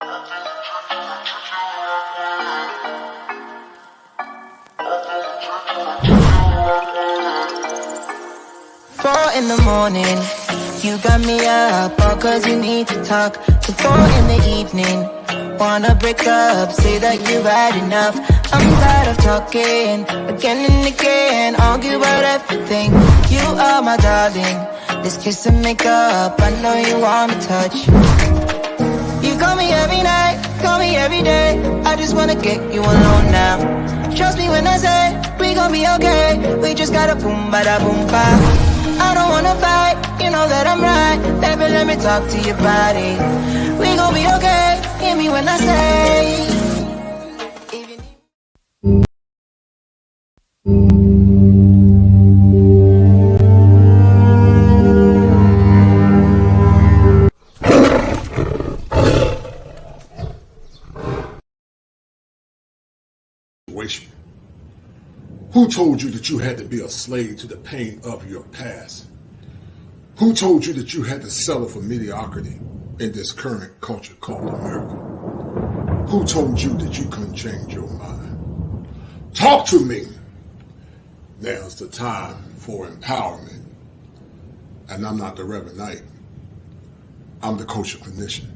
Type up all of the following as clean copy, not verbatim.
In the morning, you got me up all cause you need to talk. To 4 in the evening, wanna break up, say that you've had enough. I'm tired of talking, again and again, argue about everything. You are my darling, this kiss and makeup, I know you wanna touch. You call me every night, call me every day, I just wanna get you alone now. Trust me when I say, we gon' be okay, we just gotta boom bada boom ba. I don't wanna fight, you know that I'm right. Baby, let me talk to your body. We gon' be okay, hear me when I say. Who told you that you had to be a slave to the pain of your past? Who told you that you had to settle for mediocrity in this current culture called America? Who told you that you couldn't change your mind? Talk to me. Now's the time for empowerment. And I'm not the Reverend Knight. I'm the culture clinician.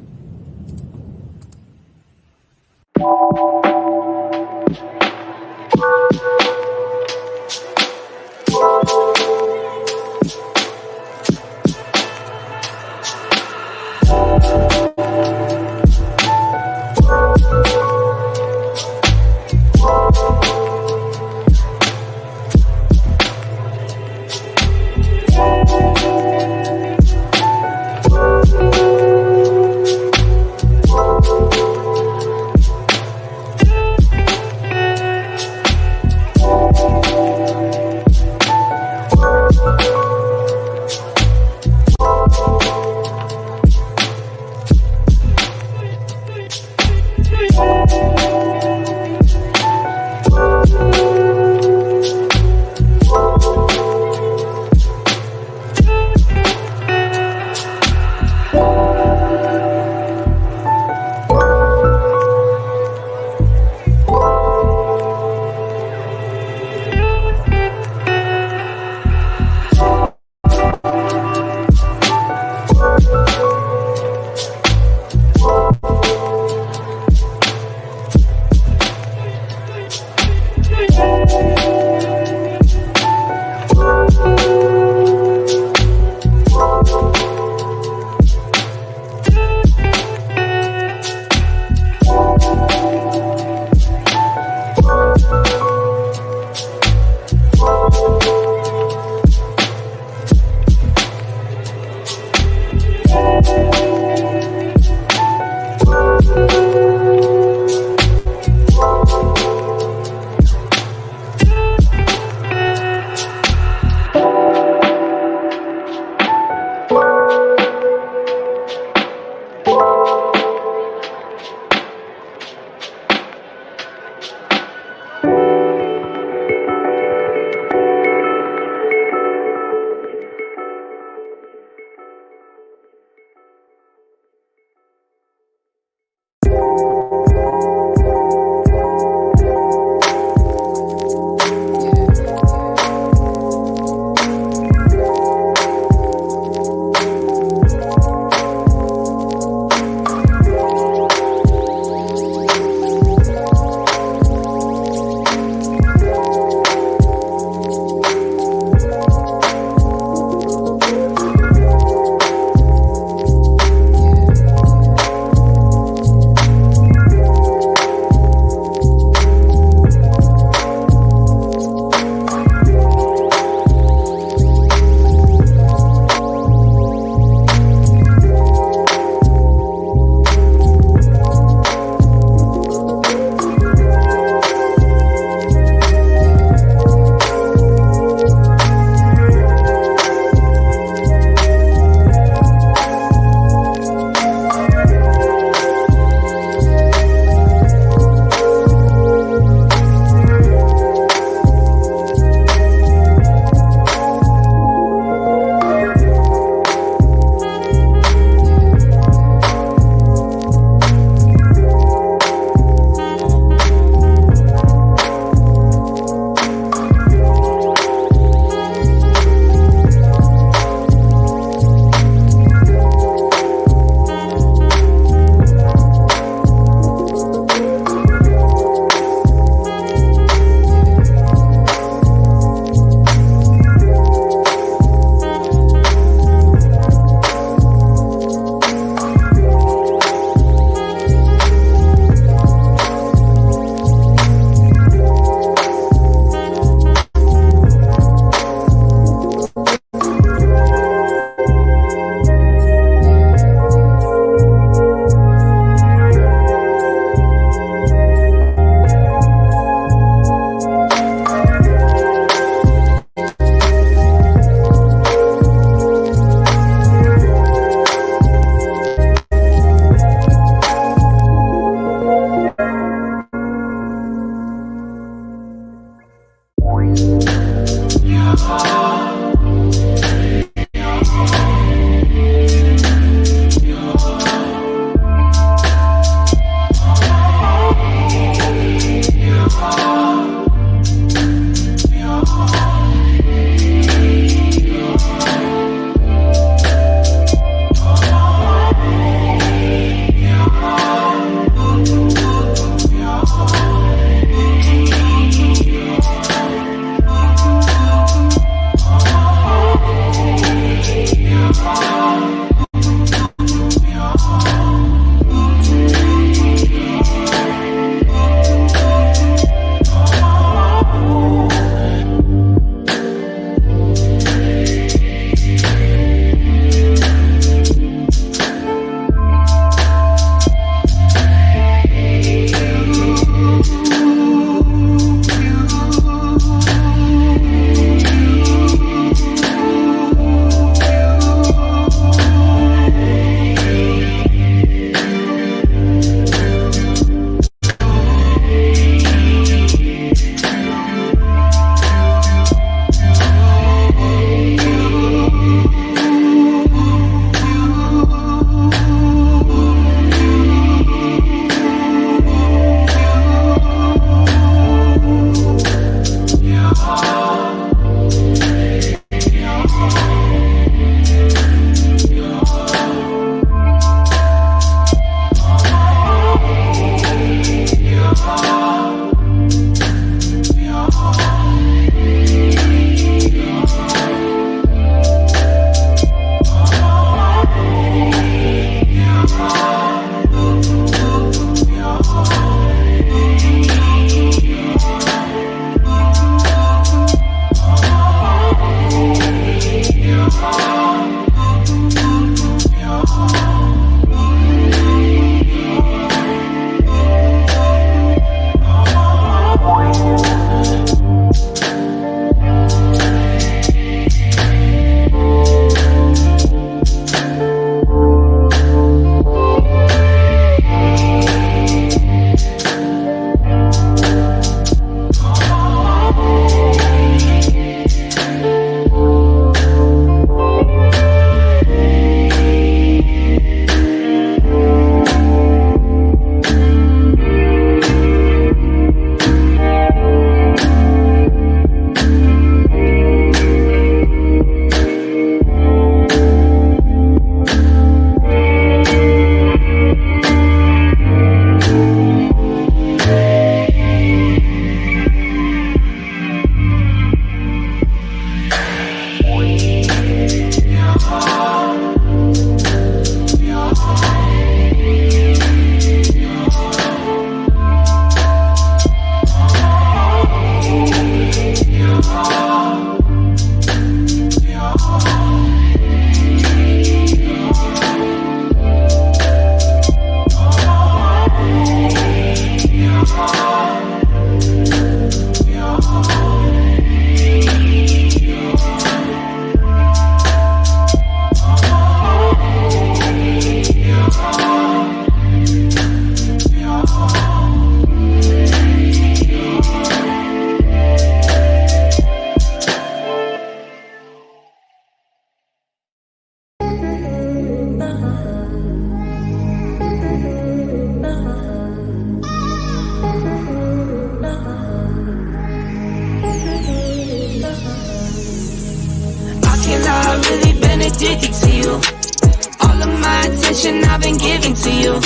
attention I've been giving to you.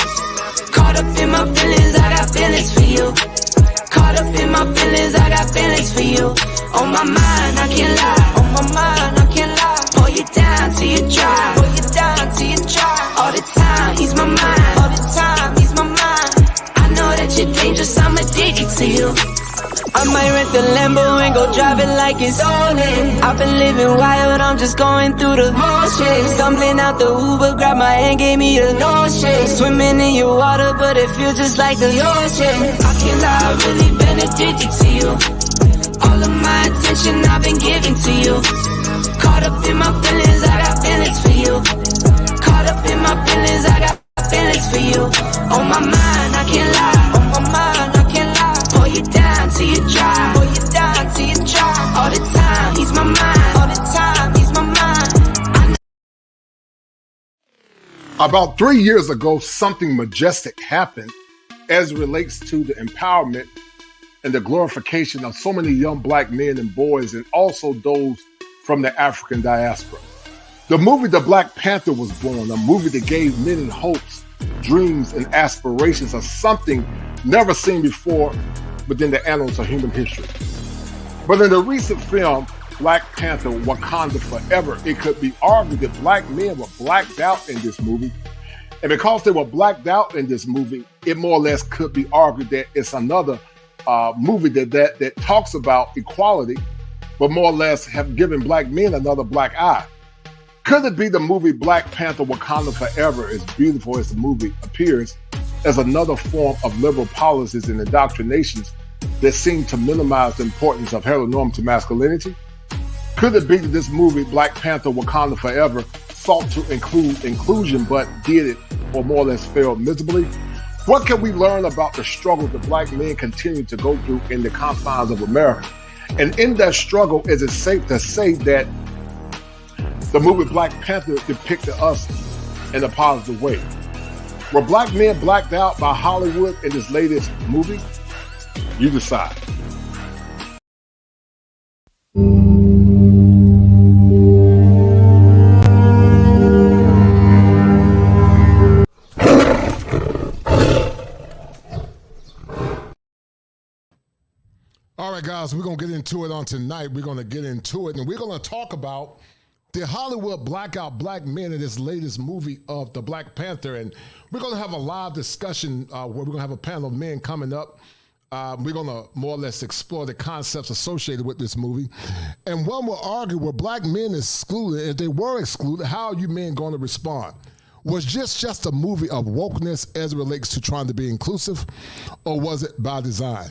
Caught up in my feelings, I got feelings for you. Caught up in my feelings, I got feelings for you. On my mind, I can't lie. On my mind, I can't lie. Pull you down till you dry. Pull you down till you dry. All the time, ease my mind. All the time, ease my mind. I know that you're dangerous, I'm addicted to you. I might rent the Lambo and go drive it like it's stolen. I've been living wild, I'm just going through the motions. Stumbling out the Uber, grab my hand, gave me the notion. Swimming in your water, but it feels just like the ocean. I can't lie, I've really been addicted to you. All of my attention I've been giving to you. Caught up in my feelings, I got feelings for you. Caught up in my feelings, I got feelings for you. On my mind, I can't lie. On my mind, I can't lie. Pull you down till you dry. Pull you down till you dry. All the time, ease my mind. All the time, ease my mind. About 3 years ago, something majestic happened as it relates to the empowerment and the glorification of so many young black men and boys, and also those from the African diaspora. The movie The Black Panther was born, a movie that gave many hopes, dreams, and aspirations of something never seen before within the annals of human history. But in the recent film, Black Panther, Wakanda Forever, it could be argued that black men were blacked out in this movie. And because they were blacked out in this movie, it more or less could be argued that it's another movie that talks about equality, but more or less have given black men another black eye. Could it be the movie Black Panther Wakanda Forever, as beautiful as the movie appears, as another form of liberal policies and indoctrinations that seem to minimize the importance of heteronormative masculinity? Could it be that this movie Black Panther Wakanda Forever sought to include inclusion but did it, or more or less failed miserably? What can we learn about the struggle that black men continue to go through in the confines of America? And in that struggle, is it safe to say that the movie Black Panther depicted us in a positive way? Were black men blacked out by Hollywood in this latest movie? You decide. All right, guys, we're going to get into it on tonight. We're going to get into it, and we're going to talk about the Hollywood blackout black men in this latest movie of The Black Panther. And we're going to have a live discussion where we're going to have a panel of men coming up. We're going to more or less explore the concepts associated with this movie. And one will argue, were black men excluded? If they were excluded, how are you men going to respond? Was this just a movie of wokeness as it relates to trying to be inclusive, or was it by design?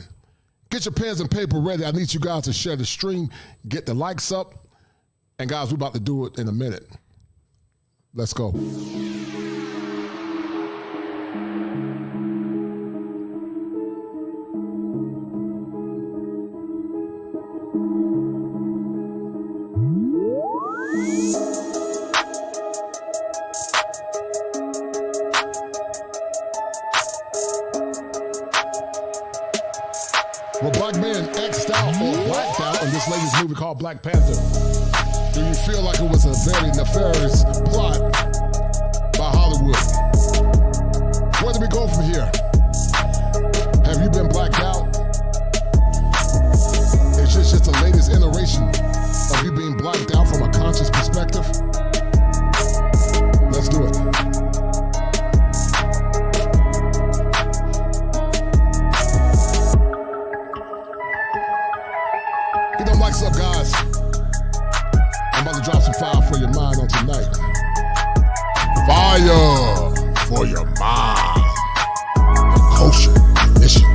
Get your pens and paper ready. I need you guys to share the stream, get the likes up. And guys, we're about to do it in a minute. Let's go. Well, black men X'd out or blacked out in this latest movie called Black Panther. Do you feel like it was a very nefarious plot by Hollywood? Where do we go from here? Have you been blacked out? Is this just the latest iteration of you being blacked out from a conscious perspective? Let's do it. Get them likes up, guys. I'm about to drop some fire for your mind on tonight. Fire for your mind. A kosher mission.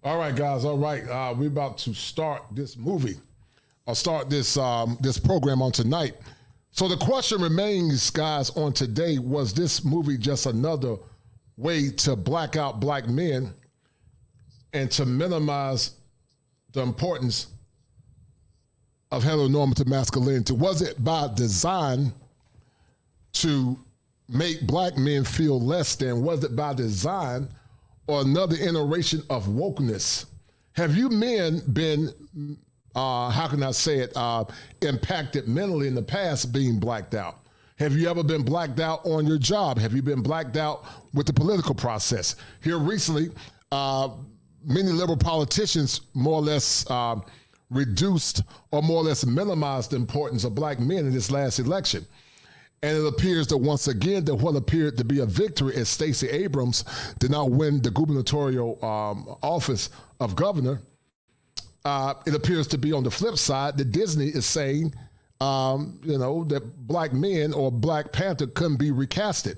All right, guys. All right. We're about to start this movie. I'll start this this program on tonight. So the question remains, guys, on today, was this movie just another way to black out black men and to minimize the importance of heteronormative masculinity? Was it by design to make black men feel less than? Was it by design or another iteration of wokeness? Have you men been, how can I say it, impacted mentally in the past being blacked out? Have you ever been blacked out on your job? Have you been blacked out with the political process? Here recently, many liberal politicians more or less reduced or more or less minimized the importance of black men in this last election. And it appears that once again, that what appeared to be a victory as Stacey Abrams did not win the gubernatorial office of governor, it appears to be on the flip side that Disney is saying, that black men or Black Panther couldn't be recasted.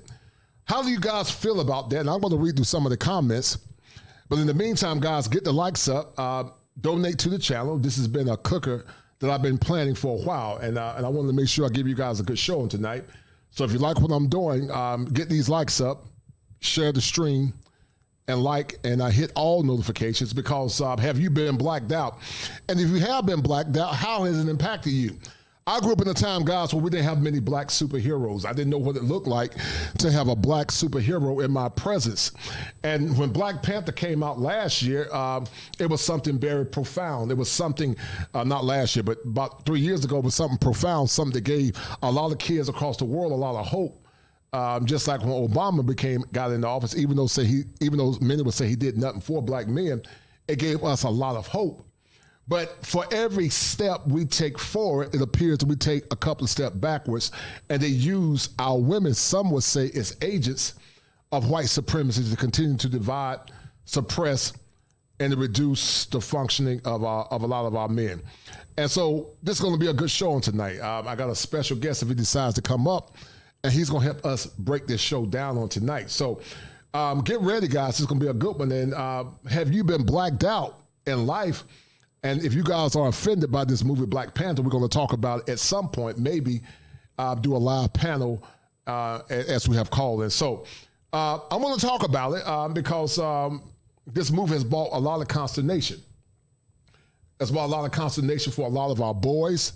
How do you guys feel about that? And I'm going to read through some of the comments. But in the meantime, guys, get the likes up, donate to the channel. This has been a cooker that I've been planning for a while, and I wanted to make sure I give you guys a good show tonight. So if you like what I'm doing, get these likes up, share the stream, and hit all notifications, because have you been blacked out? And if you have been blacked out, how has it impacted you? I grew up in a time, guys, where we didn't have many black superheroes. I didn't know what it looked like to have a black superhero in my presence. And when Black Panther came out last year, it was something very profound. It was something, not last year, but about 3 years ago, it was something profound, something that gave a lot of kids across the world a lot of hope. Just like when Obama got into office, even though many would say he did nothing for black men, it gave us a lot of hope. But for every step we take forward, it appears that we take a couple of steps backwards, and they use our women, some would say, as agents of white supremacy to continue to divide, suppress, and to reduce the functioning of a lot of our men. And so this is going to be a good show on tonight. I got a special guest if he decides to come up, and he's going to help us break this show down on tonight. So get ready, guys. It's going to be a good one. And have you been blacked out in life? And if you guys are offended by this movie, Black Panther, we're going to talk about it at some point, maybe do a live panel, as we have called it. So I'm going to talk about it because this movie has brought a lot of consternation. It's brought a lot of consternation for a lot of our boys.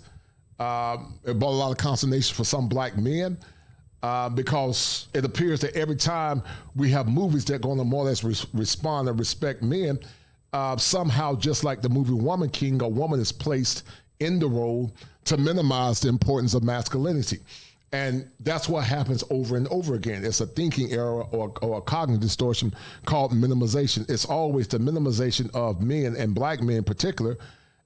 It brought a lot of consternation for some black men because it appears that every time we have movies that are going to more or less respond and respect men, somehow, just like the movie Woman King, a woman is placed in the role to minimize the importance of masculinity. And that's what happens over and over again. It's a thinking error or a cognitive distortion called minimization. It's always the minimization of men, and black men in particular,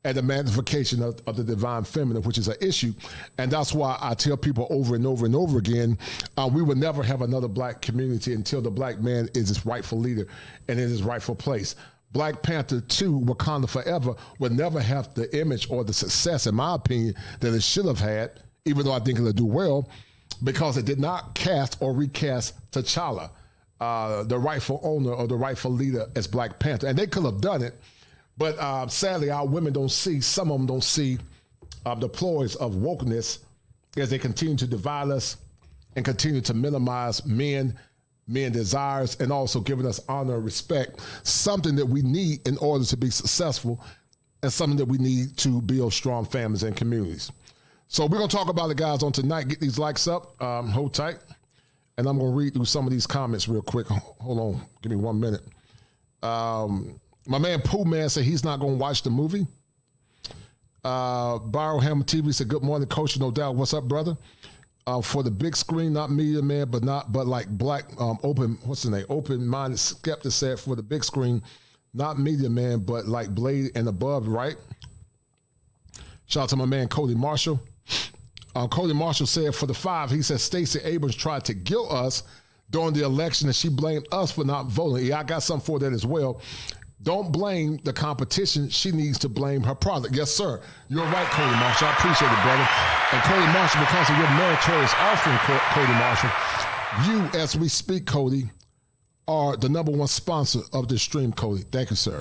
and the magnification of the divine feminine, which is an issue. And that's why I tell people over and over and over again, we will never have another black community until the black man is his rightful leader and in his rightful place. Black Panther 2, Wakanda Forever, would never have the image or the success, in my opinion, that it should have had, even though I think it'll do well, because it did not cast or recast T'Challa, the rightful owner or the rightful leader, as Black Panther. And they could have done it, but sadly, our women don't see, some of them don't see the ploys of wokeness as they continue to divide us and continue to minimize men desires, and also giving us honor and respect, something that we need in order to be successful and something that we need to build strong families and communities. So we're going to talk about it, guys, on tonight. Get these likes up, hold tight, and I'm going to read through some of these comments real quick. Hold on, give me 1 minute. My man Pooh Man said he's not going to watch the movie. Barrowhammer TV said, good morning, Coach, no doubt. What's up, brother? For the big screen, not media man, but like black open-minded skeptic said, for the big screen, not media man, but like Blade and above, right? Shout out to my man Cody Marshall. Cody Marshall said for the 5, he said Stacey Abrams tried to guilt us during the election and she blamed us for not voting. Yeah, I got something for that as well. Don't blame the competition. She needs to blame her product. Yes, sir. You're right, Cody Marshall. I appreciate it, brother. And Cody Marshall, because of your meritorious offering, Cody Marshall, you, as we speak, Cody, are the #1 sponsor of this stream, Cody. Thank you, sir.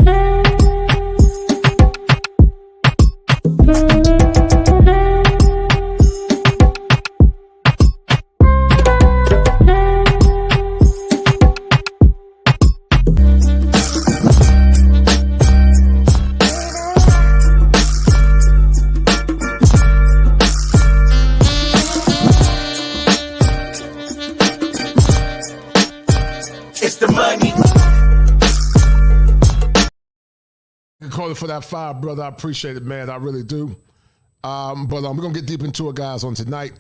Cody, for that $5, brother. I appreciate it, man. I really do. But we're going to get deep into it, guys, on tonight.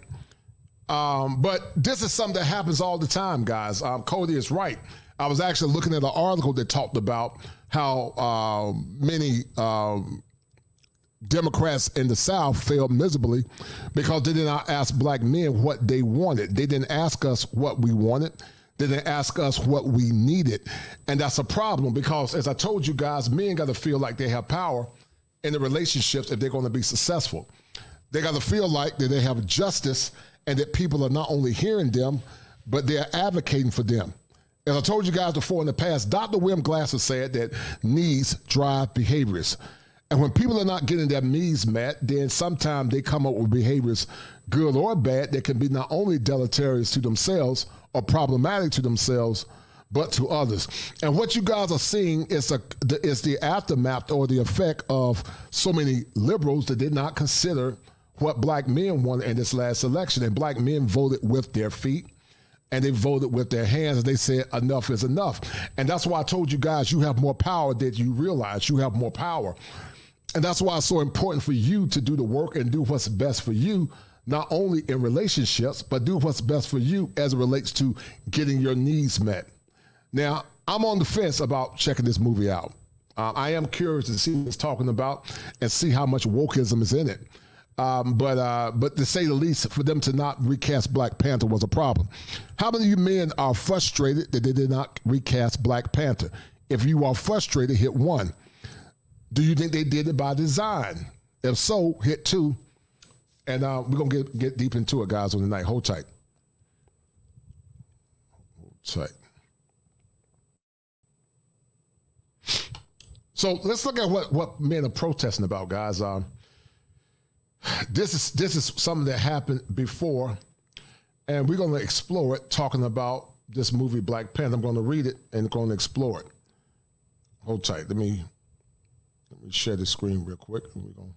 But this is something that happens all the time, guys. Cody is right. I was actually looking at an article that talked about how many Democrats in the South failed miserably because they did not ask black men what they wanted. They didn't ask us what we wanted. They didn't ask us what we needed. And that's a problem because, as I told you guys, men got to feel like they have power in the relationships if they're going to be successful. They got to feel like that they have justice and that people are not only hearing them, but they're advocating for them. As I told you guys before in the past, Dr. William Glasser said that needs drive behaviors. And when people are not getting their needs met, then sometimes they come up with behaviors, good or bad, that can be not only deleterious to themselves or problematic to themselves, but to others. And what you guys are seeing is the aftermath or the effect of so many liberals that did not consider what black men wanted in this last election. And black men voted with their feet and they voted with their hands and they said enough is enough. And that's why I told you guys you have more power than you realize. You have more power. And that's why it's so important for you to do the work and do what's best for you, not only in relationships, but do what's best for you as it relates to getting your needs met. Now, I'm on the fence about checking this movie out. I am curious to see what it's talking about and see how much wokeism is in it. But to say the least, for them to not recast Black Panther was a problem. How many of you men are frustrated that they did not recast Black Panther? If you are frustrated, hit 1. Do you think they did it by design? If so, hit 2. And we're going to get deep into it, guys, on the night. Hold tight. Hold tight. So let's look at what men are protesting about, guys. This is something that happened before, and we're going to explore it, talking about this movie, Black Panther. I'm going to read it and going to explore it. Hold tight. Let me share the screen real quick. And we're going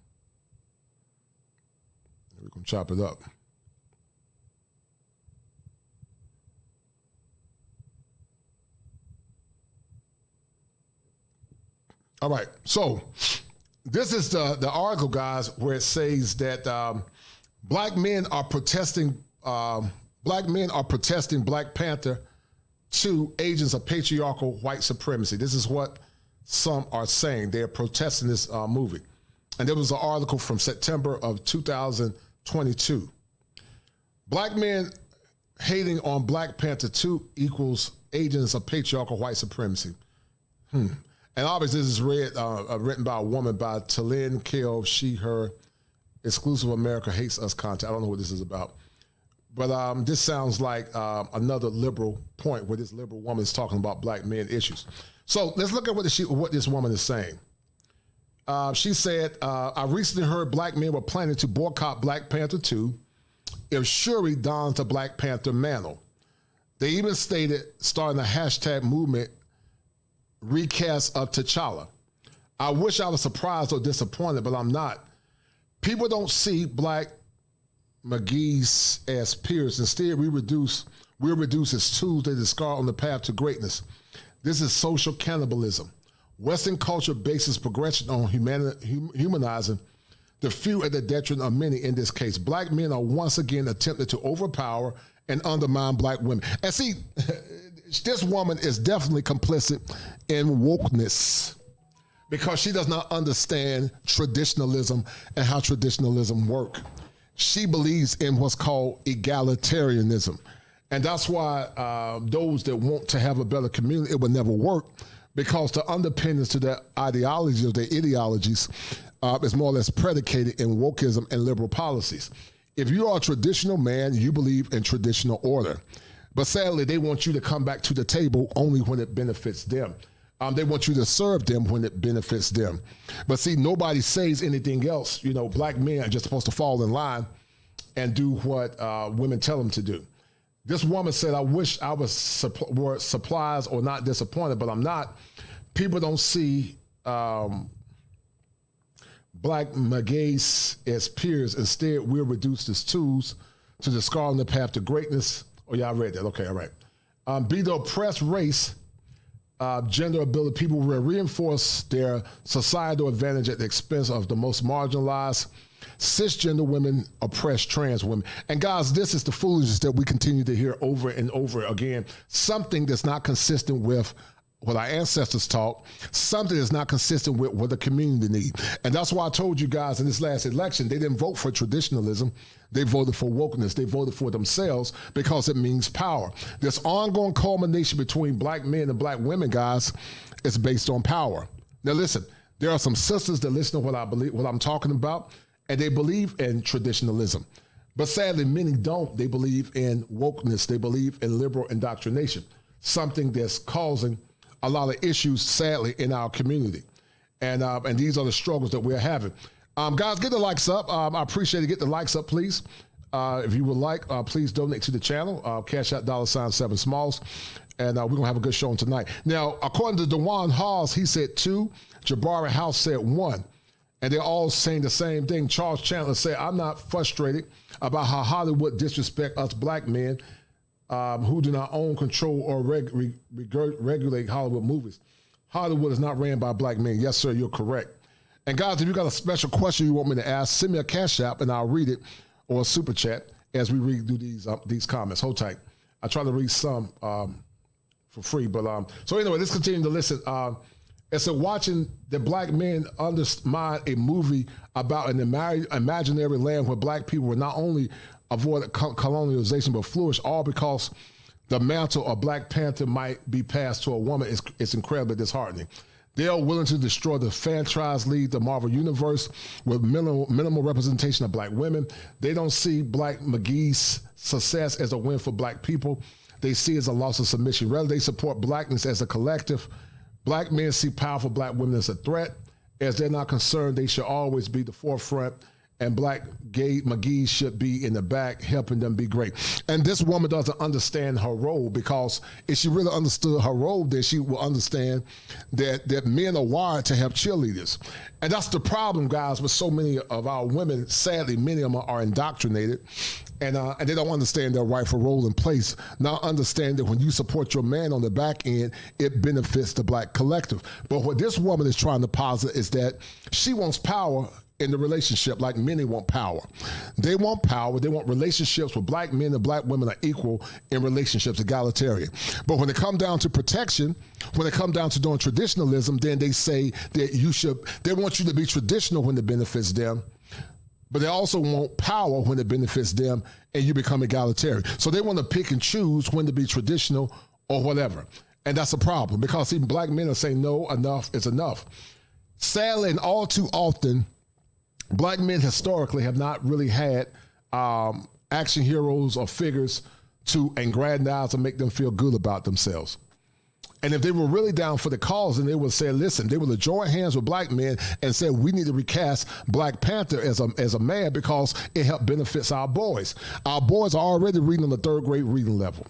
to chop it up. All right, so this is the article, guys, where it says that black men are protesting Black Panther to agents of patriarchal white supremacy. This is what some are saying. They are protesting this movie. And there was an article from September of 2022. Black men hating on Black Panther 2 equals agents of patriarchal white supremacy. And obviously this is written by a woman by Talin Kill, she, her, exclusive America hates us content. I don't know what this is about. But this sounds like another liberal point where this liberal woman is talking about black men issues. So let's look at what this woman is saying. She said, I recently heard black men were planning to boycott Black Panther 2 if Shuri dons the Black Panther mantle. They even stated starting a hashtag movement recast of T'Challa. I wish I was surprised or disappointed, but I'm not. People don't see black McGee's as peers. Instead, we'll reduce as tools they discard on the path to greatness. This is social cannibalism. Western culture bases progression on humanizing the few at the detriment of many. In this case, black men are once again attempting to overpower and undermine black women. And see, this woman is definitely complicit in wokeness because she does not understand traditionalism and how traditionalism works. She believes in what's called egalitarianism. And that's why those that want to have a better community, it will never work because the underpinnings to their ideologies or their ideologies is more or less predicated in wokeism and liberal policies. If you are a traditional man, you believe in traditional order. But sadly, they want you to come back to the table only when it benefits them. They want you to serve them when it benefits them. But see, nobody says anything else. You know, black men are just supposed to fall in line and do what women tell them to do. This woman said, I wish I was were surprised or not disappointed, but I'm not. People don't see black gays as peers. Instead, we're reduced as tools to discard on the path to greatness. Oh, yeah, I read that. Okay, all right. Be the oppressed race, gender ability, people will reinforce their societal advantage at the expense of the most marginalized. Cisgender women oppress trans women. And guys, this is the foolishness that we continue to hear over and over again. Something that's not consistent with what our ancestors taught, something that's not consistent with what the community needs. And that's why I told you guys in this last election, they didn't vote for traditionalism. They voted for wokeness. They voted for themselves because it means power. This ongoing culmination between black men and black women, guys, is based on power. Now listen, there are some sisters that listen to what I believe, what I'm talking about, and they believe in traditionalism. But sadly, many don't. They believe in wokeness. They believe in liberal indoctrination, something that's causing a lot of issues, sadly, in our community. And these are the struggles that we're having. Guys, get the likes up. I appreciate it. Get the likes up, please. If you would like, please donate to the channel. Cash out $7 Smalls. And we're going to have a good show tonight. Now, according to Dewan Hawes, he said 2. Jabari House said 1. And they're all saying the same thing. Charles Chandler said, I'm not frustrated about how Hollywood disrespect us black men who do not own, control, or regulate Hollywood movies. Hollywood is not ran by black men. Yes, sir, you're correct. And guys, if you got a special question you want me to ask, send me a cash app and I'll read it, or a super chat as we read through these comments. Hold tight. I try to read some for free, but so anyway, let's continue to listen. And so watching the black men undermine a movie about an imaginary land where black people were not only avoid colonialization but flourish, all because the mantle of Black Panther might be passed to a woman, is incredibly disheartening. They are willing to destroy the franchise lead, the Marvel Universe, with minimal representation of black women. They don't see Black McGee's success as a win for black people. They see it as a loss of submission. Rather, they support blackness as a collective. Black men see powerful black women as a threat. As they're not concerned, they should always be the forefront, and Black gay McGee should be in the back helping them be great. And this woman doesn't understand her role, because if she really understood her role, then she will understand that men are wired to have cheerleaders. And that's the problem, guys, with so many of our women. Sadly, many of them are indoctrinated, and they don't understand their rightful role in place. Now understand that when you support your man on the back end, it benefits the black collective. But what this woman is trying to posit is that she wants power in the relationship, like many want power. They want power. They want relationships where black men and black women are equal in relationships, egalitarian. But when it comes down to protection, when it comes down to doing traditionalism, then they say that they want you to be traditional when it benefits them, but they also want power when it benefits them, and you become egalitarian. So they want to pick and choose when to be traditional or whatever. And that's a problem, because even black men are saying, no, enough is enough. Sadly, and all too often, black men historically have not really had action heroes or figures to aggrandize and make them feel good about themselves. And if they were really down for the cause, then they would say, listen, they would join hands with black men and say, we need to recast Black Panther as a man, because it helps benefits our boys. Our boys are already reading on the 3rd grade reading level.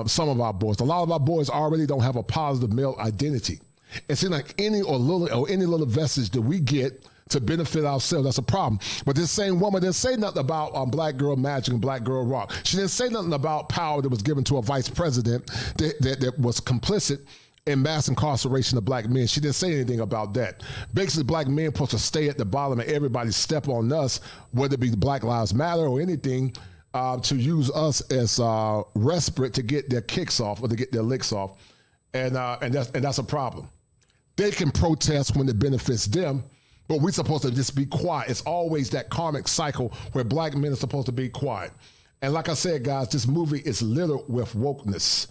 Some of our boys, a lot of our boys already don't have a positive male identity. It seems like any little vestige that we get to benefit ourselves, that's a problem. But this same woman didn't say nothing about Black Girl Magic and Black Girl Rock. She didn't say nothing about power that was given to a vice president that was complicit in mass incarceration of black men. She didn't say anything about that. Basically, black men are supposed to stay at the bottom and everybody step on us, whether it be Black Lives Matter or anything, to use us as respite to get their kicks off or to get their licks off. And that's a problem. They can protest when it benefits them, but we're supposed to just be quiet. It's always that karmic cycle where black men are supposed to be quiet. And like I said, guys, this movie is littered with wokeness.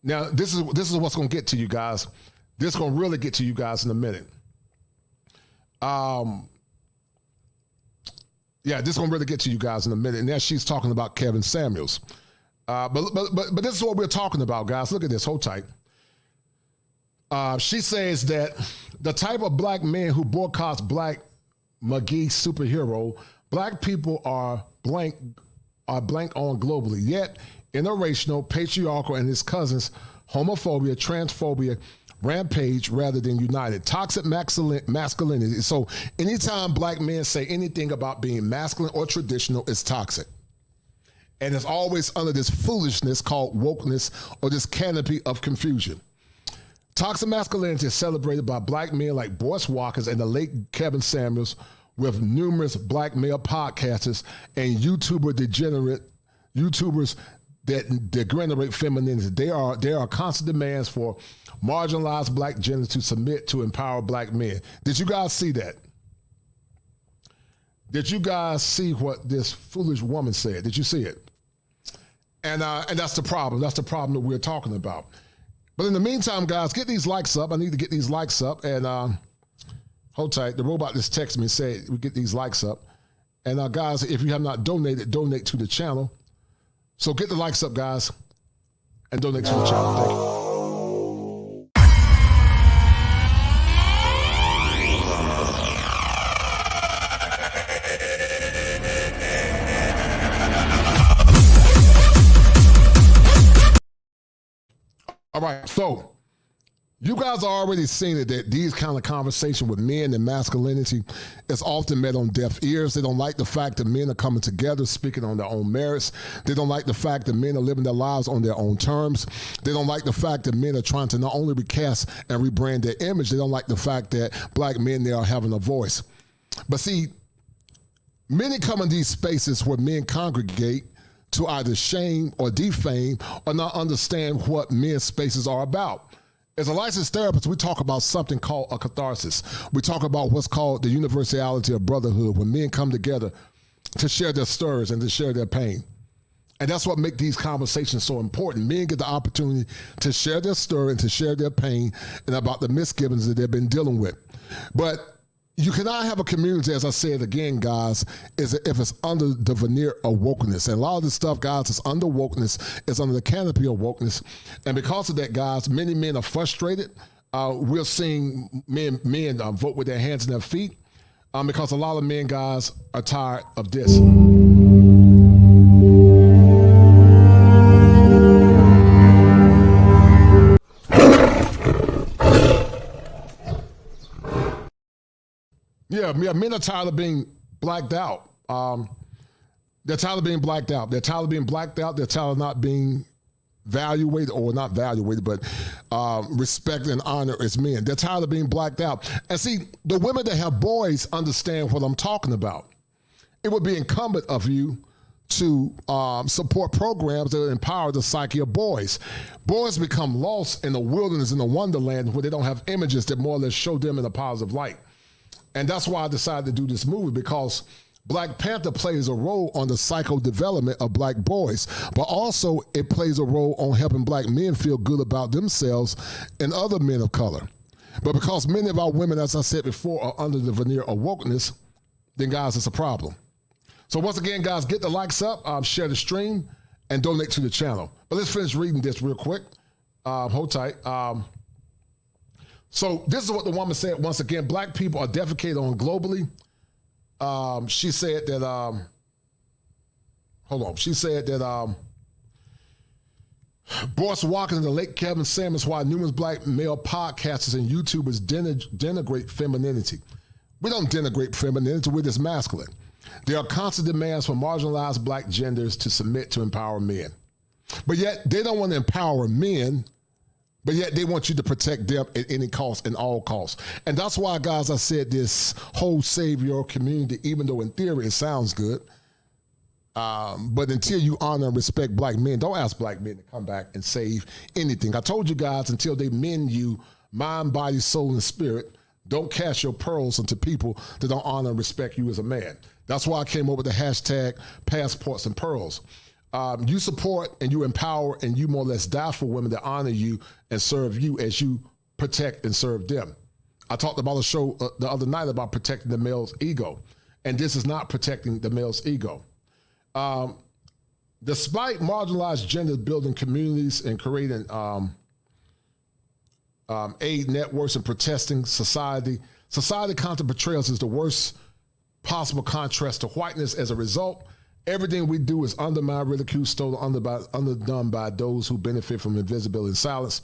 Now, this is what's going to get to you guys. This is going to really get to you guys in a minute. This is going to really get to you guys in a minute. And now she's talking about Kevin Samuels. But this is what we're talking about, guys. Look at this. Hold tight. She says that the type of black man who boycotts Black McGee superhero, black people are blank on globally. Yet, Irrational, patriarchal, and his cousins, homophobia, transphobia, rampage rather than united. Toxic masculinity. So anytime black men say anything about being masculine or traditional, it's toxic. And it's always under this foolishness called wokeness or this canopy of confusion. Toxic masculinity is celebrated by black men like Boyce Walkers and the late Kevin Samuels, with numerous black male podcasters and YouTubers that degenerate femininity. There are constant demands for marginalized black genders to submit to empower black men. Did you guys see that? Did you guys see what this foolish woman said? Did you see it? And that's the problem. That's the problem that we're talking about. But in the meantime, guys, get these likes up. I need to get these likes up. And hold tight. The robot just texted me and said we get these likes up. And guys, if you have not donated, donate to the channel. So get the likes up, guys, and donate to the channel. Thank you. All right, so you guys are already seeing it, that these kind of conversations with men and masculinity is often met on deaf ears. They don't like the fact that men are coming together, speaking on their own merits. They don't like the fact that men are living their lives on their own terms. They don't like the fact that men are trying to not only recast and rebrand their image, they don't like the fact that black men there are having a voice. But see, many come in these spaces where men congregate to either shame or defame or not understand what men's spaces are about. As a licensed therapist, we talk about something called a catharsis. We talk about what's called the universality of brotherhood, when men come together to share their stories and to share their pain. And that's what makes these conversations so important. Men get the opportunity to share their story and to share their pain and about the misgivings that they've been dealing with. But you cannot have a community, as I said again, guys, if it's under the veneer of wokeness. And a lot of this stuff, guys, is under wokeness, is under the canopy of wokeness. And because of that, guys, many men are frustrated. We're seeing men vote with their hands and their feet because a lot of men, guys, are tired of this. Yeah, men are tired of being blacked out. They're tired of being blacked out. They're tired of being blacked out. They're tired of not being valuated, or not valuated, but respect and honor as men. They're tired of being blacked out. And see, the women that have boys understand what I'm talking about. It would be incumbent of you to support programs that empower the psyche of boys. Boys become lost in the wilderness, in the wonderland, where they don't have images that more or less show them in a positive light. And that's why I decided to do this movie, because Black Panther plays a role on the psycho-development of black boys, but also it plays a role on helping black men feel good about themselves and other men of color. But because many of our women, as I said before, are under the veneer of wokeness, then guys, it's a problem. So once again, guys, get the likes up, share the stream, and donate to the channel. But let's finish reading this real quick. Hold tight. So this is what the woman said. Once again, black people are defecated on globally. She said that, She said that Boyce Walker and the late Kevin Samuels, why numerous black male podcasters and YouTubers denigrate femininity. We don't denigrate femininity, we're just masculine. There are constant demands for marginalized black genders to submit to empower men. But yet they don't want to empower men, but yet they want you to protect them at any cost and all costs. And that's why, guys, I said this whole save your community, even though in theory it sounds good, but until you honor and respect black men, don't ask black men to come back and save anything. I told you guys, until they mend you mind, body, soul, and spirit, don't cast your pearls into people that don't honor and respect you as a man. That's why I came up with the hashtag passports and pearls. You support and you empower and you more or less die for women that honor you and serve you as you protect and serve them. I talked about a show the other night about protecting the male's ego, and this is not protecting the male's ego. Despite marginalized genders building communities and creating aid networks and protesting society content portrayals is the worst possible contrast to whiteness. As a result, everything we do is undermined, ridiculed, stolen, underdone by those who benefit from invisibility and silence.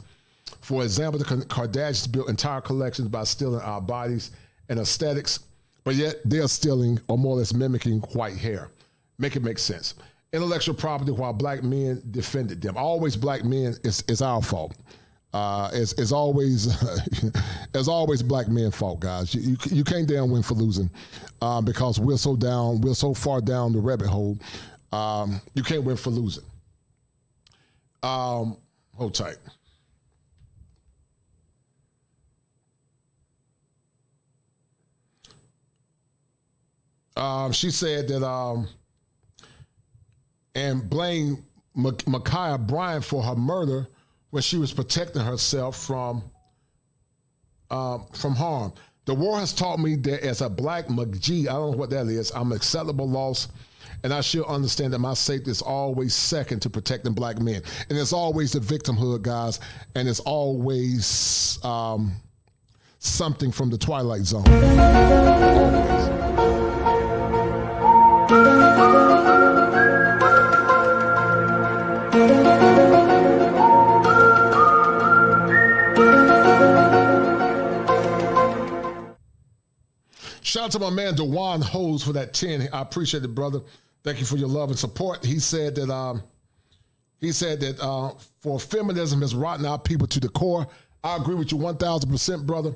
For example, the Kardashians built entire collections by stealing our bodies and aesthetics, but yet they are stealing or more or less mimicking white hair. Make it make sense. Intellectual property, while black men defended them. Always black men is our fault. It's always it's always black men's fault, guys. You can't damn win for losing because we're so far down the rabbit hole. You can't win for losing. Hold tight. She said that and blamed Ma'Khia Bryant for her murder when she was protecting herself from harm. The war has taught me that as a black McG, I don't know what that is, I'm acceptable loss, and I should understand that my safety is always second to protecting black men. And it's always the victimhood, guys, and it's always something from the Twilight Zone. Shout out to my man Dewan Hose for that 10. I appreciate it, brother. Thank you for your love and support. He said that for feminism has rotten our people to the core. I agree with you 1,000%, brother.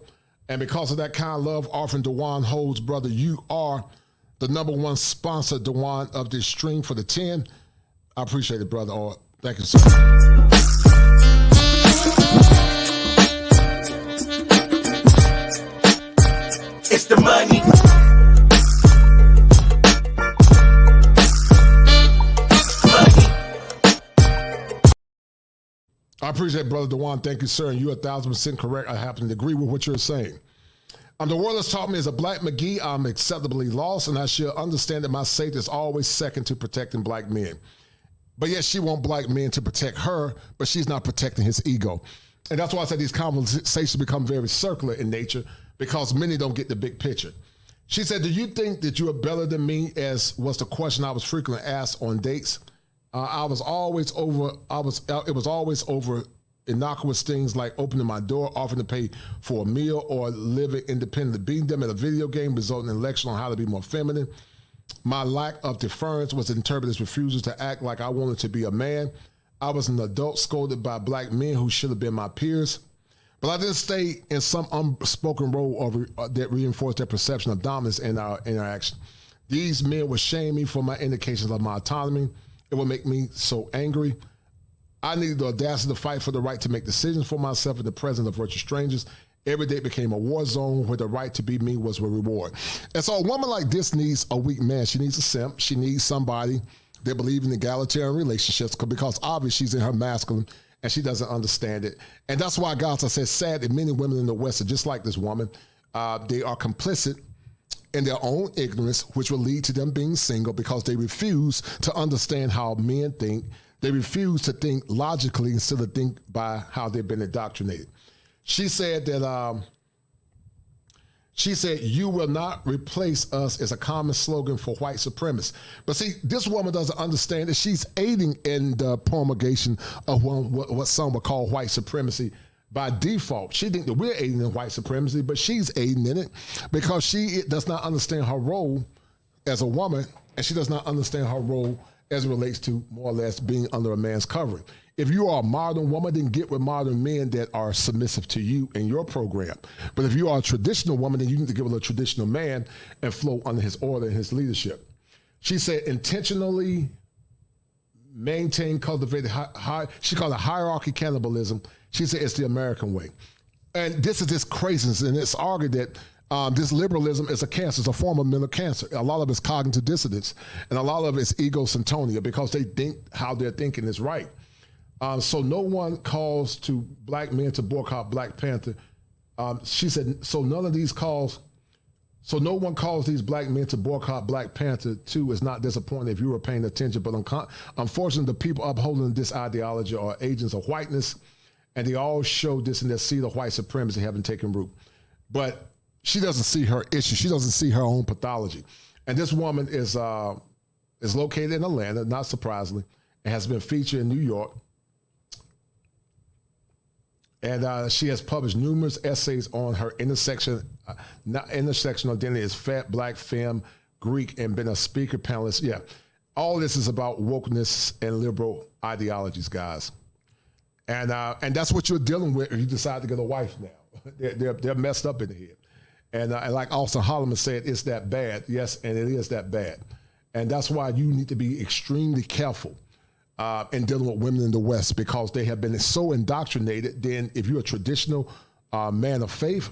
And because of that kind of love, offering Dewan Hose, brother, you are the #1 sponsor, Dewan, of this stream for the 10. I appreciate it, brother. Oh, thank you, sir. It's the money. I appreciate it, brother Dewan. Thank you, sir. And you're 1,000% correct. I happen to agree with what you're saying. The world has taught me as a black McGee, I'm acceptably lost, and I should understand that my safety is always second to protecting black men. But yet she wants black men to protect her, but she's not protecting his ego. And that's why I said these conversations become very circular in nature, because many don't get the big picture. She said, do you think that you are better than me, as was the question I was frequently asked on dates. It was always over innocuous things like opening my door, offering to pay for a meal, or living independently, beating them at a video game, resulting in a lecture on how to be more feminine. My lack of deference was interpreted as refusal to act like I wanted to be a man. I was an adult scolded by black men who should have been my peers. But I didn't stay in some unspoken role that reinforced their perception of dominance in our interaction. These men would shame me for my indications of my autonomy. It would make me so angry. I needed the audacity to fight for the right to make decisions for myself in the presence of virtual strangers. Every day became a war zone where the right to be me was a reward. And so a woman like this needs a weak man. She needs a simp. She needs somebody that believes in egalitarian relationships, because obviously she's in her masculine and she doesn't understand it. And that's why, guys, I said, sad that many women in the West are just like this woman. They are complicit in their own ignorance, which will lead to them being single, because they refuse to understand how men think. They refuse to think logically instead of think by how they've been indoctrinated. She said that, you will not replace us is a common slogan for white supremacists. But see, this woman doesn't understand that she's aiding in the promulgation of what some would call white supremacy by default. She thinks that we're aiding in white supremacy, but she's aiding in it because she does not understand her role as a woman, and she does not understand her role as it relates to more or less being under a man's covering. If you are a modern woman, then get with modern men that are submissive to you and your program. But if you are a traditional woman, then you need to get with a traditional man and flow under his order and his leadership. She said intentionally maintain, cultivate, she called it hierarchy cannibalism. She said it's the American way. And this is just craziness, and it's argued that this liberalism is a cancer. It's a form of mental cancer. A lot of it's cognitive dissonance, and a lot of it's egocentrism, because they think how they're thinking is right. So no one calls to black men to boycott Black Panther. She said, so none of these calls So no one calls these black men to boycott Black Panther 2 is not disappointing if you were paying attention, but unfortunately the people upholding this ideology are agents of whiteness, and they all show this in their seed of white supremacy having taken root. But she doesn't see her issue. She doesn't see her own pathology. And this woman is located in Atlanta, not surprisingly, and has been featured in New York. And she has published numerous essays on her intersectional identity as fat, black, femme, Greek, and been a speaker panelist. Yeah, all this is about wokeness and liberal ideologies, guys. And that's what you're dealing with if you decide to get a wife now. They're messed up in the head. And like Austin Holloman said, it's that bad. Yes, and it is that bad. And that's why you need to be extremely careful in dealing with women in the West, because they have been so indoctrinated. Then if you're a traditional man of faith,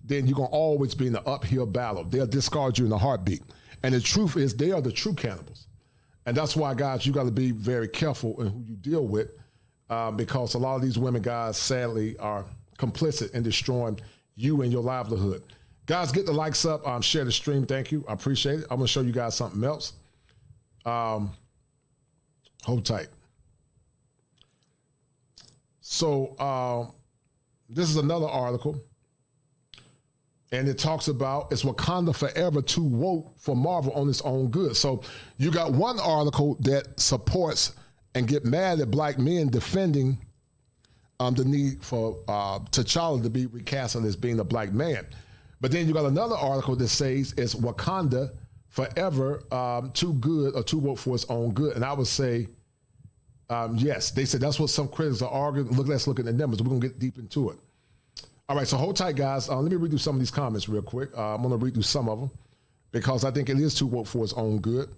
then you're going to always be in an uphill battle. They'll discard you in a heartbeat. And the truth is they are the true cannibals. And that's why, guys, you got to be very careful in who you deal with, because a lot of these women, guys, sadly, are complicit in destroying you and your livelihood. Guys, get the likes up, share the stream. Thank you. I appreciate it. I'm going to show you guys something else. Hold tight. So this is another article, and it talks about it's Wakanda forever too woke for Marvel on its own good. So you got one article that supports and get mad at black men defending the need for T'Challa to be recasted as being a black man. But then you got another article that says it's Wakanda forever too good or too woke for its own good. And I would say, yes, they said that's what some critics are arguing. Let's look at the numbers. We're going to get deep into it. All right, so hold tight, guys. Let me read through some of these comments real quick. I'm going to read through some of them because I think it is too woke for its own good.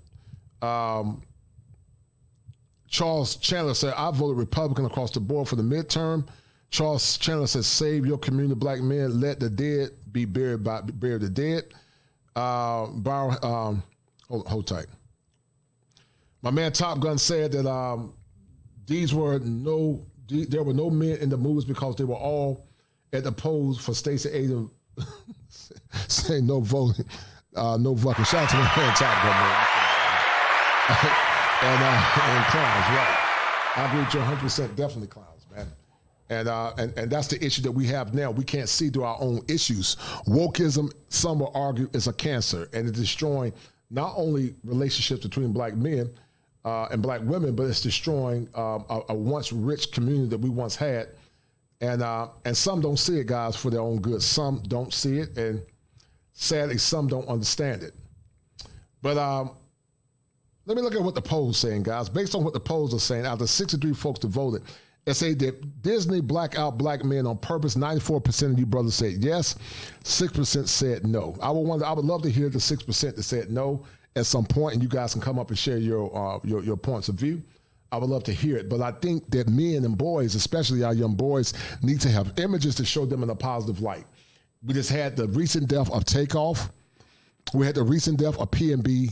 Charles Chandler said, I voted Republican across the board for the midterm. Charles Chandler says, save your community, black men. Let the dead be buried the dead. Hold tight. My man Top Gun said that there were no men in the movies because they were all at the polls for Stacey Abrams saying no voting, no voting. Shout out to my man Top Gun, man. And clowns, right? I agree with you 100%. Definitely clowns, man. And that's the issue that we have now. We can't see through our own issues. Wokeism, some will argue, is a cancer, and it's destroying not only relationships between black men and black women, but it's destroying a once rich community that we once had. And some don't see it, guys, for their own good. Some don't see it, and sadly, some don't understand it. But let me look at what the polls saying, guys. Based on what the polls are saying, out of the 63 folks that voted, it say that Disney black out black men on purpose. 94% of you brothers said yes. 6% said no. I would love to hear the 6% that said no at some point, and you guys can come up and share your points of view. I would love to hear it. But I think that men and boys, especially our young boys, need to have images to show them in a positive light. We just had the recent death of Takeoff. We had the recent death of P&B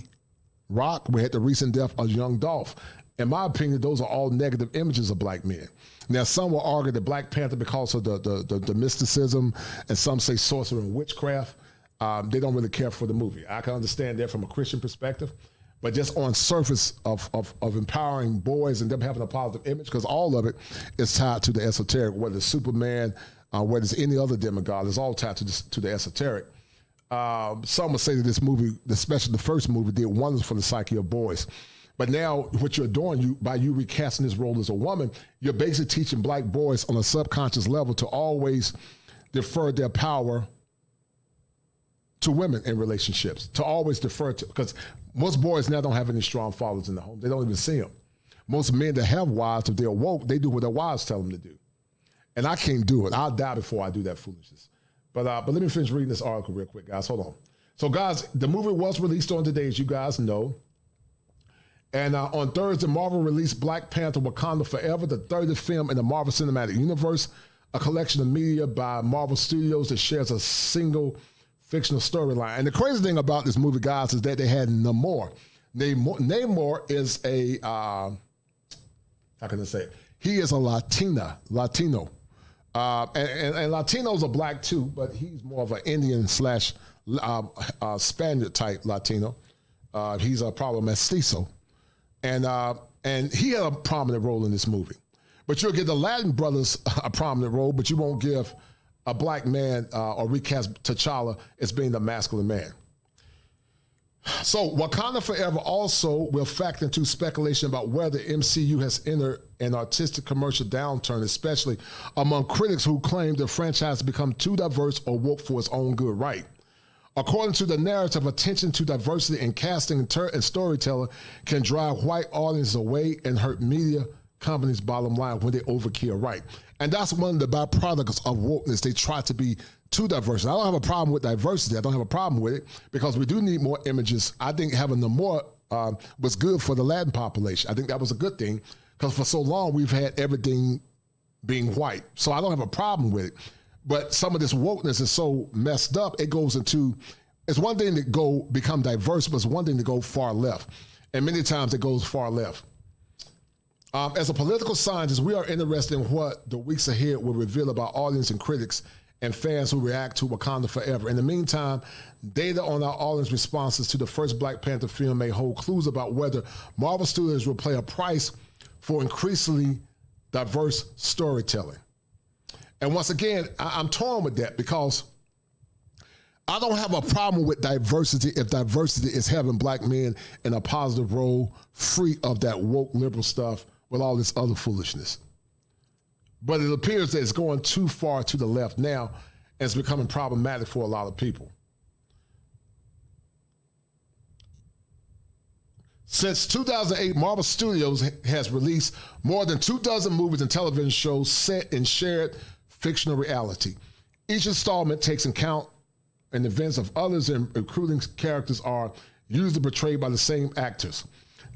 Rock. We had the recent death of Young Dolph. In my opinion, those are all negative images of black men. Now, some will argue that Black Panther, because of the mysticism, and some say sorcery and witchcraft, they don't really care for the movie. I can understand that from a Christian perspective, but just on surface of empowering boys and them having a positive image, because all of it is tied to the esoteric, whether it's Superman, whether it's any other demigod, it's all tied to the esoteric. Some would say that this movie, especially the first movie, did wonders for the psyche of boys. But now what you're doing, by you recasting this role as a woman, you're basically teaching black boys on a subconscious level to always defer their power to women in relationships, to always defer to, because most boys now don't have any strong fathers in the home. They don't even see them. Most men that have wives, if they're woke, they do what their wives tell them to do. And I can't do it. I'll die before I do that foolishness. But let me finish reading this article real quick, guys. Hold on. So, guys, the movie was released on today, as you guys know. And on Thursday, Marvel released Black Panther Wakanda Forever, the 30th film in the Marvel Cinematic Universe, a collection of media by Marvel Studios that shares a single fictional storyline. And the crazy thing about this movie, guys, is that they had Namor. Namor is a, how can I say it? He is a Latino. And Latinos are black too, but he's more of an Indian / Spaniard type Latino. He's probably mestizo. And he had a prominent role in this movie. But you'll give the Latin brothers a prominent role, but you won't give a black man or recast T'Challa as being the masculine man. So Wakanda Forever also will factor into speculation about whether MCU has entered an artistic commercial downturn, especially among critics who claim the franchise has become too diverse or woke for its own good right. According to the narrative, attention to diversity in casting and storytelling can drive white audiences away and hurt media companies' bottom line when they overkill right. And that's one of the byproducts of wokeness. They try to be too diverse. And I don't have a problem with diversity. I don't have a problem with it because we do need more images. I think having Namor was good for the Latin population. I think that was a good thing because for so long we've had everything being white. So I don't have a problem with it. But some of this wokeness is so messed up, it goes into, it's one thing to become diverse, but it's one thing to go far left. And many times it goes far left. As a political scientist, we are interested in what the weeks ahead will reveal about audience and critics and fans who react to Wakanda Forever. In the meantime, data on our audience responses to the first Black Panther film may hold clues about whether Marvel Studios will pay a price for increasingly diverse storytelling. And once again, I'm torn with that because I don't have a problem with diversity if diversity is having black men in a positive role, free of that woke liberal stuff with all this other foolishness. But it appears that it's going too far to the left now and it's becoming problematic for a lot of people. Since 2008, Marvel Studios has released more than 24 movies and television shows set in shared fictional reality. Each installment takes account and events of others, and recruiting characters are usually portrayed by the same actors.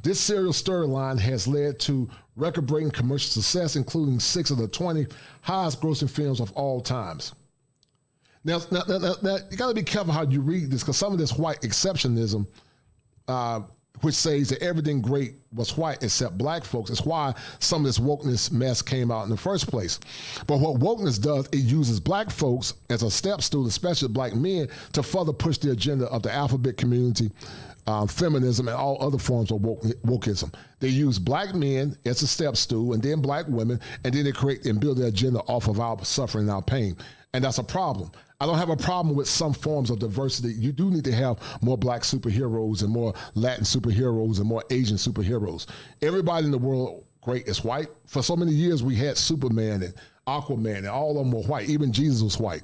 This serial storyline has led to record-breaking commercial success, including 6 of the 20 highest-grossing films of all times. Now you got to be careful how you read this, because some of this white exceptionism, which says that everything great was white except black folks, is why some of this wokeness mess came out in the first place. But what wokeness does, it uses black folks as a step stool, especially black men, to further push the agenda of the alphabet community, feminism, and all other forms of wokeism. They use black men as a step stool, and then black women, and then they create and build their agenda off of our suffering and our pain. And that's a problem. I don't have a problem with some forms of diversity. You do need to have more black superheroes and more Latin superheroes and more Asian superheroes. Everybody in the world, great, is white. For so many years, we had Superman and Aquaman, and all of them were white. Even Jesus was white.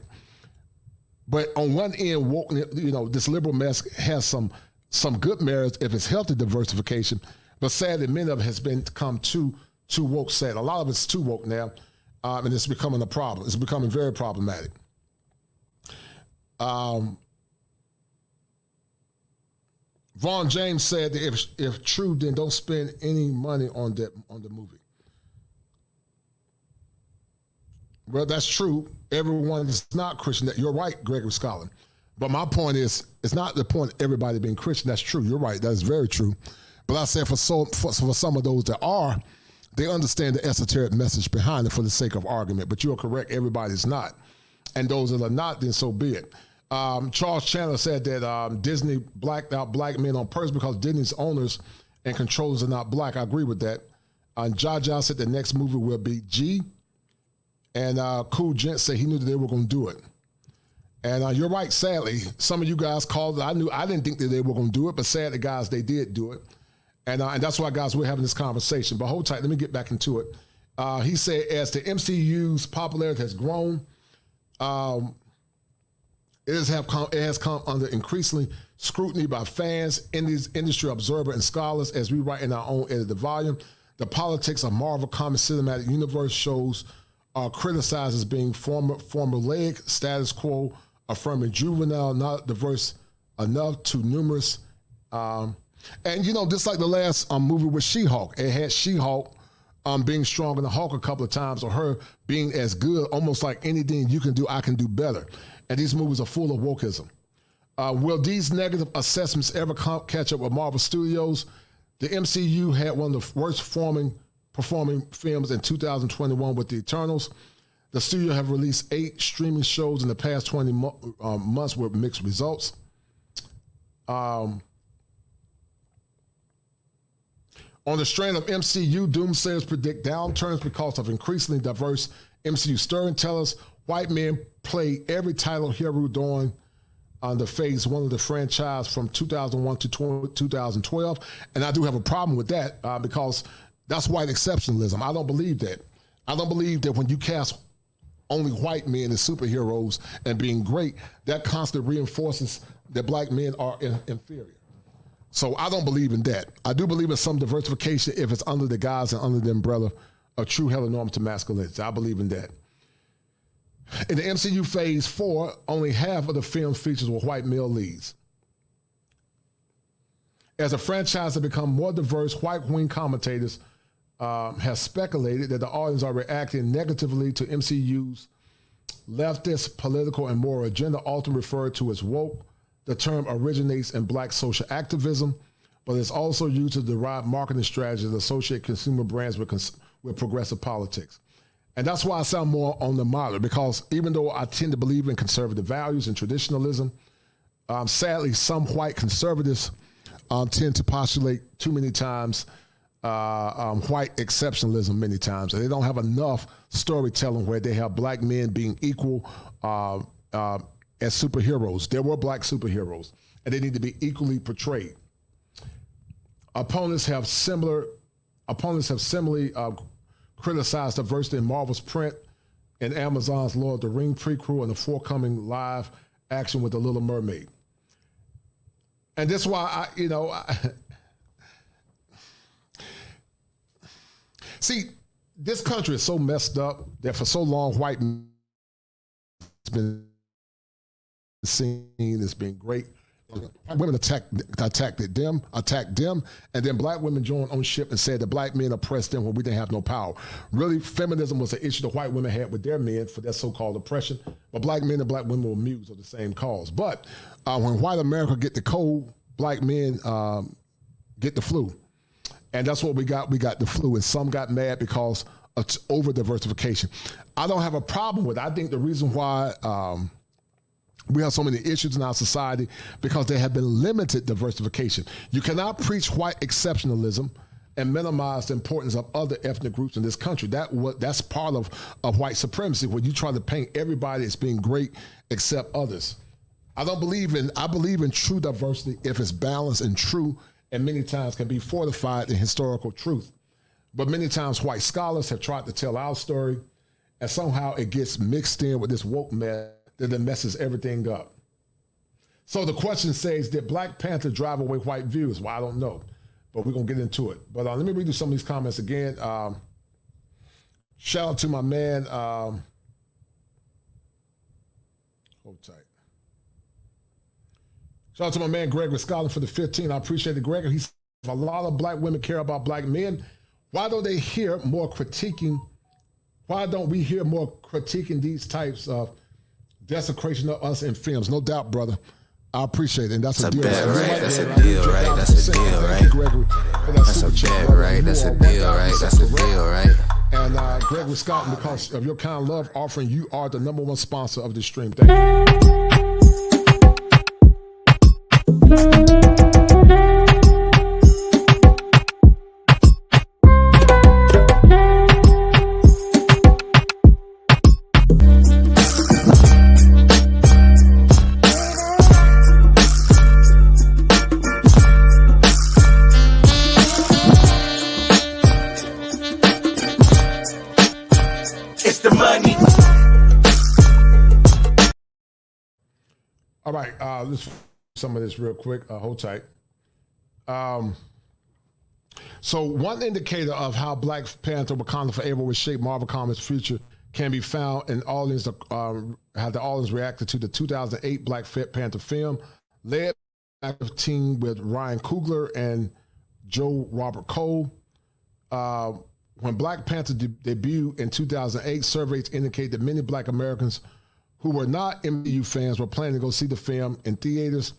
But on one end, woke, this liberal mess has some good merits if it's healthy diversification. But sadly, many of it has become too woke. Sad. A lot of it's too woke now, and it's becoming a problem. It's becoming very problematic. Vaughn James said that if true, then don't spend any money on the movie. Well, that's true. Everyone is not Christian. You're right, Gregory Scotland. But my point is, it's not the point of everybody being Christian. That's true. You're right. That is very true. But I said for some of those that are, they understand the esoteric message behind it for the sake of argument. But you're correct. Everybody's not. And those that are not, then so be it. Charles Chandler said that Disney blacked out black men on purpose because Disney's owners and controllers are not black. I agree with that. Jaja said the next movie will be G. And Cool Gent said he knew that they were going to do it. And you're right, sadly. Some of you guys called it. I didn't think that they were going to do it, but sadly, guys, they did do it. And that's why, guys, we're having this conversation. But hold tight. Let me get back into it. He said, as the MCU's popularity has grown, it has come under increasingly scrutiny by fans, industry observer, and scholars as we write in our own edited volume. The politics of Marvel Comic Cinematic Universe shows are criticized as being formulaic, status quo, affirming juvenile, not diverse enough, too numerous. And, just like the last movie with She-Hulk, it had She-Hulk being stronger than Hulk a couple of times, or her being as good, almost like anything you can do, I can do better. And these movies are full of wokeism. Will these negative assessments ever catch up with Marvel Studios? The MCU had one of the worst performing films in 2021 with The Eternals. The studio have released 8 streaming shows in the past 20 months with mixed results. On the strand of MCU, doomsayers predict downturns because of increasingly diverse MCU storytellers. White men play every title hero during the phase 1 of the franchise from 2001 to 2012. And I do have a problem with that because that's white exceptionalism. I don't believe that. I don't believe that when you cast only white men as superheroes and being great, that constantly reinforces that black men are inferior. So I don't believe in that. I do believe in some diversification if it's under the guise and under the umbrella of true heteronormative masculinity. I believe in that. In the MCU Phase 4, only half of the film features were white male leads. As the franchise has become more diverse, white-wing commentators have speculated that the audience are reacting negatively to MCU's leftist political and moral agenda, often referred to as woke. The term originates in black social activism, but it's also used to derive marketing strategies that associate consumer brands with progressive politics. And that's why I sound more on the moderate, because even though I tend to believe in conservative values and traditionalism, sadly, some white conservatives tend to postulate too many times white exceptionalism many times. And they don't have enough storytelling where they have black men being equal as superheroes. There were black superheroes, and they need to be equally portrayed. Opponents have similarly criticized diversity in Marvel's print and Amazon's Lord of the Rings prequel and the forthcoming live action with The Little Mermaid. And that's why see, this country is so messed up that for so long, white men has been seen as being great. Women attacked them, and then black women joined on ship and said that black men oppressed them when we didn't have no power. Really, feminism was the issue the white women had with their men for their so-called oppression, but black men and black women were mutes of the same cause. But when white America get the cold, black men get the flu. And that's what we got. We got the flu, and some got mad because of over-diversification. I don't have a problem with it. I think the reason why we have so many issues in our society because there have been limited diversification. You cannot preach white exceptionalism and minimize the importance of other ethnic groups in this country. That's part of white supremacy, where you try to paint everybody as being great except others. I believe in true diversity if it's balanced and true, and many times can be fortified in historical truth. But many times white scholars have tried to tell our story, and somehow it gets mixed in with this woke mess that messes everything up. So the question says, did Black Panther drive away white views? Well, I don't know, but we're going to get into it. But let me read you some of these comments again. Shout out to my man, hold tight. Shout out to my man, Gregory Scotland, for the 15. I appreciate it, Gregory. He said, if a lot of black women care about black men, why don't we hear more critiquing these types of desecration of us in films? No doubt, brother. I appreciate it. And that's a deal. That's a deal, right? That's a deal, right? That's a bet, right? That's a deal, right? That's a deal, right? And Gregory Scotland, because of your kind love offering, you are the #1 sponsor of this stream. Thank you. All right, let's some of this real quick. Hold tight. So one indicator of how Black Panther Wakanda Forever will shape Marvel Comics' future can be found in audience how the audience reacted to the 2008 Black Panther film, led by an active team with Ryan Coogler and Joe Robert Cole. When Black Panther debuted in 2008, surveys indicate that many Black Americans who were not MCU fans were planning to go see the film in theaters.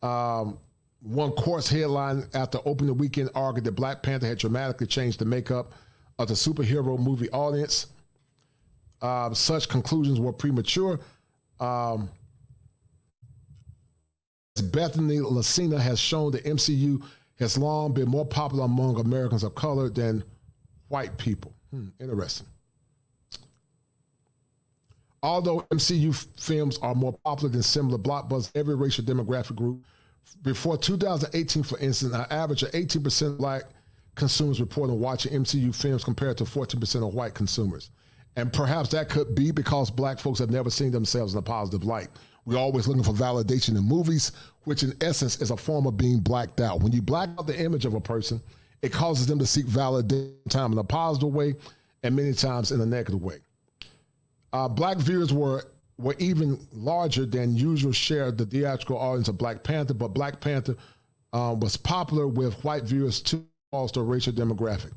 One Quartz headline after opening weekend argued that Black Panther had dramatically changed the makeup of the superhero movie audience. such conclusions were premature. Bethany Lacina has shown the MCU has long been more popular among Americans of color than white people. Interesting. Although MCU films are more popular than similar blockbusters, every racial demographic group, before 2018, for instance, an average of 18% of black consumers reported watching MCU films compared to 14% of white consumers. And perhaps that could be because black folks have never seen themselves in a positive light. We're always looking for validation in movies, which in essence is a form of being blacked out. When you black out the image of a person, it causes them to seek validation time in a positive way and many times in a negative way. Black viewers were even larger than usual share of the theatrical audience of Black Panther, but Black Panther was popular with white viewers too, also a racial demographic.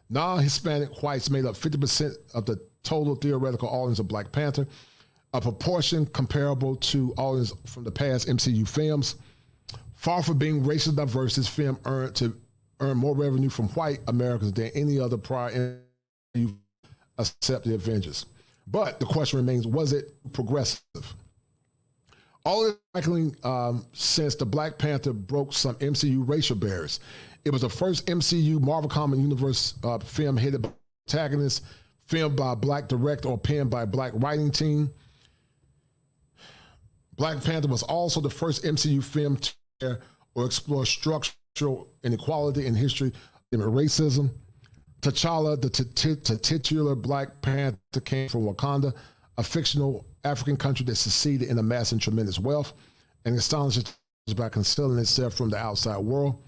Non-Hispanic whites made up 50% of the total theoretical audience of Black Panther, a proportion comparable to audience from the past MCU films. Far from being racially diverse, this film earned more revenue from white Americans than any other prior MCU except the Avengers. But the question remains, was it progressive? All this cycling since the Black Panther broke some MCU racial barriers. It was the first MCU Marvel Comic Universe film headed by protagonists, filmed by a black director or penned by a black writing team. Black Panther was also the first MCU film to share or explore structural inequality in history and racism. T'Challa, the titular Black Panther, came from Wakanda, a fictional African country that succeeded in amassing tremendous wealth and astonished by concealing itself from the outside world.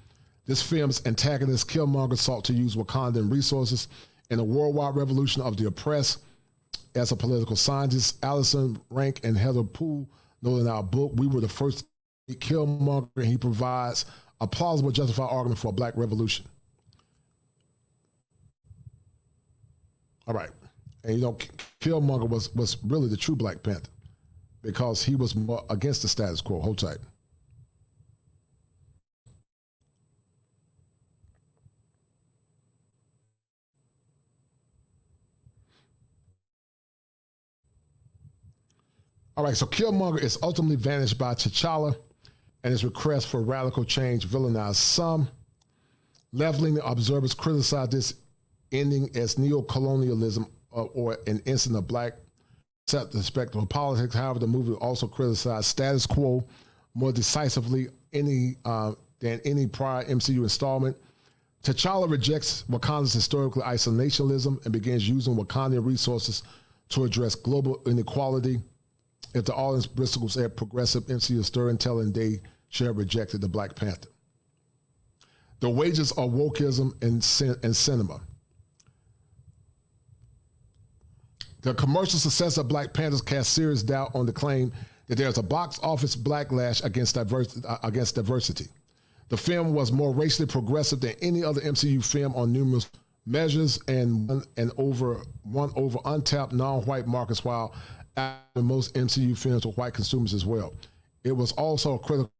This film's antagonist, Killmonger, sought to use Wakandan resources in a worldwide revolution of the oppressed. As a political scientist, Alison Rank and Heather Poole noted in our book, we were the first to meet Killmonger, and he provides a plausible, justified argument for a black revolution. All right. And you know, Killmonger was really the true Black Panther because he was more against the status quo. Hold tight. All right, so Killmonger is ultimately vanished by T'Challa, and his request for radical change villainized some. Left-leaning observers criticize this ending as neo-colonialism or an incident of black spectrum of politics. However, the movie also criticized status quo more decisively than any prior MCU installment. T'Challa rejects Wakanda's historical isolationism and begins using Wakandan resources to address global inequality. If the audience bristles at progressive MCU storytelling, they should have rejected the Black Panther. The wages of wokeism in cinema. The commercial success of Black Panthers cast serious doubt on the claim that there's a box office backlash against diversity. The film was more racially progressive than any other MCU film on numerous measures and won over untapped non-white markets, while most MCU films were white consumers as well. It was also a critical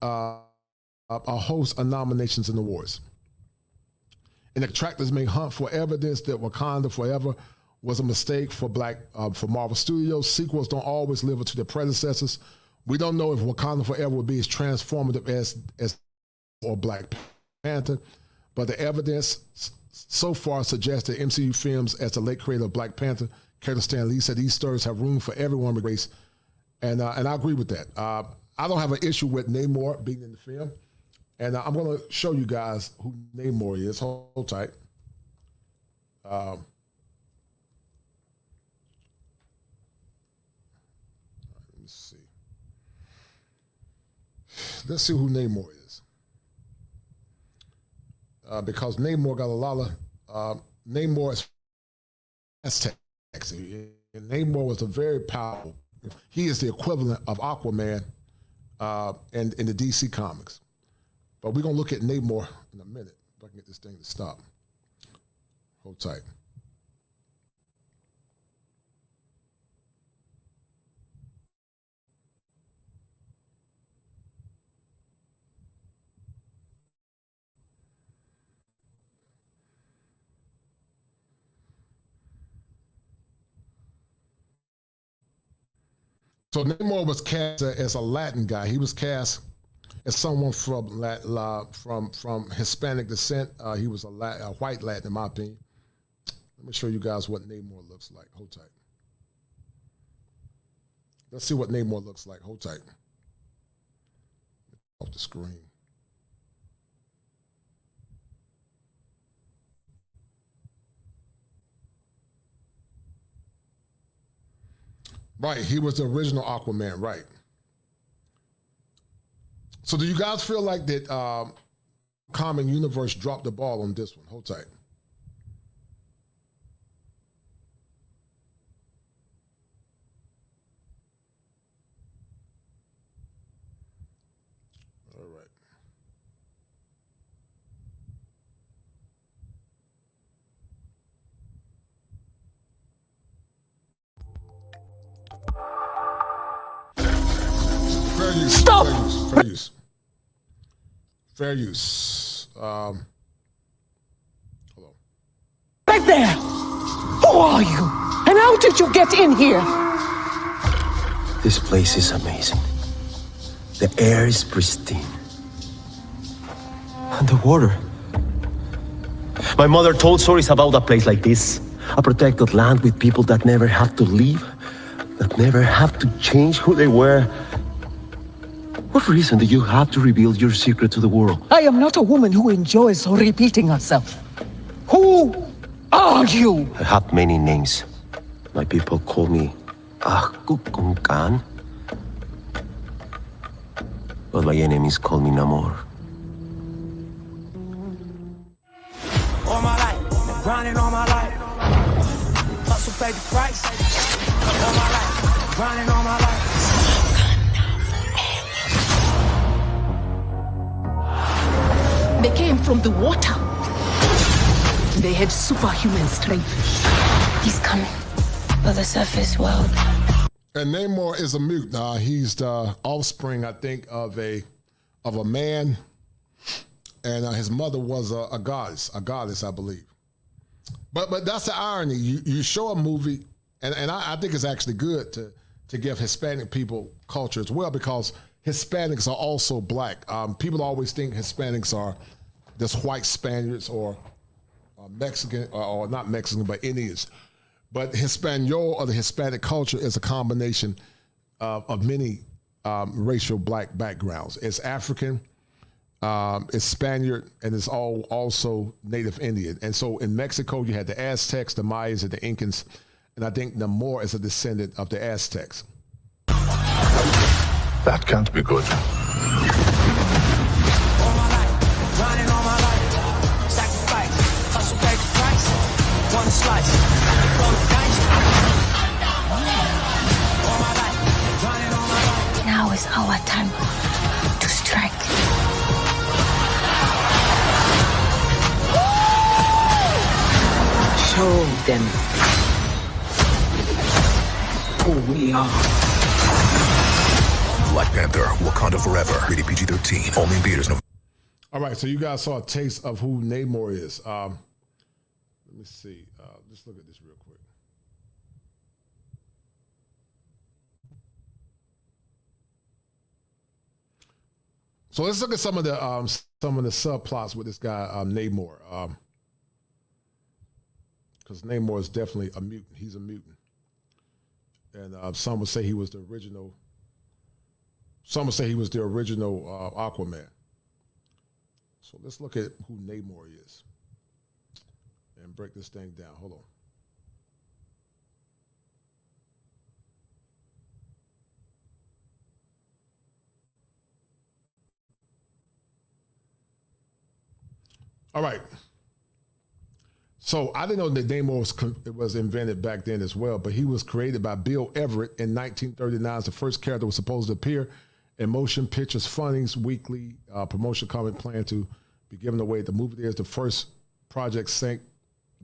a host of nominations and awards. And the detractors may hunt for evidence that Wakanda Forever was a mistake for Marvel Studios. Sequels don't always live up to their predecessors. We don't know if Wakanda Forever will be as transformative as or Black Panther, but the evidence so far suggests that MCU films, as the late creator of Black Panther, Carter Stan Lee, said these stories have room for everyone with race, and I agree with that. I don't have an issue with Namor being in the film, and I'm going to show you guys who Namor is. Hold tight. Let me see. Let's see who Namor is, because Namor got a lot of Namor is Aztec. And Namor was a very powerful. He is the equivalent of Aquaman in the DC comics. But we're going to look at Namor in a minute, if I can get this thing to stop. Hold tight. So Namor was cast as a Latin guy. He was cast as someone from Hispanic descent. He was a white Latin, in my opinion. Let me show you guys what Namor looks like. Hold tight. Let's see what Namor looks like. Hold tight. Off the screen. Right, he was the original Aquaman, right. So do you guys feel like that Common Universe dropped the ball on this one? Hold tight. All right. Fair use. Stop! Fair use. Fair use. Hold on. Right there! Who are you? And how did you get in here? This place is amazing. The air is pristine. And the water. My mother told stories about a place like this. A protected land with people that never have to leave, that never have to change who they were. What reason do you have to reveal your secret to the world? I am not a woman who enjoys repeating herself. Who are you? I have many names. My people call me Khan. But my enemies call me Namor. All my life, grinding all my life. Hustle paid the price. All my life, grinding all my life. They came from the water. They had superhuman strength. He's coming for the surface world. And Namor is a mutant. He's the offspring, I think, of a man, and his mother was a goddess, I believe. But that's the irony. You show a movie, and I think it's actually good to give Hispanic people culture as well, because Hispanics are also black. People always think Hispanics are just white Spaniards or Mexican, or not Mexican, but Indians. But Hispaniola, or the Hispanic culture, is a combination of many racial black backgrounds. It's African, it's Spaniard, and it's also Native Indian. And so in Mexico, you had the Aztecs, the Mayas, and the Incans, and I think Namor is a descendant of the Aztecs. That can't be good. All my life, grinding all my life. Sacrifice, hustle paid the price. One slice, roll the dice. All my life, grinding all my life. Now is our time to strike. Show them who we are. Black Panther, Wakanda Forever, rated PG-13, only in theaters. All right, so you guys saw a taste of who Namor is. Let me see. Let's look at this real quick. So let's look at some of the subplots with this guy Namor, because Namor is definitely a mutant. He's a mutant, and some would say he was the original. Some would say he was the original Aquaman. So let's look at who Namor is and break this thing down. Hold on. All right. So I didn't know that Namor was invented back then as well, but he was created by Bill Everett in 1939 as the first character was supposed to appear in Motion Pictures Funding's weekly promotion comic plan to be given away at the movie theaters. The first project sank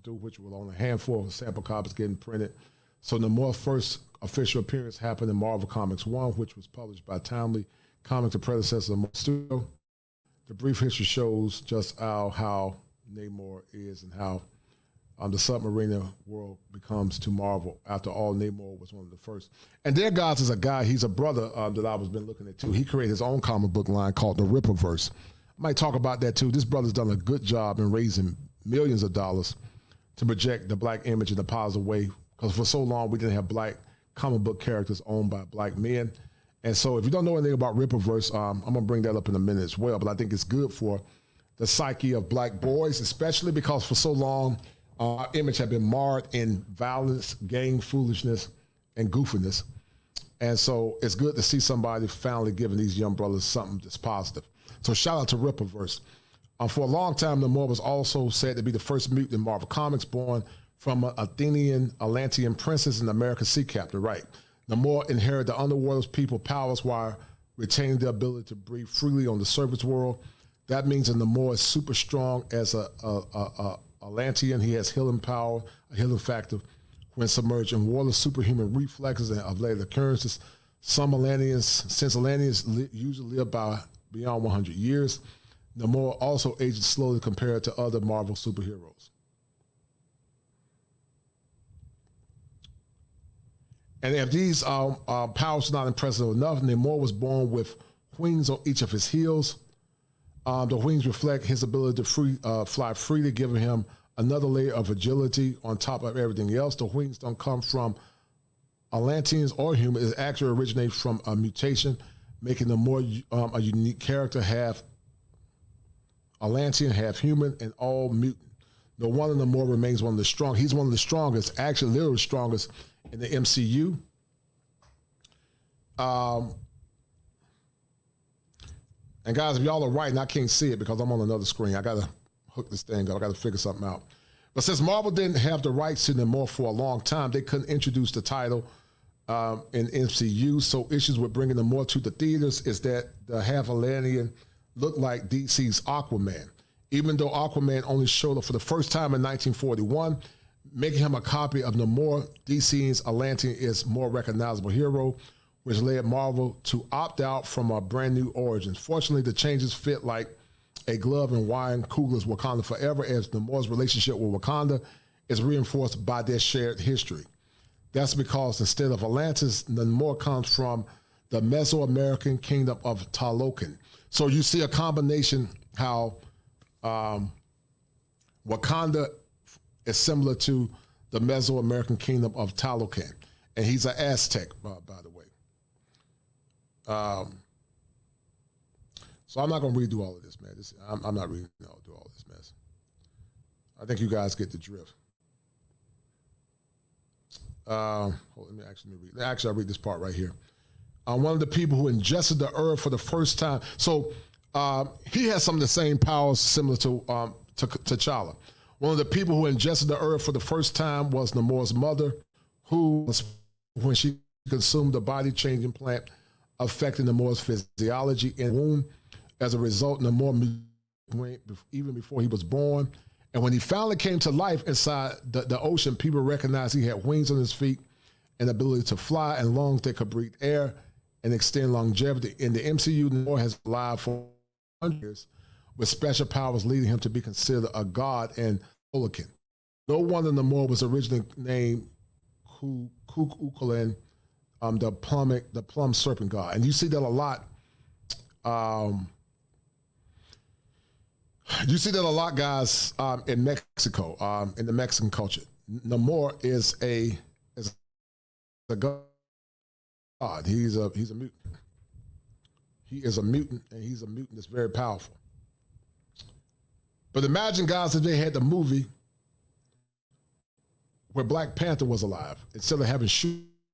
through which were only a handful of sample copies getting printed. So Namor's first official appearance happened in Marvel Comics 1, which was published by Timely Comics, the predecessor of Marvel Studio. The brief history shows just how Namor is and how the submariner world becomes to Marvel. After all, Namor was one of the first. And there, guys, is a guy, he's a brother that I was been looking at too. He created his own comic book line called the Ripperverse. I might talk about that too. This brother's done a good job in raising millions of dollars to project the black image in a positive way, because for so long we didn't have black comic book characters owned by black men. And so if you don't know anything about Ripperverse, I'm going to bring that up in a minute as well, but I think it's good for the psyche of black boys, especially because for so long, our image had been marred in violence, gang foolishness, and goofiness. And so it's good to see somebody finally giving these young brothers something that's positive. So shout out to Ripperverse. For a long time, Namor was also said to be the first mutant in Marvel Comics, born from an Athenian Atlantean princess and American sea captain, right? Namor inherited the underworld's people powers while retaining the ability to breathe freely on the surface world. That means that Namor is super strong as a Atlantean. He has healing power, a healing factor when submerged in water, superhuman reflexes and of late occurrences. Some Atlanteans, since Atlanteans usually live by beyond 100 years, Namor also ages slowly compared to other Marvel superheroes. And if these powers are not impressive enough, Namor was born with wings on each of his heels. The wings reflect his ability to fly freely, giving him another layer of agility on top of everything else. The wings don't come from Atlanteans or humans. It actually originates from a mutation, making them more a unique character, half Atlantean, half human, and all mutant. No wonder Namor remains one of the strong. He's one of the strongest, actually literally strongest in the MCU. And guys, if y'all are writing, I can't see it because I'm on another screen. I gotta hook this thing up. I gotta figure something out. But since Marvel didn't have the rights to Namor for a long time, they couldn't introduce the title in MCU. So issues with bringing Namor to the theaters is that the half Atlantean looked like DC's Aquaman. Even though Aquaman only showed up for the first time in 1941, making him a copy of Namor, DC's Atlantean is more recognizable hero, which led Marvel to opt out from a brand new origins. Fortunately, the changes fit like a glove in wine Coogler's Wakanda Forever, as Namor's relationship with Wakanda is reinforced by their shared history. That's because instead of Atlantis, Namor comes from the Mesoamerican kingdom of Talokan. So you see a combination how Wakanda is similar to the Mesoamerican kingdom of Talokan. And he's an Aztec, by the way. So I'm not going to redo all of this, man. I'm not reading through all this mess. I think you guys get the drift. Let me read. Actually, I'll read this part right here. One of the people who ingested the herb for the first time. So he has some of the same powers similar to T'Challa. One of the people who ingested the herb for the first time was Namor's mother, who, when she consumed the body-changing plant, affecting Namor's physiology in the womb. As a result, Namor went even before he was born. And when he finally came to life inside the ocean, people recognized he had wings on his feet, an ability to fly, and lungs that could breathe air and extend longevity. In the MCU, Namor has lived for 100 years, with special powers leading him to be considered a god and Talokan. No wonder Namor was originally named Kukulkan, the plum serpent god. And you see that a lot. You see that a lot, guys, in Mexico, in the Mexican culture. Namor is a god. He's a mutant. He is a mutant, and he's a mutant that's very powerful. But imagine, guys, if they had the movie where Black Panther was alive, instead of having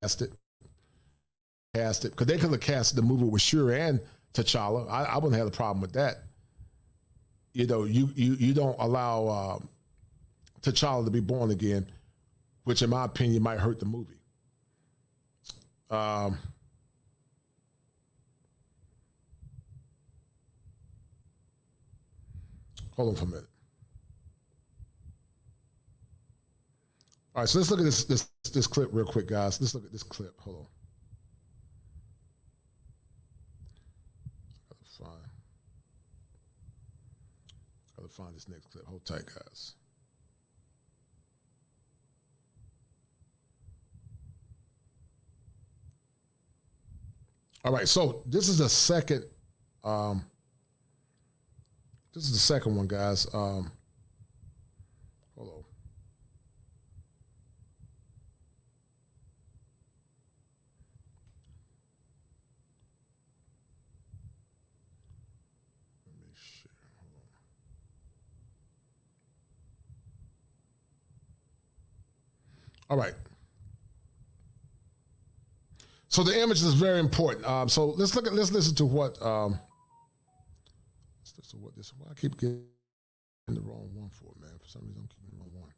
cast it, because they could have casted the movie with Shuri and T'Challa. I wouldn't have a problem with that. You know, you don't allow T'Challa to be born again, which in my opinion might hurt the movie. Hold on for a minute. All right, so let's look at this clip real quick, guys. Let's look at this clip. Hold on. Gotta find this next clip. Hold tight, guys. All right, so this is the second. This is the second one, guys. Hold on. Let me share. Hold on. All right. So the image is very important. So let's listen to what. Let's listen to what this. I keep getting the wrong one for it, man. For some reason, I'm keeping the wrong one.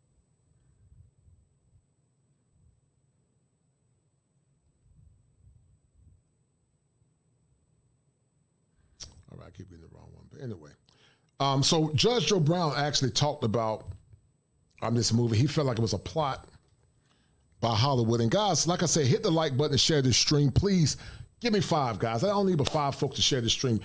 All right, I keep getting the wrong one. But anyway, so Judge Joe Brown actually talked about this movie. He felt like it was a plot by Hollywood. And guys, like I said, hit the like button and share this stream. Please give me 5, guys. I don't need but 5 folks to share this stream.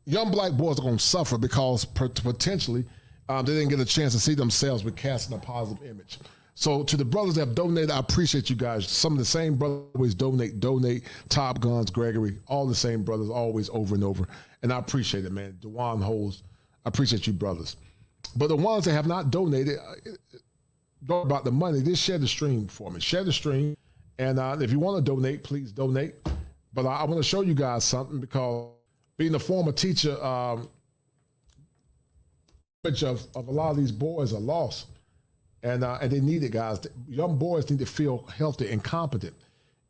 Young black boys are going to suffer because potentially they didn't get a chance to see themselves recasting a positive image. So to the brothers that have donated, I appreciate you guys. Some of the same brothers always donate, Top Guns, Gregory, all the same brothers, always over and over. And I appreciate it, man. Dewan Holes, I appreciate you brothers. But the ones that have not donated, don't about the money, just share the stream for me. Share the stream. And if you want to donate, please donate. But I want to show you guys something, because being a former teacher, image of a lot of these boys are lost. And they need it, guys. Young boys need to feel healthy and competent.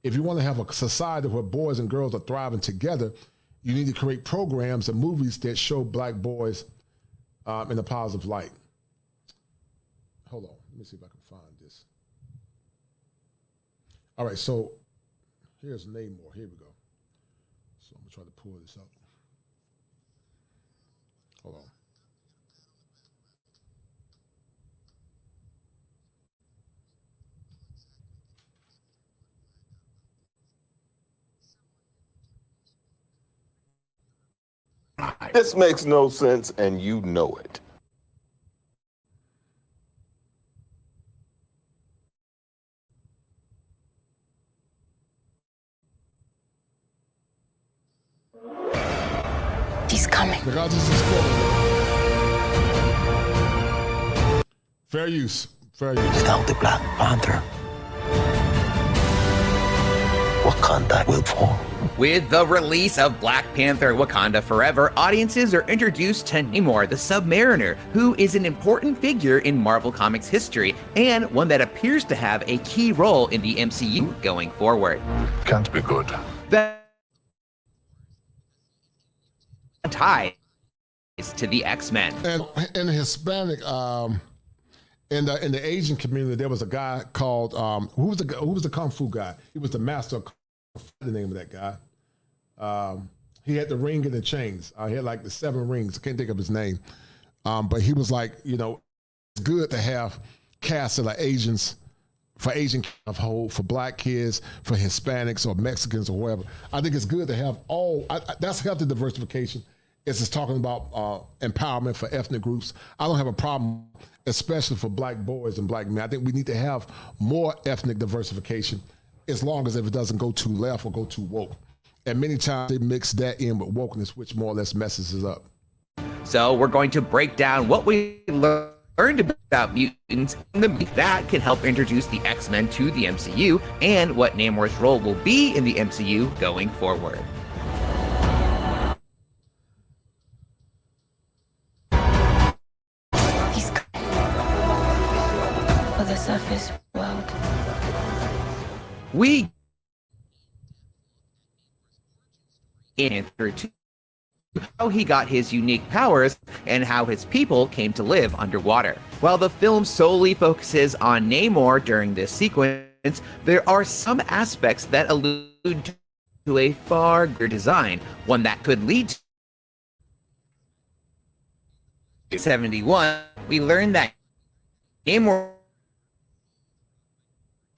If you want to have a society where boys and girls are thriving together, you need to create programs and movies that show black boys in a positive light. Hold on. Let me see if I can find this. All right, so here's Namor. Here we go. So I'm going to try to pull this up. Hold on. This makes no sense, and you know it. He's coming. Because this is cool. Fair use. Fair use. Without the Black Panther, Wakanda will fall. With the release of Black Panther Wakanda Forever, audiences are introduced to Namor the Submariner, who is an important figure in Marvel Comics history, and one that appears to have a key role in the MCU going forward. Can't be good. That ties to the X-Men. And in the Hispanic, in the Asian community, there was a guy called who was the Kung Fu guy? He was the master of Kung Fu, the name of that guy. He had the ring and the chains. He had like the 7 rings. I can't think of his name. But he was like, it's good to have casts of like Asians, for Asian of whole, for black kids, for Hispanics or Mexicans or whoever. I think it's good to have all, that's healthy diversification. It's just talking about empowerment for ethnic groups. I don't have a problem, especially for black boys and black men. I think we need to have more ethnic diversification, as long as if it doesn't go too left or go too woke. And many times they mix that in with wokeness, which more or less messes it up. So we're going to break down what we learned about mutants and the that can help introduce the X-Men to the MCU, and what Namor's role will be in the MCU going forward. He's coming for the surface world. We through how he got his unique powers and how his people came to live underwater. While the film solely focuses on Namor during this sequence, there are some aspects that allude to a far greater design, one that could lead to 71. We learned that Namor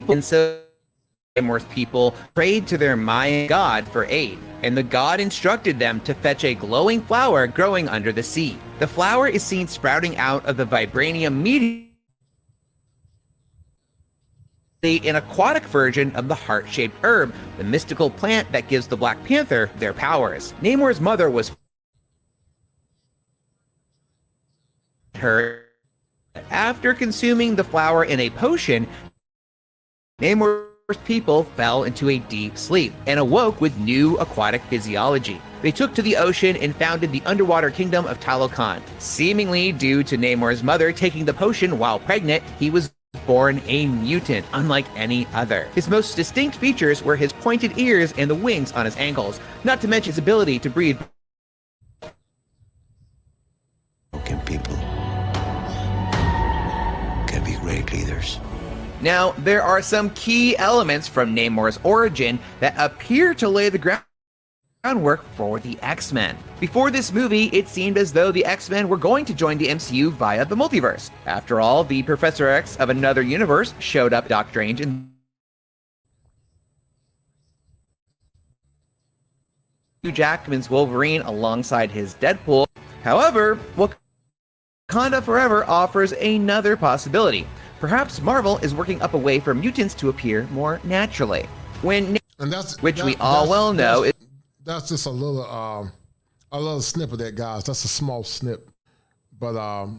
and so Namor's people prayed to their Mayan god for aid, and the god instructed them to fetch a glowing flower growing under the sea. The flower is seen sprouting out of the vibranium meteor an aquatic version of the heart-shaped herb, the mystical plant that gives the Black Panther their powers. Namor's mother was her after consuming the flower in a potion. Namor's people fell into a deep sleep and awoke with new aquatic physiology. They took to the ocean and founded the underwater kingdom of Talokan. Seemingly due to Namor's mother taking the potion while pregnant, he was born a mutant, unlike any other. His most distinct features were his pointed ears and the wings on his ankles, not to mention his ability to breathe. Broken people can be great leaders. Now, there are some key elements from Namor's origin that appear to lay the groundwork for the X-Men. Before this movie, it seemed as though the X-Men were going to join the MCU via the multiverse. After all, the Professor X of another universe showed up Doctor Strange and Hugh Jackman's Wolverine alongside his Deadpool. However, Wakanda Forever offers another possibility. Perhaps Marvel is working up a way for mutants to appear more naturally. That's just a little snip of that, guys. That's a small snip, but I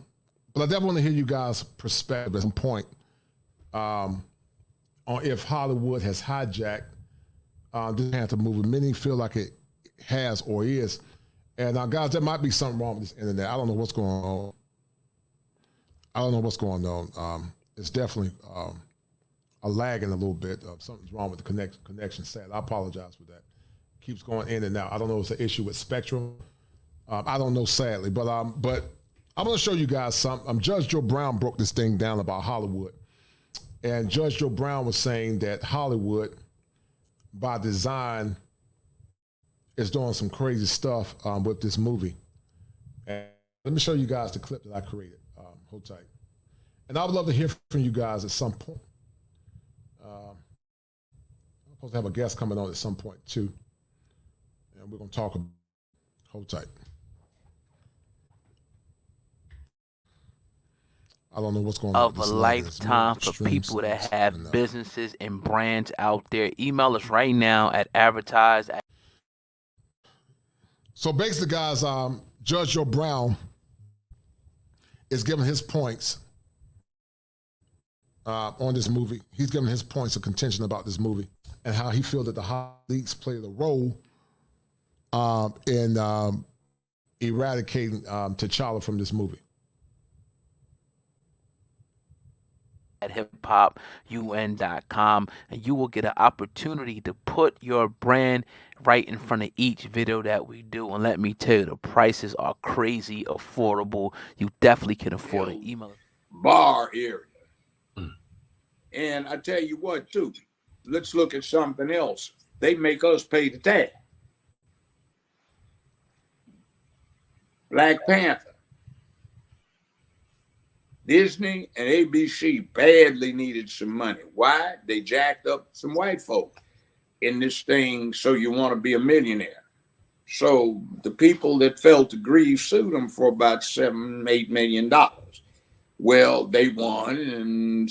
definitely want to hear you guys' perspective at some point on if Hollywood has hijacked this Panther movie. Many feel like it has or is, and guys, there might be something wrong with this internet. I don't know what's going on. It's definitely a lagging a little bit. Something's wrong with the connection. Sad. I apologize for that. Keeps going in and out. I don't know if it's an issue with Spectrum. I don't know, sadly, but I'm going to show you guys something. Judge Joe Brown broke this thing down about Hollywood, and Judge Joe Brown was saying that Hollywood, by design, is doing some crazy stuff with this movie. And let me show you guys the clip that I created. Hold tight. And I would love to hear from you guys at some point. I'm supposed to have a guest coming on at some point too. And we're going to talk about, hold tight. I don't know what's going on. Of a lifetime for people that have businesses and brands out there. Email us right now at advertise. So basically, guys, Judge Joe Brown is giving his points on this movie. He's giving his points of contention about this movie and how he feels that the Hollywood leagues played a role in eradicating T'Challa from this movie. At hiphopun.com, and you will get an opportunity to put your brand right in front of each video that we do. And let me tell you, the prices are crazy affordable. You definitely can afford it. Email bar area. And I tell you what, too, let's look at something else. They make us pay the tax. Black Panther. Disney and ABC badly needed some money. Why? They jacked up some white folk in this thing, so you want to be a millionaire. So the people that felt aggrieved sued them for about $7-8 million. Well, they won, and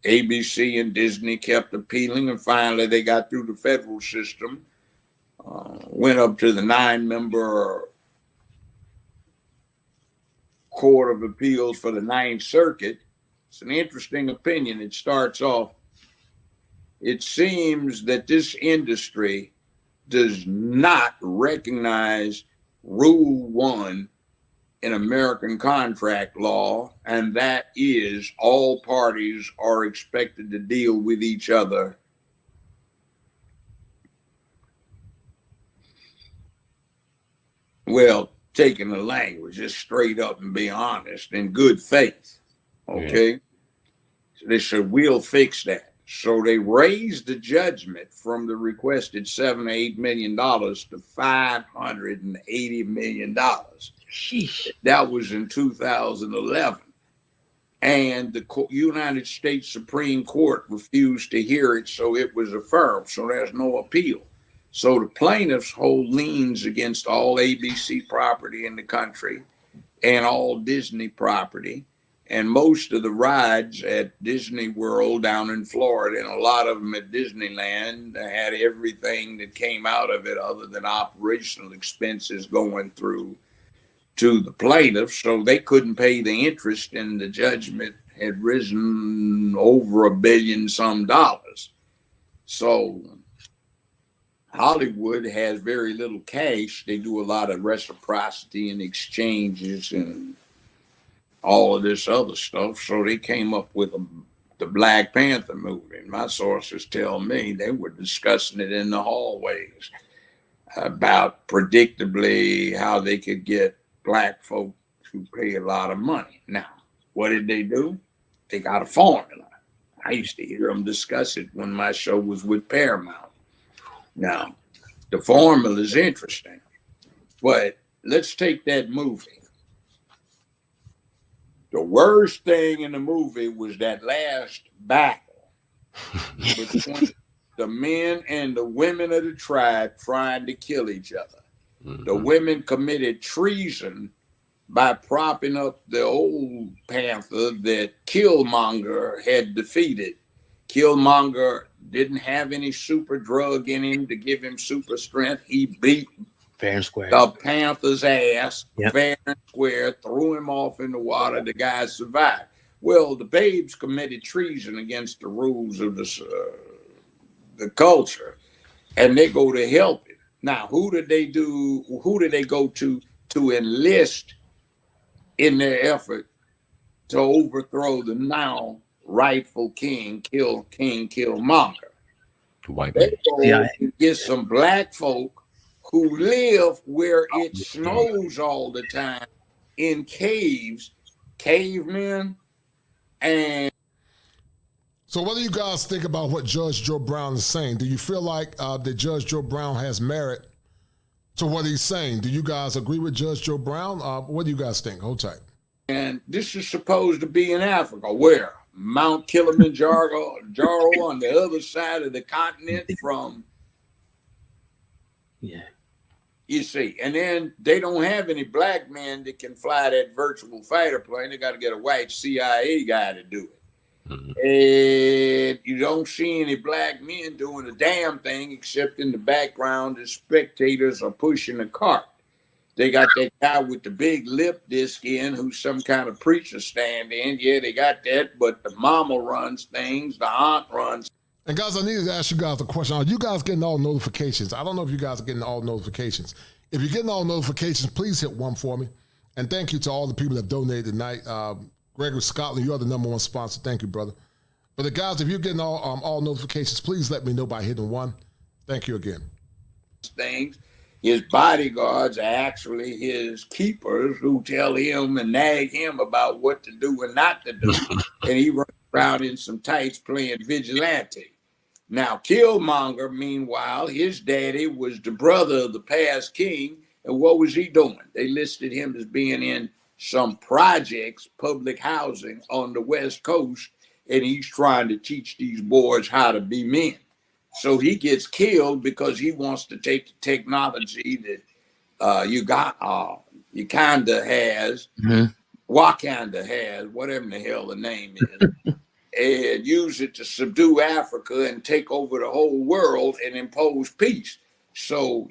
ABC and Disney kept appealing, and finally they got through the federal system, went up to the 9-member Court of Appeals for the Ninth Circuit. It's an interesting opinion. It starts off, it seems that this industry does not recognize Rule 1 in American contract law, and that is all parties are expected to deal with each other well, taking the language just straight up and be honest, in good faith. Okay. Yeah. So they said, we'll fix that. So they raised the judgment from the requested $7-8 million to $580 million. Sheesh. That was in 2011. And the United States Supreme Court refused to hear it, so it was affirmed. So there's no appeal. So the plaintiffs hold liens against all ABC property in the country and all Disney property. And most of the rides at Disney World down in Florida, and a lot of them at Disneyland, had everything that came out of it other than operational expenses going through to the plaintiffs, so they couldn't pay the interest, and the judgment had risen over $1 billion some. So Hollywood has very little cash. They do a lot of reciprocity and exchanges and all of this other stuff. So they came up with the Black Panther movie. And my sources tell me they were discussing it in the hallways about predictably how they could get black folk to pay a lot of money. Now, what did they do? They got a formula. I used to hear them discuss it when my show was with Paramount. Now, the formula is interesting, but let's take that movie. The worst thing in the movie was that last battle between the men and the women of the tribe trying to kill each other. The women committed treason by propping up the old Panther that Killmonger had defeated. Killmonger didn't have any super drug in him to give him super strength. He beat fair and square the Panther's ass, fair and square, threw him off in the water. The guy survived. Well, the babes committed treason against the rules of the culture, and they go to help him. Now, who did they go to enlist in their effort to overthrow the now rightful King Killmonger? They go and get some black folk who live where it snows all the time in caves, cavemen, and so what do you guys think about what Judge Joe Brown is saying? Do you feel like that Judge Joe Brown has merit to what he's saying? Do you guys agree with Judge Joe Brown? What do you guys think? Hold tight. And this is supposed to be in Africa, where Mount Kilimanjaro on the other side of the continent from. Yeah. You see, and then they don't have any black men that can fly that virtual fighter plane. They got to get a white CIA guy to do it. And you don't see any black men doing a damn thing except in the background as spectators are pushing a cart. They got that guy with the big lip disc in who's some kind of preacher stand-in. Yeah, they got that, but the mama runs things, the aunt runs. And guys, I needed to ask you guys a question. Are you guys getting all notifications? I don't know if you guys are getting all notifications. If you're getting all notifications, please hit one for me. And thank you to all the people that donated tonight. Gregory Scotland, you are the #1 sponsor. Thank you, brother. But the guys, if you're getting all notifications, please let me know by hitting one. Thank you again. Things. His bodyguards are actually his keepers who tell him and nag him about what to do and not to do. And he runs around in some tights playing vigilante. Now, Killmonger, meanwhile, his daddy was the brother of the past king. And what was he doing? They listed him as being in some projects, public housing on the West Coast. And he's trying to teach these boys how to be men. So he gets killed because he wants to take the technology that Wakanda has, whatever the hell the name is, and use it to subdue Africa and take over the whole world and impose peace. So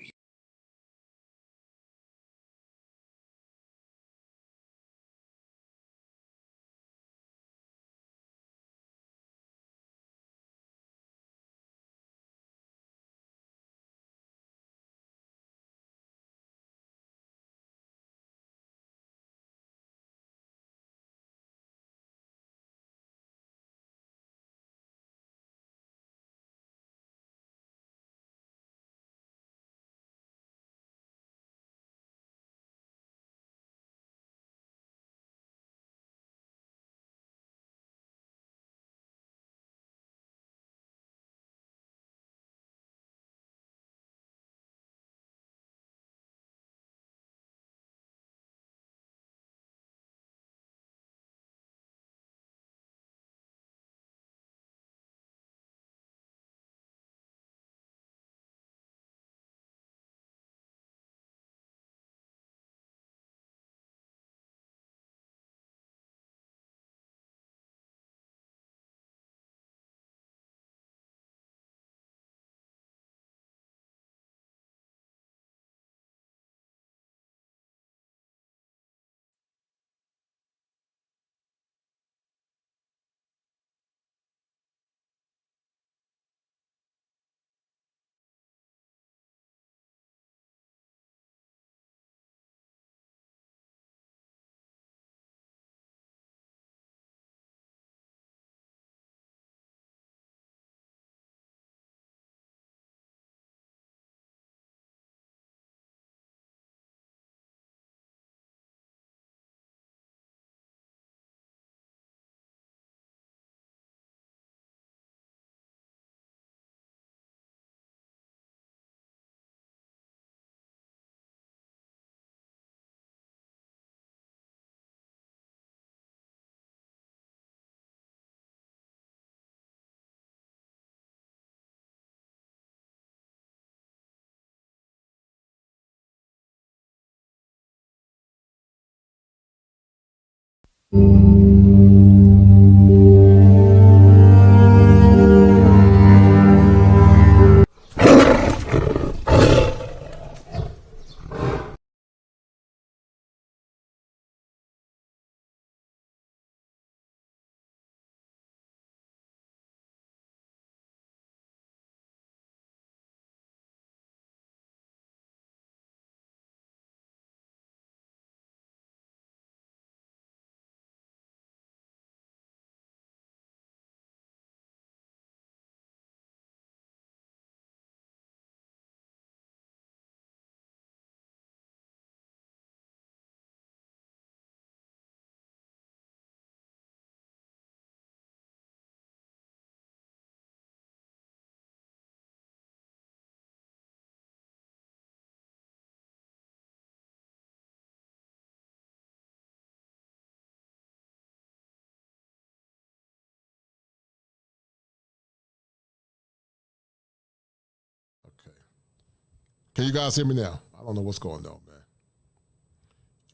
Can you guys hear me now? I don't know what's going on, man.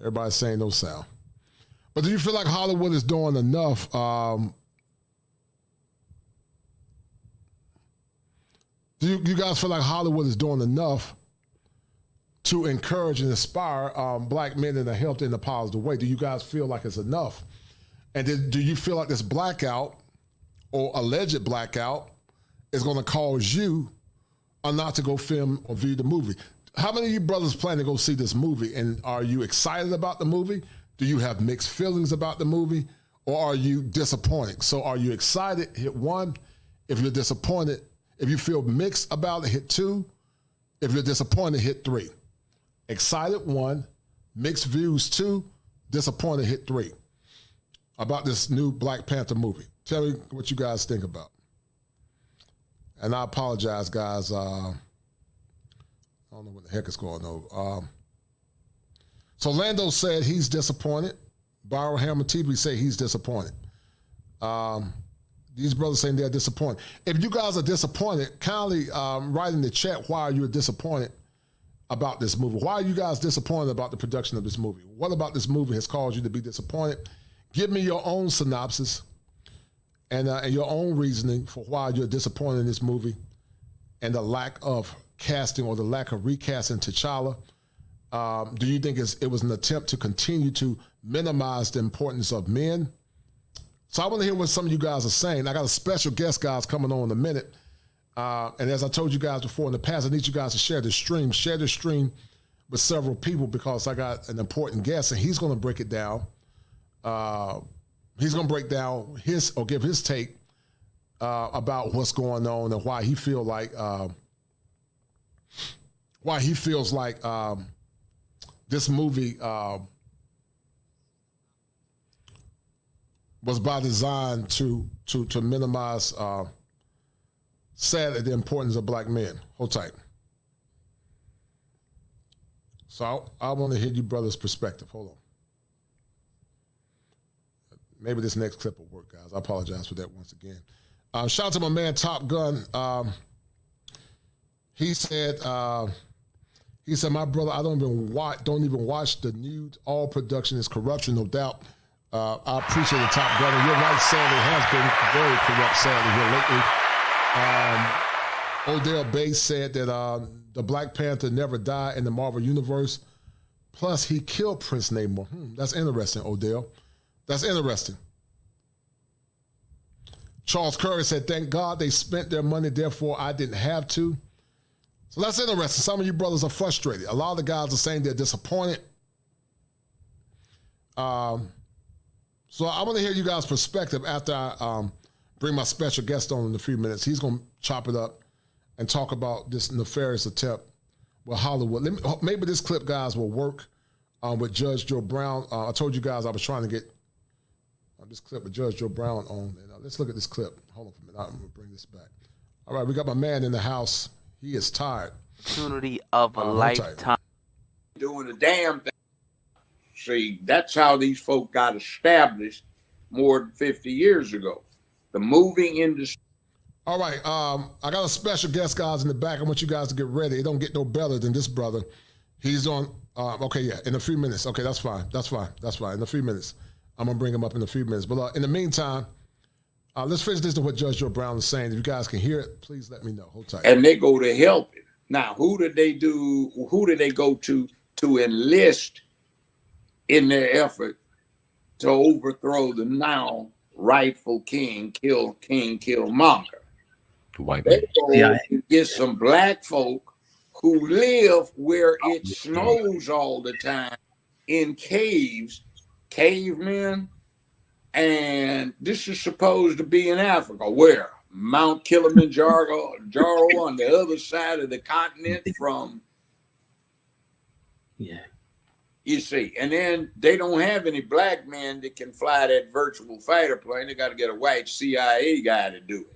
Everybody's saying no sound. But do you feel like Hollywood is doing enough? Do you guys feel like Hollywood is doing enough to encourage and inspire black men in a healthy and a positive way? Do you guys feel like it's enough? And do you feel like this blackout or alleged blackout is going to cause you not to go film or view the movie? How many of you brothers plan to go see this movie? And are you excited about the movie? Do you have mixed feelings about the movie? Or are you disappointed? So are you excited? Hit 1. If you're disappointed, if you feel mixed about it, hit 2. If you're disappointed, hit 3. Excited 1, mixed views 2, disappointed hit 3. About this new Black Panther movie. Tell me what you guys think about. And I apologize, guys. I don't know what the heck is going on. So Lando said he's disappointed. Byron Hammer TV say he's disappointed. These brothers saying they're disappointed. If you guys are disappointed, kindly write in the chat why you're disappointed about this movie. Why are you guys disappointed about the production of this movie? What about this movie has caused you to be disappointed? Give me your own synopsis and your own reasoning for why you're disappointed in this movie and the lack of casting or the lack of recasting T'Challa. Do you think it was an attempt to continue to minimize the importance of men? So I want to hear what some of you guys are saying. I got a special guest, guys, coming on in a minute. And as I told you guys before in the past, I need you guys to share this stream. Share this stream with several people because I got an important guest, and he's going to break it down. He's going to break down give his take about what's going on and why he feels like this movie was by design to minimize, sadly, the importance of black men. Hold tight. So I want to hear you brothers' perspective. Hold on. Maybe this next clip will work, guys. I apologize for that once again. Shout out to my man Top Gun. He said, my brother, I don't even watch the news. All production is corruption, no doubt. I appreciate the Top Gun. And you're right, sadly, it has been very corrupt, sadly, here lately. Odell Bates said that the Black Panther never died in the Marvel Universe. Plus, he killed Prince Namor. That's interesting, Odell. That's interesting. Charles Curry said, thank God they spent their money, therefore I didn't have to. So that's interesting. Some of you brothers are frustrated. A lot of the guys are saying they're disappointed. So I want to hear you guys' perspective after I bring my special guest on in a few minutes. He's going to chop it up and talk about this nefarious attempt with Hollywood. Maybe this clip, guys, will work with Judge Joe Brown. I told you guys I was trying to get this clip with Judge Joe Brown on. And, let's look at this clip. Hold on for a minute. I'm going to bring this back. All right, we got my man in the house. He is tired. Opportunity of a lifetime. Doing a damn thing. See, that's how these folk got established more than 50 years ago. The movie industry. All right, I got a special guest, guys, in the back. I want you guys to get ready. It don't get no better than this brother. He's on, okay, yeah, in a few minutes. Okay, that's fine. In a few minutes. I'm going to bring him up in a few minutes. But in the meantime, let's finish this to what Judge Joe Brown is saying. If you guys can hear it, please let me know. Hold tight. And they go to help him. Now, who did they go to enlist in their effort to overthrow the now rightful King Killmonger? They go and get some black folk who live where it snows all the time in caves, cavemen, and this is supposed to be in Africa. Where? Mount Kilimanjaro on the other side of the continent from. Yeah. You see, and then they don't have any black men that can fly that virtual fighter plane. They got to get a white CIA guy to do it.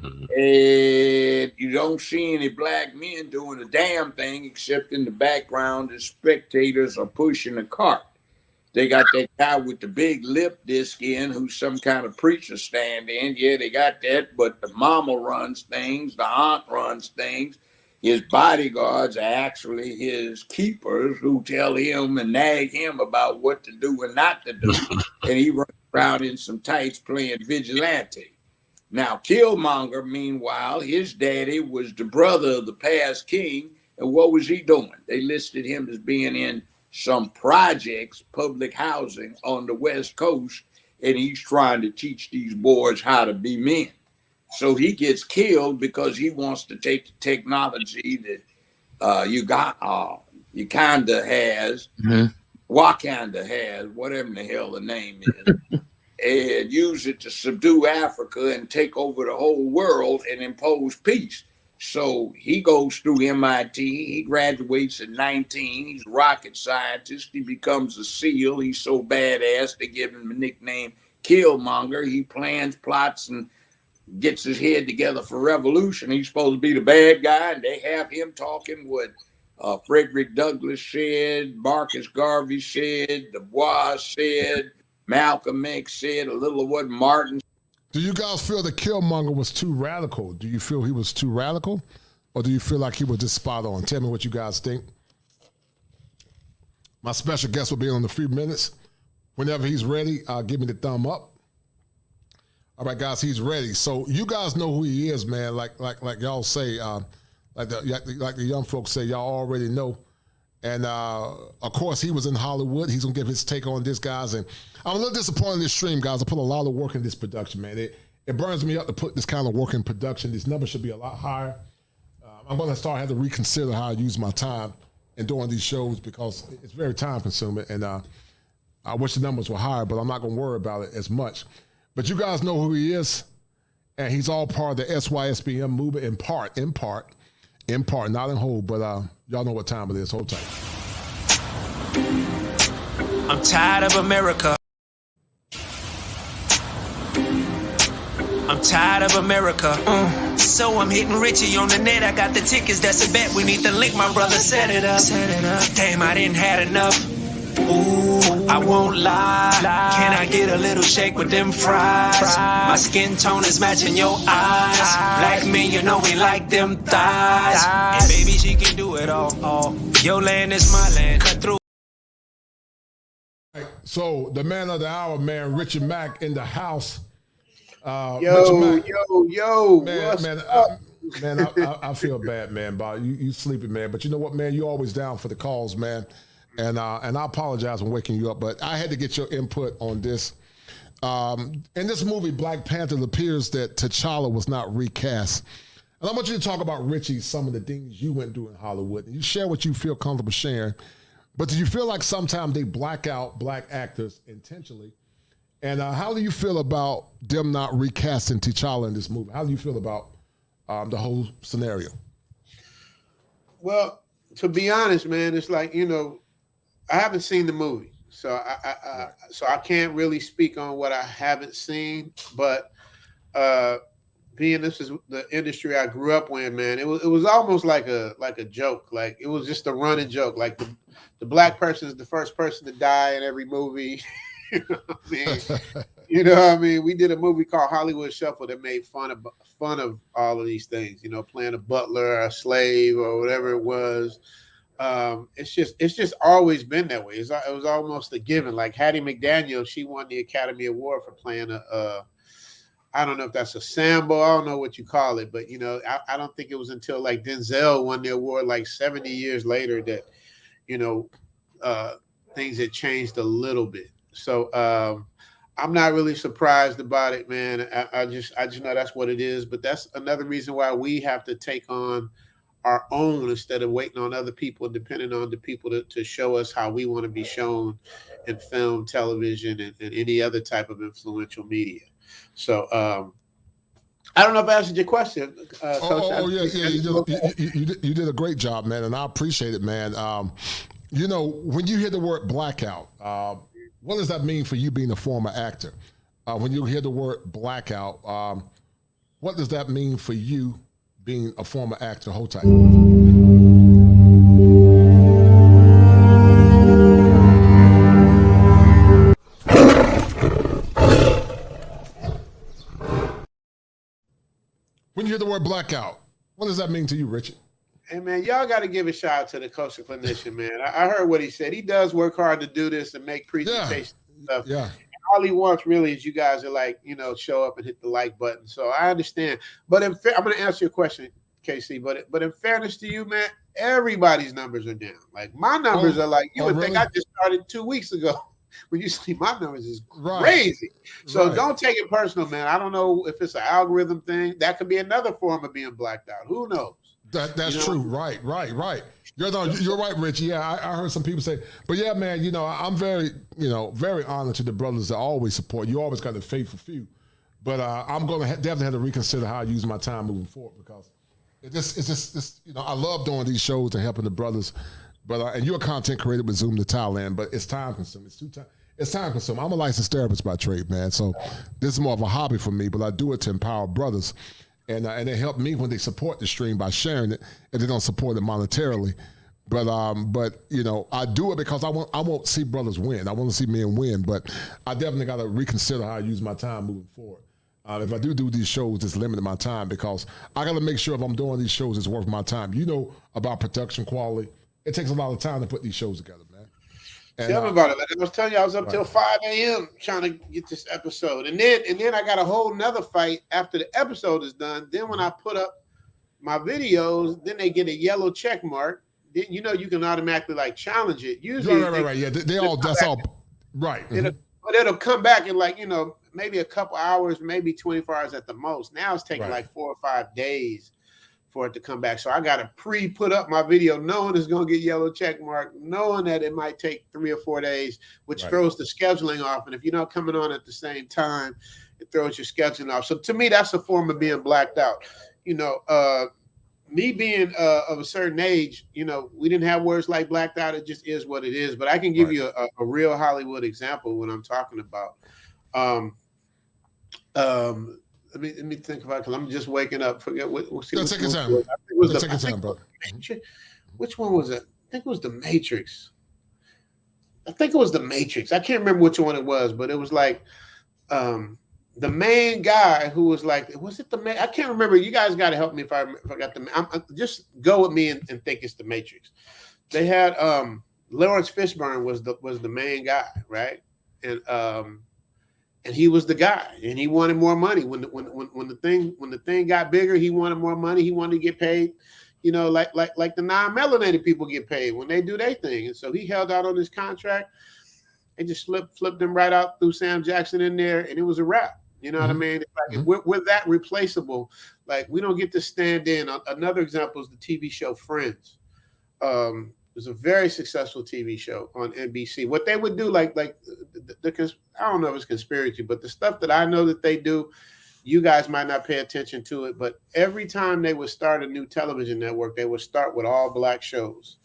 And you don't see any black men doing a damn thing except in the background as spectators are pushing a cart. They got that guy with the big lip disc in who's some kind of preacher stand-in. Yeah, they got that, but the mama runs things, the aunt runs things. His bodyguards are actually his keepers who tell him and nag him about what to do and not to do. And he runs around in some tights playing vigilante. Now, Killmonger, meanwhile, his daddy was the brother of the past king. And what was he doing? They listed him as being in some projects, public housing on the West Coast. And he's trying to teach these boys how to be men. So he gets killed because he wants to take the technology that Wakanda has, Wakanda has, whatever the hell the name is, and use it to subdue Africa and take over the whole world and impose peace. So he goes through MIT. He graduates at 19. He's a rocket scientist. He becomes a SEAL. He's so badass they give him a nickname Killmonger. He plans, plots, and gets his head together for revolution. He's supposed to be the bad guy, and they have him talking what Frederick Douglass said, Marcus Garvey said, Du Bois said, Malcolm X said, a little of what Martin. Do you guys feel that Killmonger was too radical? Do you feel he was too radical? Or do you feel like he was just spot on? Tell me what you guys think. My special guest will be on in a few minutes. Whenever he's ready, give me the thumb up. All right, guys, he's ready. So you guys know who he is, man. Like y'all say, like the young folks say, y'all already know. And of course, he was in Hollywood. He's gonna give his take on this, guys. And I'm a little disappointed in this stream, guys. I put a lot of work in this production, man. It burns me up to put this kind of work in production. These numbers should be a lot higher. I'm gonna start having to reconsider how I use my time in doing these shows because it's very time consuming. And I wish the numbers were higher, but I'm not gonna worry about it as much. But you guys know who he is, and he's all part of the SYSBM movement in part, not in whole, but y'all know what time it is. Hold tight. I'm tired of America. I'm tired of America. So I'm hitting Richie on the net. I got the tickets, that's a bet. We need the link, my brother set it up. Damn, I didn't had enough. Ooh, I won't lie. Can I get a little shake with them fries? My skin tone is matching your eyes. Black men, you know we like them thighs. And baby, she can do it all. Your land is my land. Cut through. So the man of the hour, man, Richard Mack in the house. Yo, man, I feel bad, man, Bob. You sleeping, man. But you know what, man? You always down for the calls, man. And I apologize for waking you up, but I had to get your input on this. In this movie, Black Panther, it appears that T'Challa was not recast. And I want you to talk about, Richie, some of the things you went through in Hollywood. And you share what you feel comfortable sharing. But do you feel like sometimes they black out black actors intentionally? And how do you feel about them not recasting T'Challa in this movie? How do you feel about the whole scenario? Well, to be honest, man, it's like, I haven't seen the movie, so I can't really speak on what I haven't seen. But being this is the industry I grew up in, man, it was almost like a joke. Like it was just a running joke. Like the black person is the first person to die in every movie. You know what I mean? We did a movie called Hollywood Shuffle that made fun of all of these things. Playing a butler, or a slave, or whatever it was. It's just always been that way. It was almost a given. Like Hattie McDaniel, she won the Academy Award for playing I don't know if that's a Sambo. I don't know what you call it, but you know, I don't think it was until like Denzel won the award like 70 years later that, you know, things had changed a little bit. So I'm not really surprised about it, man. I just know that's what it is. But that's another reason why we have to take on our own instead of waiting on other people, depending on the people to show us how we want to be shown in film, television, and any other type of influential media. So I don't know if I answered your question. Yeah. You did a great job, man, and I appreciate it, man. You know, when you hear the word blackout, what does that mean for you being a former actor? When you hear the word blackout, what does that mean for you being a former actor? Hold tight. When you hear the word blackout, what does that mean to you, Richard? Hey, man, y'all got to give a shout out to the kosher clinician, man. I heard what he said. He does work hard to do this and make presentations and stuff. Yeah. And all he wants really is you guys to, like, you know, show up and hit the like button. So I understand. But I'm going to answer your question, KC. But in fairness to you, man, everybody's numbers are down. Like, my numbers are like, you would think I just started 2 weeks ago. When you see my numbers is crazy. So don't take it personal, man. I don't know if it's an algorithm thing. That could be another form of being blacked out. Who knows? That's true. Right. You're right, Rich. Yeah, I heard some people say, but yeah, man, you know, I'm very honored to the brothers that always support. You always got a faithful few. But I'm going to definitely have to reconsider how I use my time moving forward because it's just you know, I love doing these shows and helping the brothers. But and you're a content creator with Zoom to Thailand, but it's time consuming. It's time consuming. I'm a licensed therapist by trade, man. So this is more of a hobby for me, but I do it to empower brothers, and they help me when they support the stream by sharing it, and they don't support it monetarily. But you know, I do it because I won't see brothers win. I want to see men win, but I definitely got to reconsider how I use my time moving forward. If I do these shows, it's limiting my time because I got to make sure if I'm doing these shows, it's worth my time. You know about production quality. It takes a lot of time to put these shows together, man. And, tell me about it. Like I was telling you, I was up till 5 a.m. trying to get this episode. And then I got a whole nother fight after the episode is done. Then when I put up my videos, then they get a yellow check mark. Then you know you can automatically like challenge it. Usually right. Yeah, that's all right. It'll come back in like, you know, maybe a couple hours, maybe 24 hours at the most. Now it's taking like 4 or 5 days for it to come back. So I got to put up my video knowing it's going to get yellow check mark, knowing that it might take 3 or 4 days, which throws the scheduling off. And if you're not coming on at the same time, it throws your scheduling off. So to me, that's a form of being blacked out. You know, me being of a certain age, you know, we didn't have words like blacked out. It just is what it is. But I can give you a real Hollywood example when I'm talking about. Let me think about it because I'm just waking up. Forget what. Take your time. Take your time, brother. Which one was it? I think it was The Matrix. I can't remember which one it was, but it was like the main guy who was like, was it the main? I can't remember. You guys got to help me if I got the. Just go with me and think it's The Matrix. They had Lawrence Fishburne was the main guy, right? And he was the guy, and he wanted more money. When the thing got bigger, he wanted more money. He wanted to get paid, you know, like the non-melanated people get paid when they do their thing. And so he held out on his contract and just flipped them right out through Sam Jackson in there, and it was a wrap. You know what I mean? Like we're that replaceable. Like we don't get to stand in. Another example is the TV show Friends. It was a very successful TV show on NBC. What they would do, like I don't know if it's conspiracy, but the stuff that I know that they do, you guys might not pay attention to it, but every time they would start a new television network, they would start with all black shows.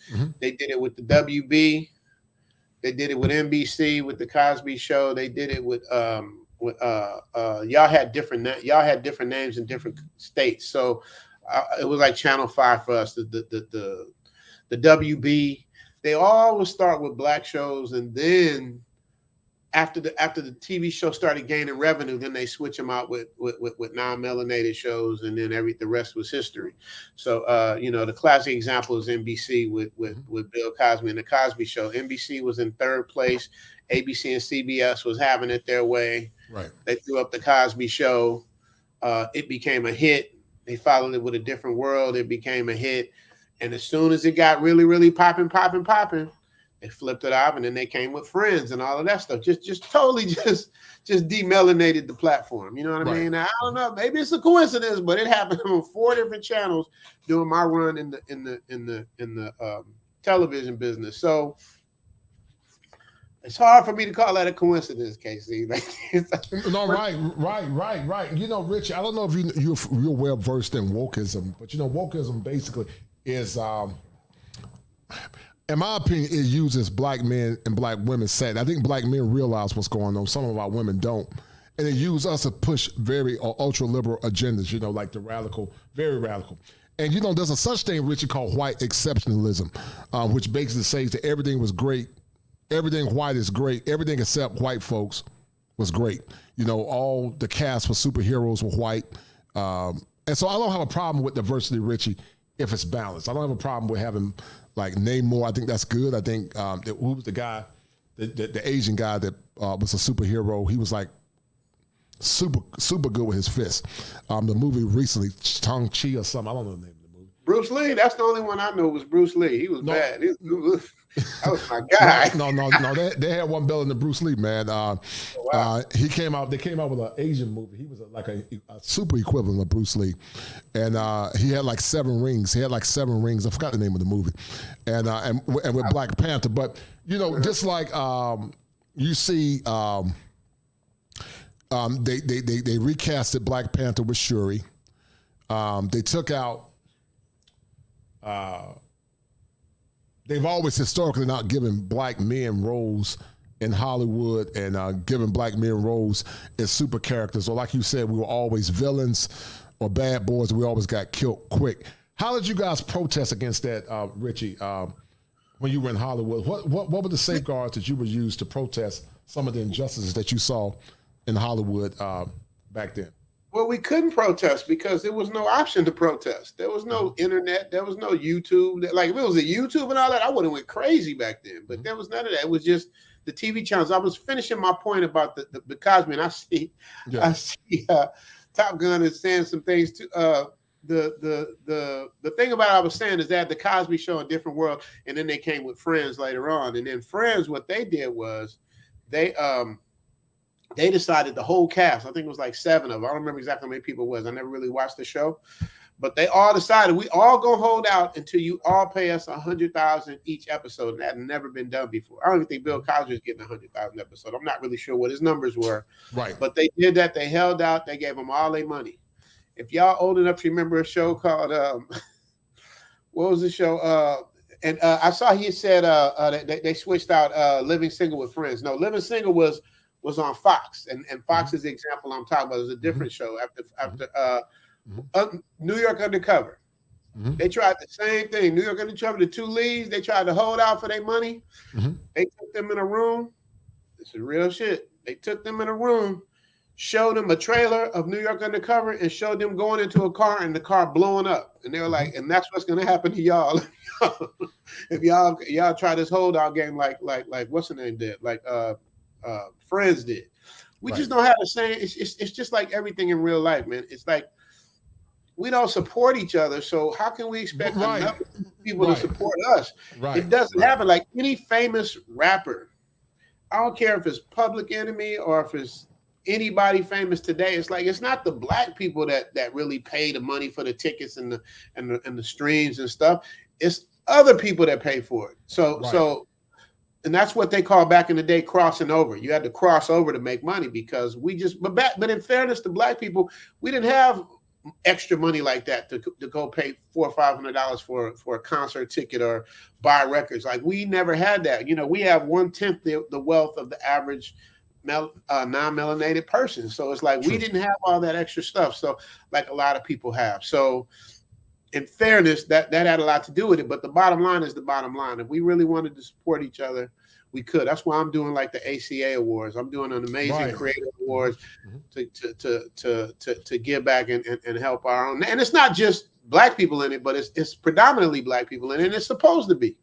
They did it with the WB. They did it with NBC with the Cosby Show. They did it with y'all had different names in different states. So it was like Channel 5 for us. The WB, they all would start with black shows, and then after the TV show started gaining revenue, then they switch them out with non-melanated shows, and then the rest was history. So the classic example is NBC with Bill Cosby and the Cosby Show. NBC was in third place. ABC and CBS was having it their way. Right. They threw up the Cosby Show. It became a hit. They followed it with A Different World. It became a hit. And as soon as it got really, really popping, they flipped it off, and then they came with Friends and all of that stuff. Just totally just demelanated the platform. You know what I mean? Now, I don't know. Maybe it's a coincidence, but it happened on 4 different channels during my run in the television business. So it's hard for me to call that a coincidence, Casey. No, right. You know, Rich, I don't know if you're well versed in wokeism, but wokeism basically is, in my opinion, it uses black men and black women sad. I think black men realize what's going on. Some of our women don't. And it uses us to push very ultra liberal agendas, like the radical, very radical. And there's a such thing, Richie, called white exceptionalism, which basically says that everything was great. Everything white is great. Everything except white folks was great. All the cast for superheroes were white. And so I don't have a problem with diversity, Richie, if it's balanced. I don't have a problem with having like Namor. I think that's good. I think who was the guy, the Asian guy that was a superhero? He was like super good with his fists. The movie recently, Shang-Chi or something. I don't know the name of the movie. Bruce Lee. That's the only one I know was Bruce Lee. He was bad. That was my guy. No. They had one better than Bruce Lee, man. Wow. They came out with an Asian movie. He was like a super equivalent of Bruce Lee, and he had like 7 rings. I forgot the name of the movie, and with Black Panther. But just like you see, they recasted Black Panther with Shuri. They took out. They've always historically not given black men roles in Hollywood and given black men roles as super characters. Or like you said, we were always villains or bad boys. We always got killed quick. How did you guys protest against that, Richie, when you were in Hollywood? What were the safeguards that you would use to protest some of the injustices that you saw in Hollywood back then? Well, we couldn't protest because there was no option to protest. There was no internet. There was no YouTube. Like if it was a YouTube and all that, I would have went crazy back then. But there was none of that. It was just the TV channels. I was finishing my point about the Cosby, and I see Top Gun is saying some things too. The thing about it I was saying is that the Cosby Show, A Different World, and then they came with Friends later on. And then Friends, what they did was they decided the whole cast, I think it was like 7 of them. I don't remember exactly how many people it was. I never really watched the show. But they all decided we all gonna hold out until you all pay us $100,000 each episode. And that had never been done before. I don't even think Bill Cosby was getting $100,000 episode. I'm not really sure what his numbers were. Right. But they did that. They held out. They gave them all their money. If y'all old enough to remember a show called what was the show? And I saw he said they switched out Living Single with Friends. No, Living Single was on Fox, and Fox is the example I'm talking about. It was a different show after New York Undercover. They tried the same thing. New York Undercover, the 2 leads, they tried to hold out for their money. They took them in a room. This is real shit. They took them in a room, showed them a trailer of New York Undercover, and showed them going into a car and the car blowing up. And they were like, and that's what's gonna happen to y'all if y'all try this holdout game like what's the name did, like Friends did. We just don't have the same. It's just like everything in real life, man. It's like we don't support each other. So how can we expect other people to support us? It doesn't happen. Like any famous rapper, I don't care if it's Public Enemy or if it's anybody famous today. It's like it's not the black people that really pay the money for the tickets and the streams and stuff. It's other people that pay for it. So. And that's what they call back in the day crossing over. You had to cross over to make money because but in fairness to black people, we didn't have extra money like that to go pay $400 or $500 for a concert ticket or buy records. Like we never had that. We have 1/10 the wealth of the average non-melanated person. So it's like we didn't have all that extra stuff. So like a lot of people have. So in fairness, that had a lot to do with it. But the bottom line is the bottom line. If we really wanted to support each other, we could. That's why I'm doing like the ACA awards. I'm doing an amazing creator awards to give back and help our own. And it's not just Black people in it, but it's predominantly Black people in it. And it's supposed to be,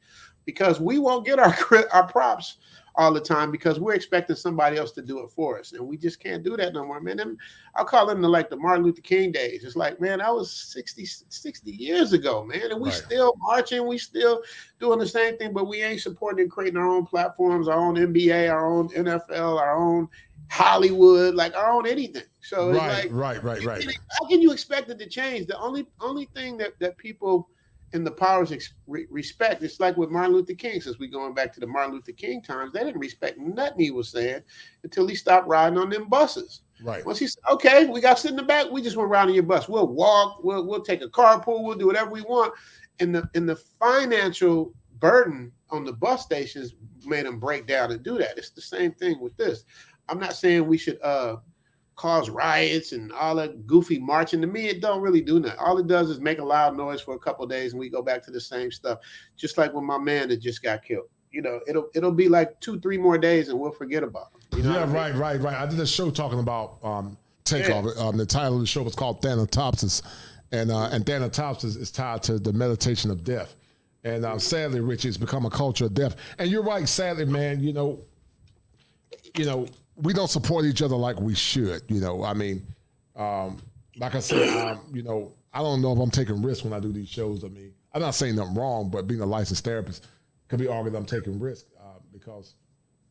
because we won't get our props all the time because we're expecting somebody else to do it for us. And we just can't do that no more, man. And I'll call them the Martin Luther King days. It's like, man, that was 60 years ago, man. And we still marching, we still doing the same thing, but we ain't supporting and creating our own platforms, our own NBA, our own NFL, our own Hollywood, like our own anything. So it's like, right. How can you expect it to change? The only thing that people in the powers respect, it's like with Martin Luther King, since we're going back to the Martin Luther King times, they didn't respect nothing he was saying until he stopped riding on them buses. Right. Once he said, okay, we got to sit in the back, we just went around in your bus. We'll walk, we'll take a carpool, we'll do whatever we want. And the financial burden on the bus stations made them break down and do that. It's the same thing with this. I'm not saying we should cause riots and all that goofy marching. To me, it don't really do nothing. All it does is make a loud noise for a couple of days and we go back to the same stuff. Just like when my man that just got killed. You know, it'll be like 2-3 more days and we'll forget about him. You know right. I did a show talking about Takeoff. The title of the show was called Thanatopsis. And Thanatopsis is tied to the meditation of death. And sadly, Richie, it's become a culture of death. And you're right, sadly, man, you know, we don't support each other like we should. You know, I mean, like I said, you know, I don't know if I'm taking risks when I do these shows. I mean, I'm not saying nothing wrong, but being a licensed therapist could be argued I'm taking risks because,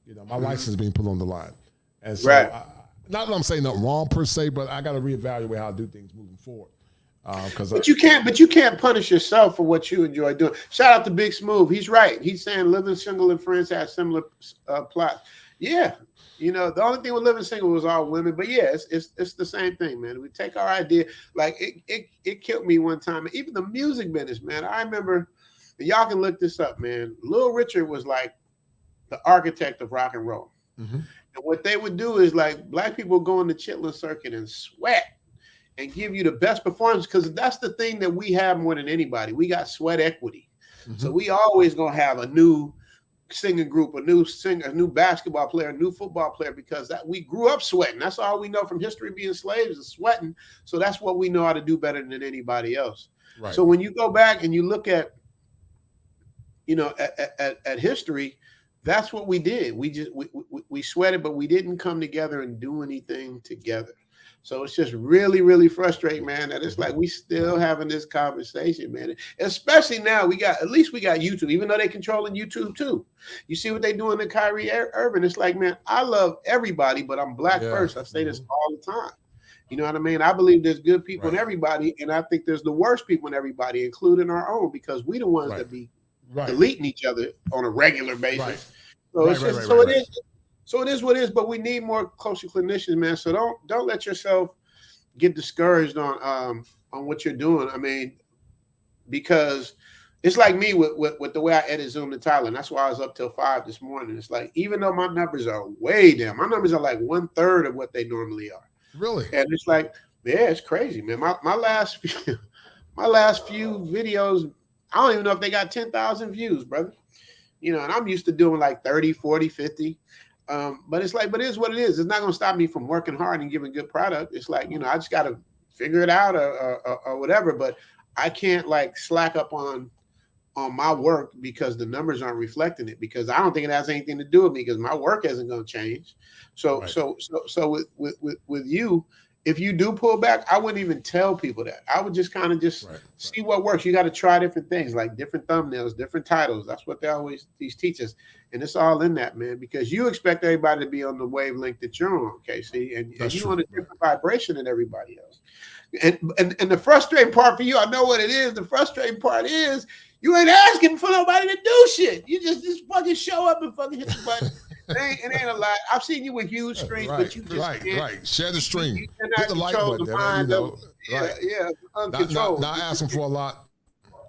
you know, my license is being put on the line. And so, not that I'm saying nothing wrong per se, but I got to reevaluate how I do things moving forward. But you can't punish yourself for what you enjoy doing. Shout out to Big Smooth. He's right. He's saying living single and friends had similar plots. Yeah. You know, the only thing with living single was all women, but yeah, it's the same thing, man. We take our idea, like it killed me one time. Even the music business, man. I remember, y'all can look this up, man. Little Richard was like the architect of rock and roll. Mm-hmm. And what they would do is like Black people go on the Chitlin circuit and sweat and give you the best performance, because that's the thing that we have more than anybody. We got sweat equity. Mm-hmm. So we always gonna have a new singing group, a new singer, a new basketball player, a new football player, because that we grew up sweating. That's all we know from history, being slaves is sweating. So that's what we know how to do better than anybody else. Right. So when you go back and you look at, you know, at history, that's what we did. We sweated, but we didn't come together and do anything together. So it's just really, really frustrating, man, that it's like we still having this conversation, man. Especially now we got YouTube, even though they controlling YouTube too. You see what they doing to Kyrie Irving. It's like, man, I love everybody, but I'm Black first. I say this all the time. You know what I mean? I believe there's good people in everybody, and I think there's the worst people in everybody, including our own, because we the ones that be deleting each other on a regular basis. So it is. So it is what it is, but we need more closer clinicians, man. So don't let yourself get discouraged on what you're doing. I mean, because it's like me with the way I edit Zoom to Thailand. That's why I was up till 5 this morning. It's like, even though my numbers are way down, my numbers are like 1/3 of what they normally are. Really? And it's like, yeah, it's crazy, man. My last few videos, I don't even know if they got 10,000 views, brother. You know, and I'm used to doing like 30, 40, 50. But it's like, but it is what it is. It's not going to stop me from working hard and giving good product. It's like, you know, I just got to figure it out or whatever. But I can't like slack up on my work because the numbers aren't reflecting it, because I don't think it has anything to do with me, because my work isn't going to change. So with you, if you do pull back, I wouldn't even tell people that. I would just kind of see what works. You got to try different things, like different thumbnails, different titles. That's what they always teach us. And it's all in that, man, because you expect everybody to be on the wavelength that you're on, Casey, and you want a different vibration than everybody else. And the frustrating part for you, I know what it is. The frustrating part is you ain't asking for nobody to do shit. You just fucking show up and fucking hit the button. It ain't a lot. I've seen you with huge screens, but you just can't. Share the stream. You hit the like button. You know, uncontrolled. Not asking for a lot.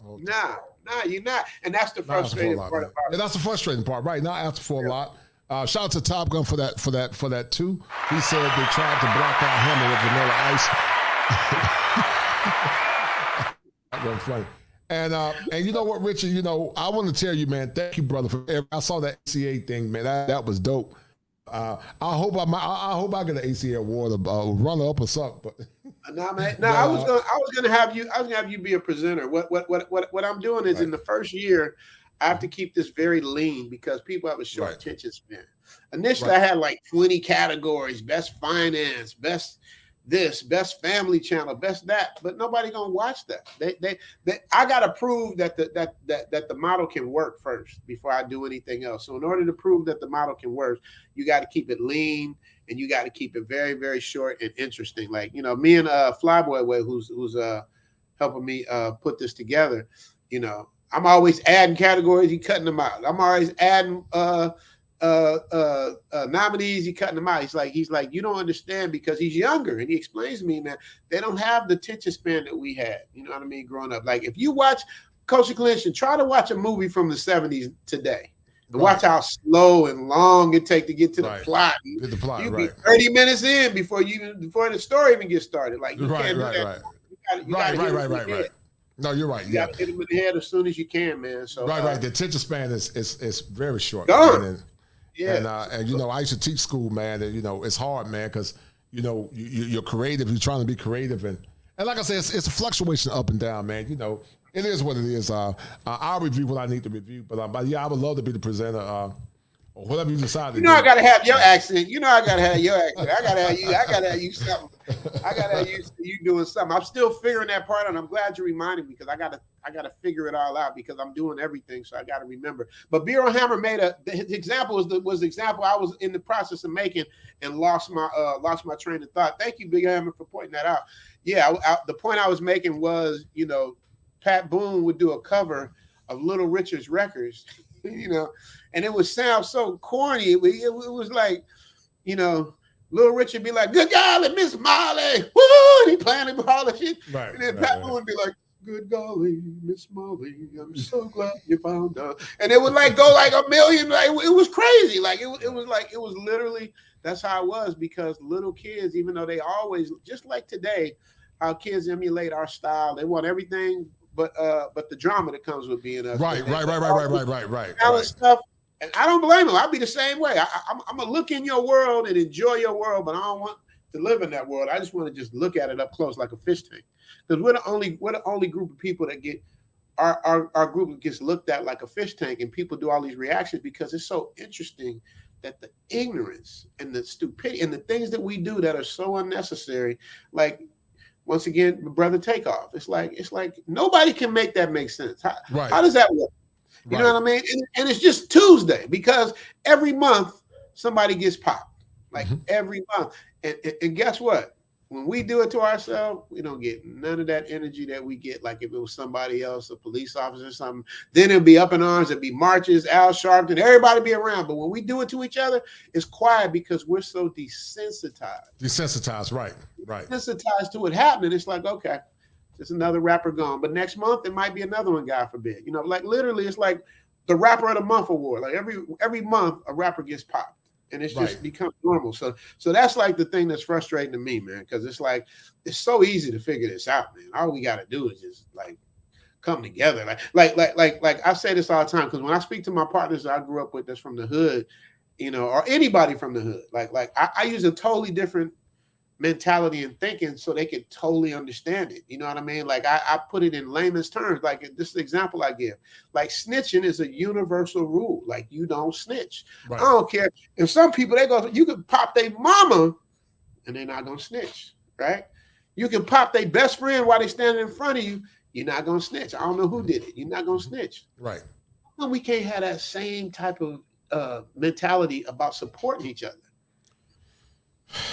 Nah, you're not. And that's the frustrating part about it. Yeah, that's the frustrating part, right? Not asking for a lot. Shout out to Top Gun for that too. He said they tried to block out Hammer with Vanilla Ice. That was funny. And you know what, Richard? You know, I want to tell you, man. Thank you, brother. I saw that ACA thing, man. That was dope. I hope I get an ACA award, runner up or something. But no, man. No, I was gonna have you be a presenter. What I'm doing is in the first year, I have to keep this very lean because people have a short attention span. Initially, I had like 20 categories: best finance, best this, best family channel, best that. But nobody gonna watch that. I gotta prove that the model can work first before I do anything else. So in order to prove that the model can work, you got to keep it lean and you got to keep it very, very short and interesting. Like, you know, me and Flyboy, who's helping me put this together. You know, I'm always adding categories. He cutting them out. I'm always adding nominees. He cutting them out. He's like, you don't understand because he's younger. And he explains to me, man, they don't have the attention span that we had. You know what I mean? Growing up. Like if you watch Culture Collision, try to watch a movie from the 70s today. And watch how slow and long it take to get to the plot. Get the plot. You be 30 minutes in before the story even gets started. Like you can't do that. Right. No, you're right. You got to hit him in the head as soon as you can, man. So right. The attention span is very short. And you know, I used to teach school, man, and you know, it's hard, man, because you know you're creative. You're trying to be creative, and like I said, it's a fluctuation up and down, man. You know, it is what it is. I'll review what I need to review, but yeah, I would love to be the presenter. Or whatever you decide. You know, I gotta have your accent. You know, I gotta have your accent. I gotta have you something. I gotta have you doing something. I'm still figuring that part out. And I'm glad you reminded me because I gotta figure it all out because I'm doing everything, so I gotta remember. But Bureau Hammer made the example was the example I was in the process of making and lost my train of thought. Thank you, Big Hammer, for pointing that out. Yeah, the point I was making was, you know, Pat Boone would do a cover of Little Richard's records, you know, and it would sound so corny. It was like, you know, Little Richard be like, "Good golly, Miss Molly, woo!" And he playing it all the shit, and then Pat Boone would be like, "Good golly, Miss Molly, I'm so glad you found her," and it would like go like a million. Like it was crazy. Like it was literally that's how it was because little kids, even though they always just like today, how kids emulate our style. They want everything. But the drama that comes with being us. Right. Stuff, and I don't blame them. I'll be the same way. I'm gonna look in your world and enjoy your world, but I don't want to live in that world. I just want to just look at it up close like a fish tank. Because we're the only group of people that get our group gets looked at like a fish tank, and people do all these reactions because it's so interesting that the ignorance and the stupidity and the things that we do that are so unnecessary, like. Once again, Brother Takeoff. It's like nobody can make that make sense. How does that work? You know what I mean? And it's just Tuesday because every month somebody gets popped. Like every month. And guess what? When we do it to ourselves, we don't get none of that energy that we get like if it was somebody else, a police officer or something. Then it'll be up in arms, it'll be marches, Al Sharpton, everybody be around. But when we do it to each other, it's quiet because we're so desensitized. Right. Desensitized to it happening. It's like, okay, just another rapper gone. But next month, it might be another one, God forbid. You know, like literally, it's like the Rapper of the Month award. Like every month, a rapper gets popped. And it's just become normal. So that's like the thing that's frustrating to me, man, because it's like it's so easy to figure this out, man. All we got to do is just like come together. Like I say this all the time because when I speak to my partners that I grew up with that's from the hood, you know, or anybody from the hood, like I use a totally different mentality and thinking so they can totally understand it. You know what I mean? Like I put it in layman's terms. Like this is the example I give. Like snitching is a universal rule. Like you don't snitch. I don't care. If some people you can pop their mama and they're not gonna snitch, right? You can pop their best friend while they're standing in front of you. You're not gonna snitch. I don't know who did it. You're not gonna snitch. Right. Well, we can't have that same type of mentality about supporting each other.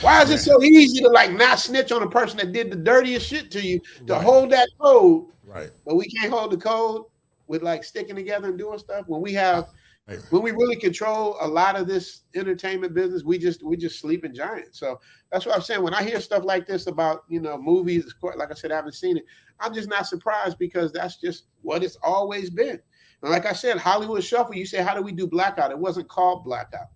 Why is it so easy to like not snitch on a person that did the dirtiest shit to you to hold that code? Right. But we can't hold the code with like sticking together and doing stuff when we really control a lot of this entertainment business. We just sleeping giants. So that's what I'm saying. When I hear stuff like this about, you know, movies, like I said, I haven't seen it. I'm just not surprised because that's just what it's always been. And like I said, Hollywood Shuffle, you say, how do we do Blackout? It wasn't called Blackout.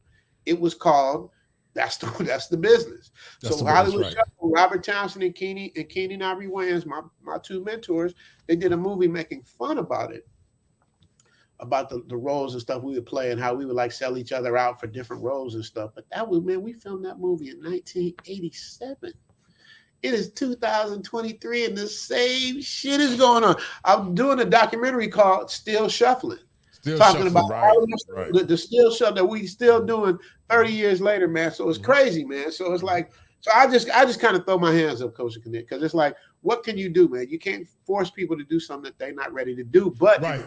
It was called That's the business. That's so the business, Hollywood right. Shuffle, Robert Townsend and Keenan Ivory Wayans, my two mentors, they did a movie making fun about it, about the roles and stuff we would play and how we would like sell each other out for different roles and stuff. But that was, man, we filmed that movie in 1987. It is 2023 and the same shit is going on. I'm doing a documentary called Still Shuffling. Talking about the still shuffle that we still doing 30 years later, man. So it's crazy, man. So it's like, so I just kind of throw my hands up, Coach Connect, because it's like, what can you do, man? You can't force people to do something that they're not ready to do. But in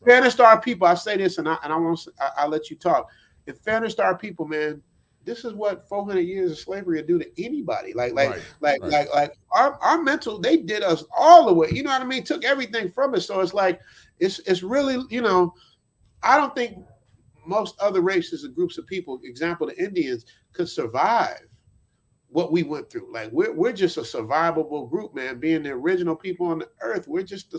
fairness to our people, I say this, and I'll let you talk. In fairness to our people, man, this is what 400 years of slavery will do to anybody. Like our mental, they did us all the way. You know what I mean? Took everything from us. So it's like, it's really, you know, I don't think most other races or groups of people, example, the Indians, could survive what we went through. Like we're just a survivable group, man. Being the original people on the earth, we're just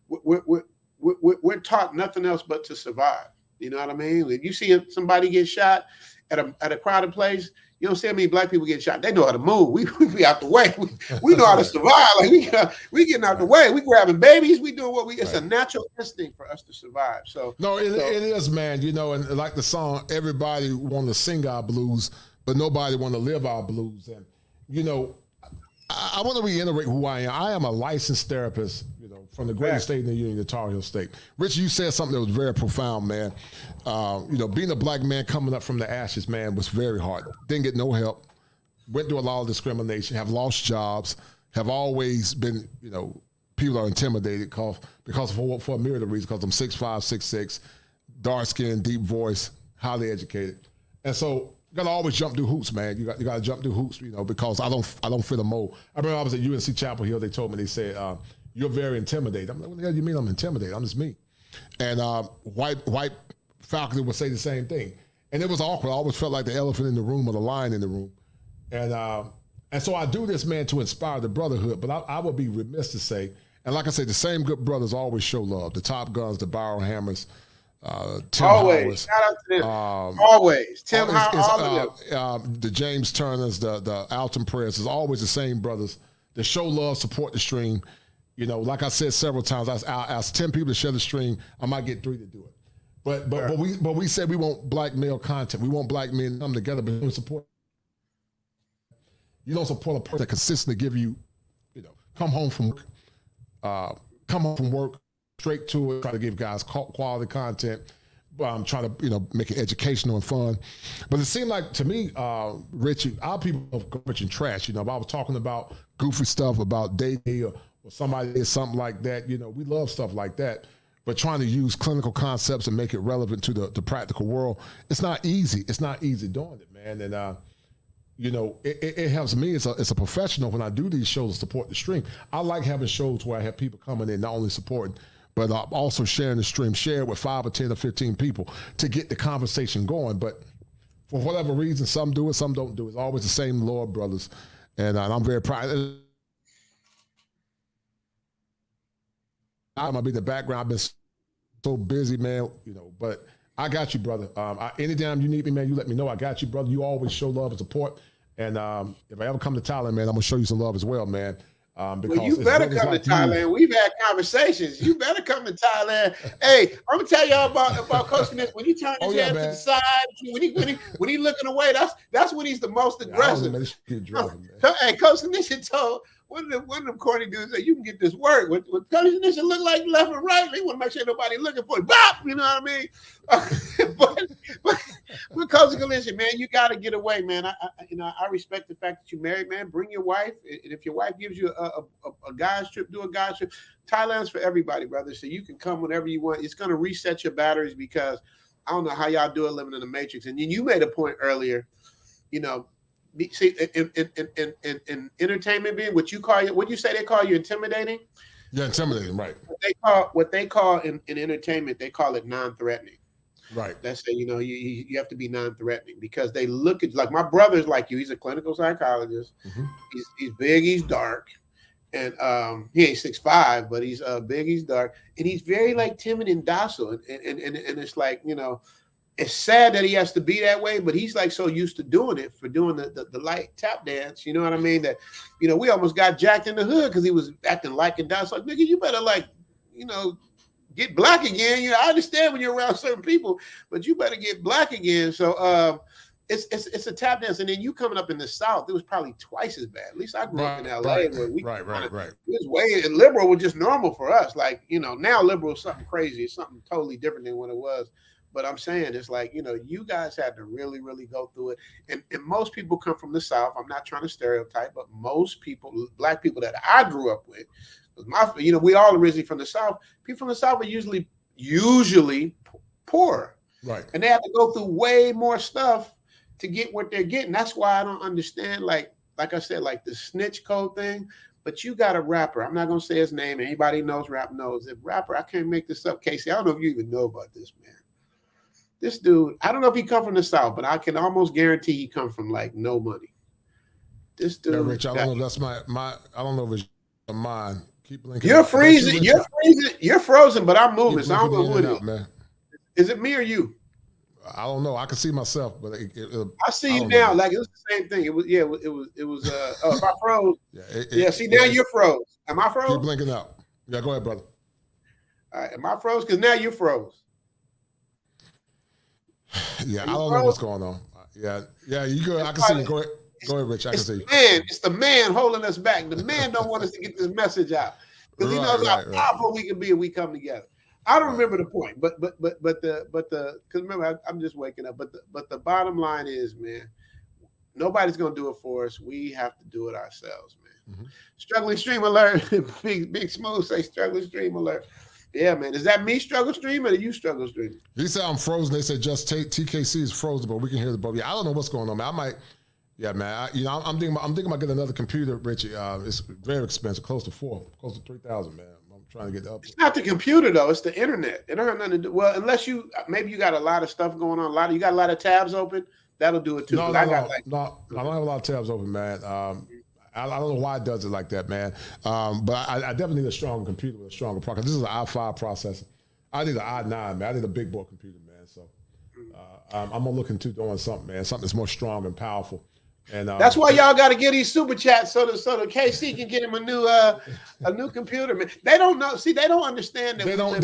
we're taught nothing else but to survive. You know what I mean? If you see somebody get shot at a crowded place, you don't see how many black people get shot. They know how to move. We be out the way. We know how to survive. Like we getting out the way. We grabbing babies. We doing what we. It's a natural instinct for us to survive. So no, it is, man. You know, and like the song, everybody want to sing our blues, but nobody want to live our blues. And you know, I want to reiterate who I am. I am a licensed therapist, you know, from the greatest state in the union, the Tar Heel State. Rich, you said something that was very profound, man. You know, being a black man coming up from the ashes, man, was very hard. Didn't get no help. Went through a lot of discrimination. Have lost jobs. Have always been, you know, people are intimidated because for a myriad of reasons. Because I'm 6'5", 6'6", dark skin, deep voice, highly educated, and so. You gotta always jump through hoops, man. You gotta jump through hoops, you know, because I don't fit a mold. I remember I was at UNC Chapel Hill. They told me, they said, "You're very intimidating." I'm like, "What the hell do you mean I'm intimidated? I'm just me." And white faculty would say the same thing, and it was awkward. I always felt like the elephant in the room or the lion in the room, and so I do this, man, to inspire the brotherhood. But I would be remiss to say, and like I said, the same good brothers always show love. The Top Guns, the Barrel Hammers. Tim always Howard, shout out to them. Always Tim Howard, the James Turners, the Alton Prayers, is always the same brothers that show love, support the stream. You know, like I said several times, I asked 10 people to share the stream. I might get 3 to do it. But we said we want black male content. We want black men to come together, but we support. You don't support a person that consistently give you, you know, come home from work. Straight to it, try to give guys quality content, try to, you know, make it educational and fun. But it seemed like to me, Richie, our people are garbage and trash. You know, if I was talking about goofy stuff about dating or somebody did something like that, you know, we love stuff like that. But trying to use clinical concepts and make it relevant to the practical world, it's not easy. It's not easy doing it, man. And you know, it helps me as a professional when I do these shows to support the stream. I like having shows where I have people coming in, not only supporting, but also sharing the stream, share it with 5 or 10 or 15 people to get the conversation going. But for whatever reason, some do it, some don't do it. It's always the same Lord brothers. And I'm very proud. I'm going to be in the background. I've been so busy, man, you know, but I got you, brother. Anytime you need me, man, you let me know. I got you, brother. You always show love and support. And if I ever come to Thailand, man, I'm going to show you some love as well, man. Well, you better come to Thailand. We've had conversations. You better come to Thailand. Hey, I'm gonna tell y'all about Coach Nick. When he turns his head to the side, when he looking away, that's when he's the most aggressive. Hey, Coach Nick told one of them corny dudes that you can get this work. When Coach Nick look like left and right, they want to make sure nobody looking for it. Bop, you know what I mean? but Coach Collision, man, you got to get away, man. I respect the fact that you married, man. Bring your wife, and if your wife gives you a guy's trip, do a guy's trip. Thailand's for everybody, brother. So you can come whenever you want. It's going to reset your batteries because I don't know how y'all do it living in the Matrix. And then you made a point earlier, you know. See, in entertainment being what you say they call you intimidating? Yeah, intimidating, right. What they call in entertainment, they call it non-threatening. Right. That's it, you know, you have to be non-threatening because they look at, like, my brother's like you. He's a clinical psychologist. Mm-hmm. He's big, he's dark. And he ain't 6'5", but he's big, he's dark. And he's very like timid and docile. And it's like, you know, it's sad that he has to be that way, but he's like so used to doing it for doing the light tap dance. You know what I mean? That, you know, we almost got jacked in the hood because he was acting like and down. It's like, nigga, you better like, you know, get black again. You know, I understand when you're around certain people, but you better get black again. So it's a tap dance. And then you coming up in the South, it was probably twice as bad. At least I grew up in LA where we right. It was way, and liberal was just normal for us. Like, you know, now liberal is something crazy. It's something totally different than what it was. But I'm saying it's like, you know, you guys had to really, really go through it. And most people come from the South. I'm not trying to stereotype, but most people, black people that I grew up with, you know, we all originally from the South. People from the South are usually poor. Right. And they have to go through way more stuff to get what they're getting. That's why I don't understand, like I said, like the snitch code thing. But you got a rapper. I'm not going to say his name. Anybody knows rap knows. If rapper, I can't make this up, Casey. I don't know if you even know about this, man. This dude, I don't know if he come from the South, but I can almost guarantee he come from like no money. This dude. Yeah, Rich, I don't know if that's my I don't know if it's mine. Keep blinking. You're freezing. You're freezing. You're frozen, but I'm moving. So I don't know who it is. Man. Is it me or you? I don't know. I can see myself, but I see you now. Like it was the same thing. It was. Oh, if I froze. See, now you're froze. Am I froze? Keep blinking out. Yeah, go ahead, brother. All right, am I froze? Because now you're froze. Yeah, I don't know what's going on. Yeah, you good. I can see you. Go ahead, Rich. I can see you. It's the man holding us back. The man don't want us to get this message out because he knows how powerful we can be if we come together. I don't remember the point, but because remember I'm just waking up. But the bottom line is, man, nobody's gonna do it for us. We have to do it ourselves, man. Mm-hmm. Struggling stream alert. Big Smooth say struggling stream alert. Yeah, man. Is that me struggle streaming or you struggle streaming? He said I'm frozen. They said just TKC is frozen, but we can hear the both. Yeah, I don't know what's going on, man. I might. Yeah, man. I'm thinking about getting another computer, Richie. It's very expensive, close to $3,000, man. I'm trying to get up. It's not the computer though. It's the internet. It don't have nothing to do. Well, unless you got a lot of stuff going on. You got a lot of tabs open. That'll do it too. No, I don't have a lot of tabs open, man. I don't know why it does it like that, man. But I definitely need a stronger computer with a stronger processor. This is an i5 processor. I need an i9, man. I need a big boy computer, man. So I'm gonna look into doing something, man. Something that's more strong and powerful. And that's why y'all got to get these super chats so the KC can get him a new computer, man. They don't know. See, they don't understand that. They don't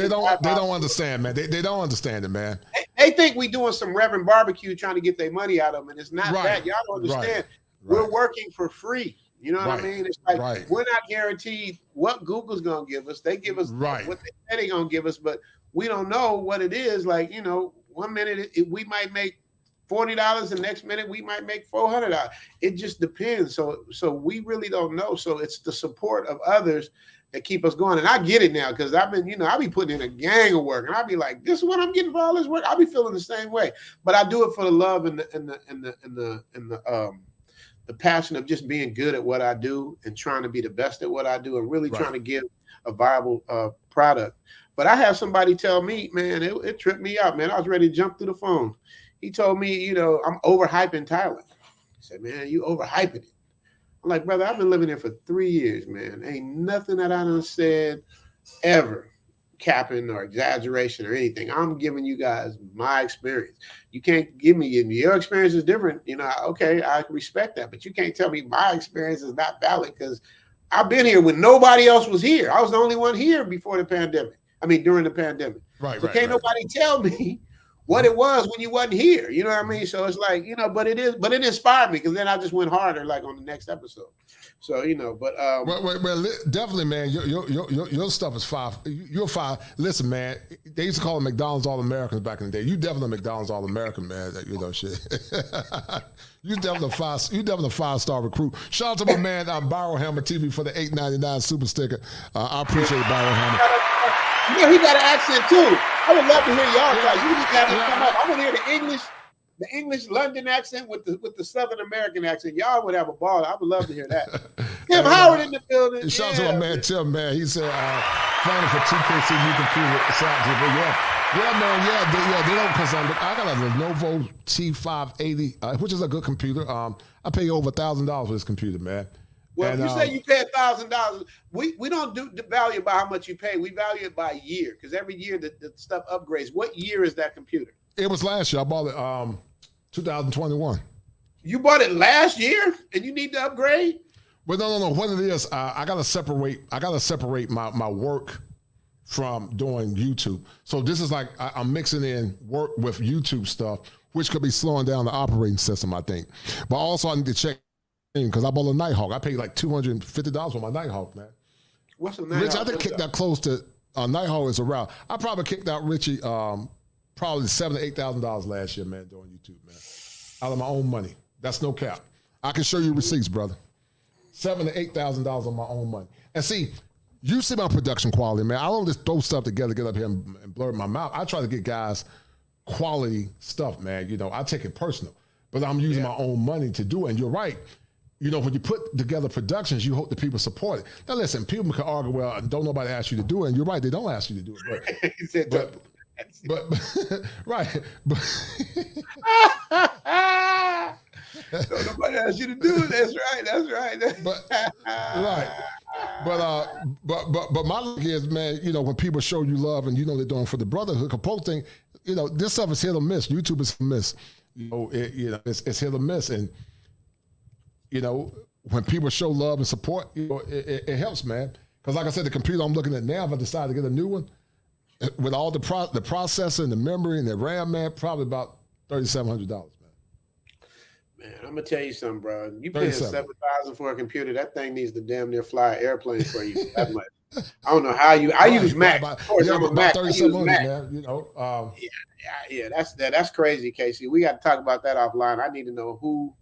understand, man. They don't understand it, man. They think we doing some Reverend Barbecue trying to get their money out of them, and it's not that. Y'all don't understand. We're working for free. You know what I mean? It's like we're not guaranteed what Google's gonna give us. They give us what they say they're gonna give us, but we don't know what it is. Like, you know, 1 minute we might make $40, the next minute we might make $400. It just depends. So we really don't know. So it's the support of others that keep us going. And I get it now because I've been, I be putting in a gang of work, and I'll be like, this is what I'm getting for all this work. I'll be feeling the same way, but I do it for the love and the passion of just being good at what I do and trying to be the best at what I do and really trying to give a viable product. But I had somebody tell me, man, it tripped me out, man. I was ready to jump through the phone. He told me, I'm overhyping Thailand. He said, man, you overhyping it. I'm like, brother, I've been living here for 3 years, man. Ain't nothing that I done said ever capping or exaggeration or anything. I'm giving you guys my experience. You can't give me your experience is different. Okay, I respect that, but you can't tell me my experience is not valid because I've been here when nobody else was here. I was the only one here before the pandemic. I mean, during the pandemic. Can't nobody tell me what it was when you wasn't here. You know what I mean? So it's like, but it inspired me because then I just went harder like on the next episode. So, well, definitely, man, your stuff is fire. You're fire. Listen, man, they used to call them McDonald's All-Americans back in the day. You definitely McDonald's All-American, man. Shit. You definitely a five-star recruit. Shout out to my man, Byron Hammer TV for the $8.99 super sticker. I appreciate Byron Hammer. He got an accent too. I would love to hear y'all talk. You need to have him come up. I want to hear the English London accent with the Southern American accent. Y'all would have a ball. I would love to hear that. Tim Howard in the building. Shout out to my man Tim, man. He said, planning for TKC new computer. They don't cause I got a Lenovo T580, which is a good computer. I pay over $1,000 for this computer, man. Well, if you say you pay $1,000, we don't do the value by how much you pay. We value it by year because every year the stuff upgrades. What year is that computer? It was last year. I bought it 2021. You bought it last year and you need to upgrade? But no. What it is, I gotta separate my work from doing YouTube. So this is like I'm mixing in work with YouTube stuff, which could be slowing down the operating system, I think. But also I need to check in because I bought a Nighthawk. I paid like $250 for my Nighthawk, man. What's a Nighthawk? Rich, I think kicked out close to Nighthawk is around. I probably kicked out Richie probably $7,000 to $8,000 last year, man, doing YouTube, man. Out of my own money. That's no cap. I can show you receipts, brother. $7,000 to $8,000 on my own money. And see, you see my production quality, man. I don't just throw stuff together, get up here and blur my mouth. I try to get guys quality stuff, man. You know, I take it personal, but I'm using my own money to do it. And you're right. You know, when you put together productions, you hope the people support it. Now, listen, people can argue, well, don't nobody ask you to do it. And you're right, they don't ask you to do it. But right. Don't nobody ask you to do it. That's right. But my look is, man, you know, when people show you love and you know they're doing for the brotherhood, Capote thing, you know, this stuff is hit or miss. YouTube is hit or miss. You know, it's hit or miss. And, you know, when people show love and support, you know, it helps, man. Because like I said, the computer I'm looking at now, if I decide to get a new one, with all the processor and the memory and the RAM, man, probably about $3,700, man. Man, I'm gonna tell you something, bro. You paying $7,000 for a computer? That thing needs to damn near fly an airplane for you. That much. I don't know how you. I use Mac. Of course, I'm a Mac. I use Mac. Man, you know. Yeah. That's crazy, Casey. We got to talk about that offline. I need to know who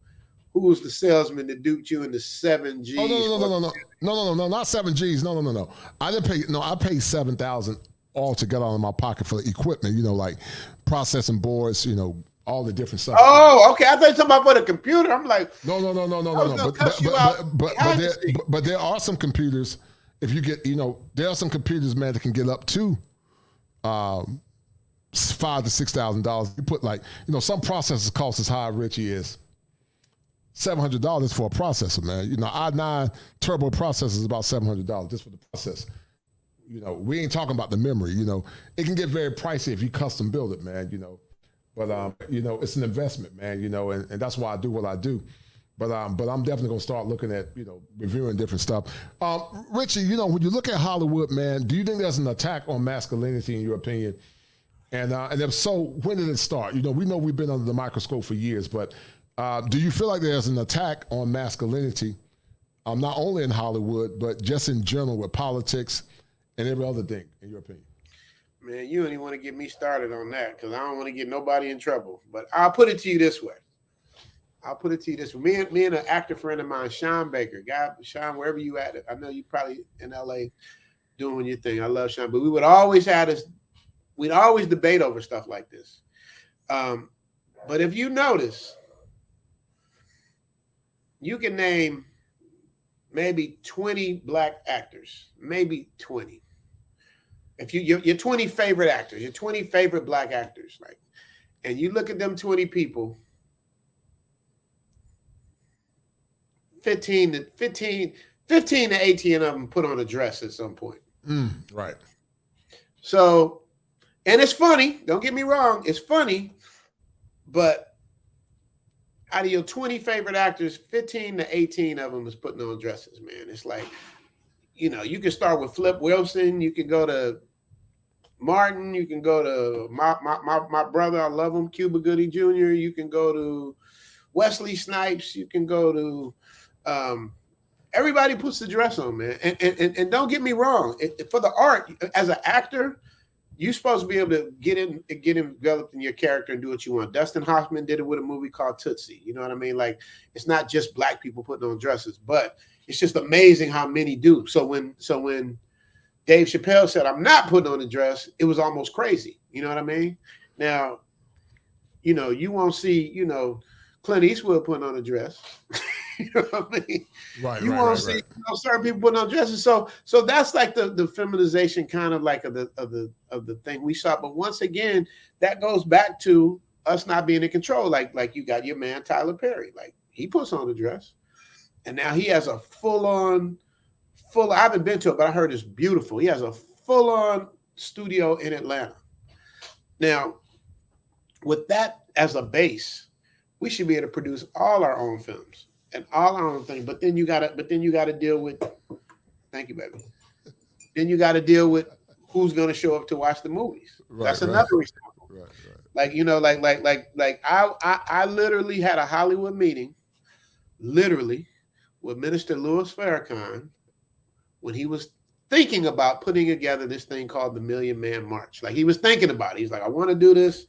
was the salesman that duped you in the 7Gs. Oh no, not 7Gs. No. I didn't pay. No, I paid $7,000 altogether out of my pocket for the equipment. You know, like processing boards. You know. All the different stuff. Oh, okay. I thought you were talking about for the computer. I'm like, no. But there are some computers. If you get, you know, there are some computers, man, that can get up to $5,000 to $6,000. You put like, you know, some processors cost as high, Richie, is $700 for a processor, man. You know, i9 turbo processor is about $700 just for the processor. You know, we ain't talking about the memory. You know, it can get very pricey if you custom build it, man. You know. But you know, it's an investment, man. You know, and that's why I do what I do. But I'm definitely gonna start looking at, you know, reviewing different stuff. Richie, you know, when you look at Hollywood, man, do you think there's an attack on masculinity in your opinion? And if so, when did it start? You know we've been under the microscope for years, but do you feel like there's an attack on masculinity, not only in Hollywood, but just in general with politics and every other thing, in your opinion? Man, you don't even want to get me started on that because I don't want to get nobody in trouble. But I'll put it to you this way. Me and an actor friend of mine, Sean Baker. Sean, wherever you at, I know you probably in LA doing your thing. I love Sean, but we would always we'd always debate over stuff like this. But if you notice, you can name maybe 20 black actors, maybe 20. If your 20 favorite actors, your 20 favorite black actors, like, and you look at them 20 people, 15 to 18 of them put on a dress at some point. Right. So, and it's funny, don't get me wrong, it's funny, but out of your 20 favorite actors, 15 to 18 of them is putting on dresses, man. It's like, you know, you can start with Flip Wilson, you can go to Martin, you can go to my brother, I love him, Cuba Gooding Jr., you can go to Wesley Snipes, you can go to everybody puts the dress on, man. And don't get me wrong, for the art, as an actor, you're supposed to be able to get enveloped in your character and do what you want. Dustin Hoffman did it with a movie called Tootsie. You know what I mean? Like, it's not just black people putting on dresses, but it's just amazing how many do. So when Dave Chappelle said, I'm not putting on a dress, it was almost crazy. You know what I mean? Now, you know, you won't see, you know, Clint Eastwood putting on a dress. You know what I mean? Right. You won't see, you know, certain people putting on dresses. So that's like the feminization kind of like of the thing we saw. But once again, that goes back to us not being in control. Like you got your man Tyler Perry. Like, he puts on a dress, and now he has a I haven't been to it, but I heard it's beautiful. He has a full-on studio in Atlanta. Now, with that as a base, we should be able to produce all our own films and all our own things. But then you gotta deal with. Thank you, baby. Then you got to deal with who's going to show up to watch the movies. Right, that's another example. Right. Like I literally had a Hollywood meeting, literally, with Minister Louis Farrakhan when he was thinking about putting together this thing called the Million Man March. Like he was thinking about it. He's like, I want to do this.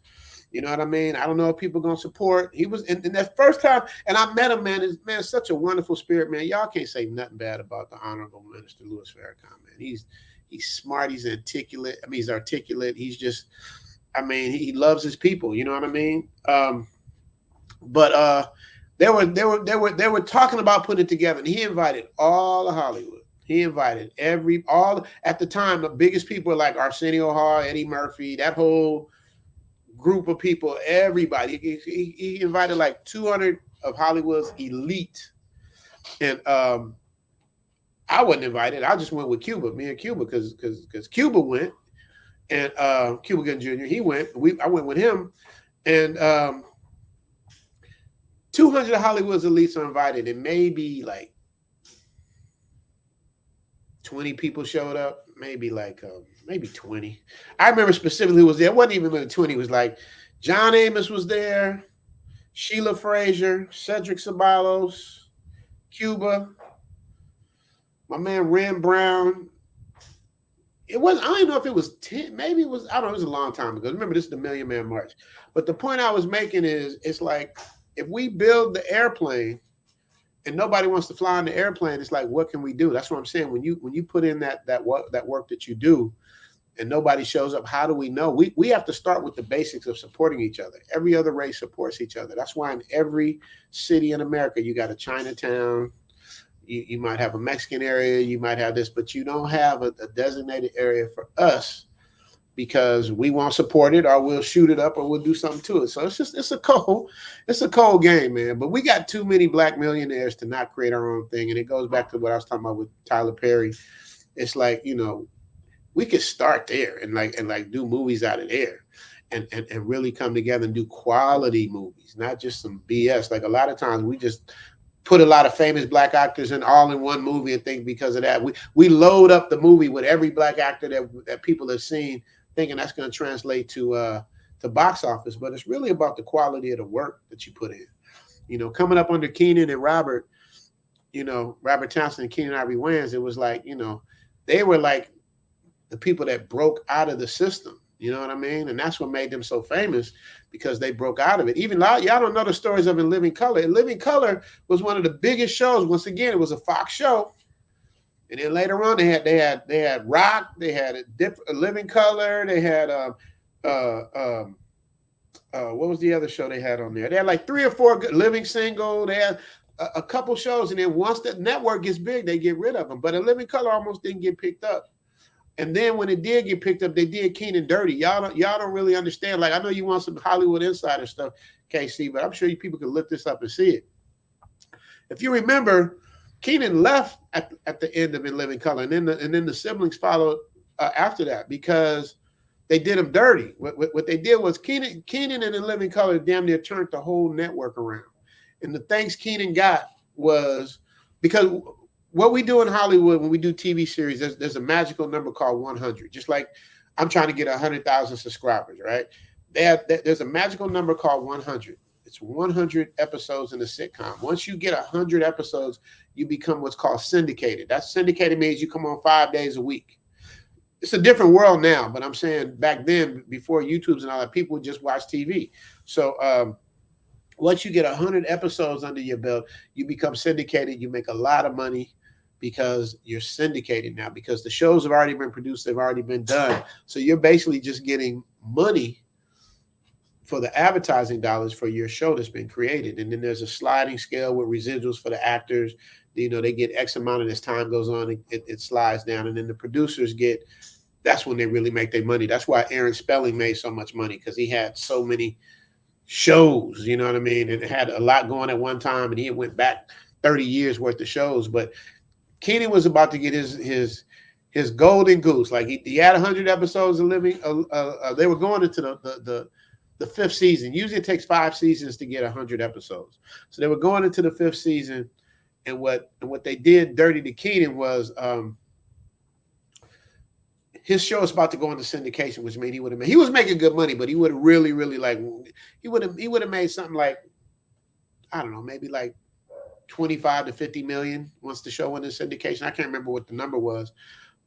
You know what I mean? I don't know if people are going to support. He was in that first time, and I met him, man. Is such a wonderful spirit, man. Y'all can't say nothing bad about the Honorable Minister Louis Farrakhan, man. He's smart. He's articulate. I mean, he's articulate. He's just, I mean, he loves his people. You know what I mean? But they were talking about putting it together, and he invited all of Hollywood. He invited all at the time the biggest people like Arsenio Hall, Eddie Murphy, that whole group of people, everybody. He invited like 200 of Hollywood's elite, and I wasn't invited. I just went with Cuba, me and Cuba, because Cuba went, and Cuba Gooding Jr. He went. I went with him, and 200 of Hollywood's elites are invited, and maybe like 20 people showed up. Maybe 20. I remember specifically who was there. It wasn't even really 20. It was like John Amos was there, Sheila Frazier, Cedric Ceballos, Cuba, my man Ren Brown. It was, I don't know if it was 10, maybe it was, I don't know, it was a long time ago. Remember, this is the Million Man March. But the point I was making is, it's like, if we build the airplane and nobody wants to fly on the airplane, it's like, what can we do? That's what I'm saying. When you put in that work that you do, and nobody shows up, how do we know? We have to start with the basics of supporting each other. Every other race supports each other. That's why in every city in America, you got a Chinatown. You might have a Mexican area. You might have this, but you don't have a designated area for us because we won't support it, or we'll shoot it up, or we'll do something to it. So it's a cold game, man. But we got too many black millionaires to not create our own thing. And it goes back to what I was talking about with Tyler Perry. It's like, you know, we could start there and do movies out of there and really come together and do quality movies, not just some BS. Like a lot of times we just put a lot of famous black actors in all in one movie and think because of that, we load up the movie with every black actor that people have seen, thinking that's going to translate to box office. But it's really about the quality of the work that you put in. You know, coming up under Keenan and Robert, you know, Robert Townsend and Keenan Ivory Wayans, it was like, you know, they were like the people that broke out of the system. You know what I mean? And that's what made them so famous, because they broke out of it. Even y'all don't know the stories of In Living Color. In Living Color was one of the biggest shows. Once again, it was a Fox show. And then later on, they had Rock, they had a Living Color, they had what was the other show they had on there? They had like 3 or 4 Living Single. They had a couple shows, and then once the network gets big, they get rid of them. But In Living Color almost didn't get picked up. And then when it did get picked up, they did Keenan Dirty. Y'all don't really understand. Like, I know you want some Hollywood insider stuff, KC, but I'm sure you people can look this up and see it. If you remember, Keenan left at the end of In Living Color, and then the siblings followed after that because they did him dirty. What they did was Keenan and In Living Color damn near turned the whole network around. And the thanks Keenan got was because what we do in Hollywood when we do TV series, there's a magical number called 100. Just like I'm trying to get 100,000 subscribers, right? There's a magical number called 100. It's 100 episodes in a sitcom. Once you get 100 episodes, you become what's called syndicated. That syndicated means you come on 5 days a week. It's a different world now, but I'm saying back then, before YouTubes and all that, people would just watch TV. So once you get 100 episodes under your belt, you become syndicated. You make a lot of money because you're syndicated now, because the shows have already been produced, they've already been done. So you're basically just getting money for the advertising dollars for your show that's been created. And then there's a sliding scale with residuals for the actors. You know, they get X amount, and as time goes on, it slides down. And then the producers that's when they really make their money. That's why Aaron Spelling made so much money, because he had so many shows, you know what I mean? And it had a lot going at one time, and he went back 30 years worth of shows. But Keenan was about to get his golden goose. Like he had 100 episodes of Living. They were going into the the 5th season. Usually it takes 5 seasons to get 100 episodes. So they were going into the 5th season, and what they did dirty to Keenan was his show is about to go into syndication, which means he was making good money, but he would have really he would have made something like, I don't know, maybe like 25 to 50 million once the show went into syndication. I can't remember what the number was,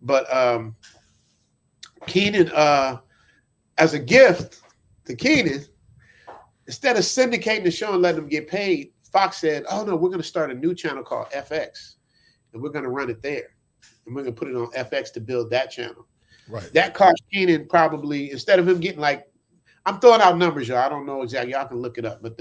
but Keenan, as a gift to Keenan, instead of syndicating the show and letting him get paid, Fox said, "Oh no, we're going to start a new channel called FX, and we're going to run it there, and we're going to put it on FX to build that channel." Right. That cost Keenan probably, instead of him getting like, I'm throwing out numbers, y'all. I don't know exactly. Y'all can look it up, but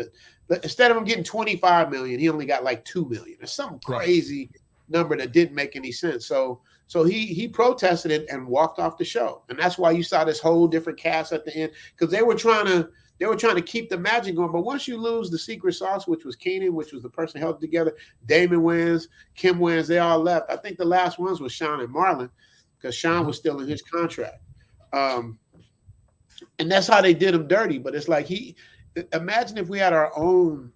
instead of him getting 25 million, he only got like 2 million. It's some crazy number that didn't make any sense. So he protested it and walked off the show, and that's why you saw this whole different cast at the end, because they were trying to keep the magic going. But once you lose the secret sauce, which was Keenan, which was the person held together, Damon Wayans, Kim Wayans, they all left. I think the last ones was Sean and Marlon, because Sean was still in his contract. And that's how they did him dirty. But it's like imagine if we had our own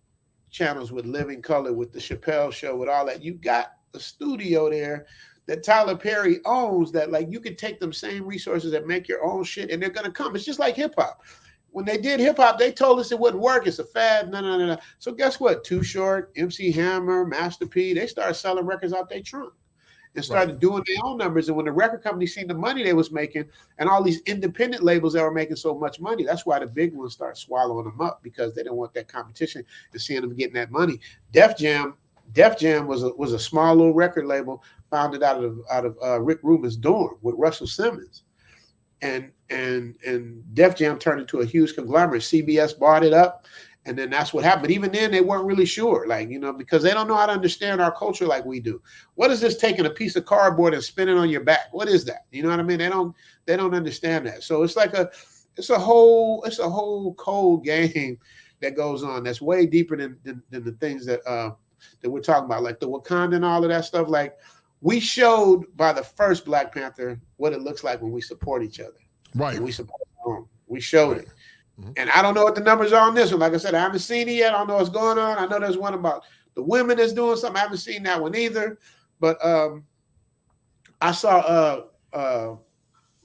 channels with Living Color, with the Chappelle Show, with all that. You got a studio there that Tyler Perry owns, that like you could take them same resources and make your own shit, and they're gonna come. It's just like hip hop. When they did hip hop, they told us it wouldn't work. It's a fad. No. So guess what? Too Short, MC Hammer, Master P, they started selling records out their trunk and started doing their own numbers. And when the record company seen the money they was making, and all these independent labels that were making so much money, that's why the big ones start swallowing them up, because they didn't want that competition and seeing them getting that money. Def Jam was a small little record label founded out of Rick Rubin's dorm with Russell Simmons, and Def Jam turned into a huge conglomerate. CBS bought it up, and then that's what happened. But even then, they weren't really sure, because they don't know how to understand our culture like we do. What is this taking a piece of cardboard and spinning on your back? What is that? You know what I mean? They don't understand that. So it's a whole cold game that goes on that's way deeper than the things that we're talking about, like the Wakanda and all of that stuff. Like, we showed by the first Black Panther what it looks like when we support each other. Right. When we support our own. We showed it. Mm-hmm. And I don't know what the numbers are on this one. Like I said, I haven't seen it yet. I don't know what's going on. I know there's one about the women that's doing something. I haven't seen that one either. But I saw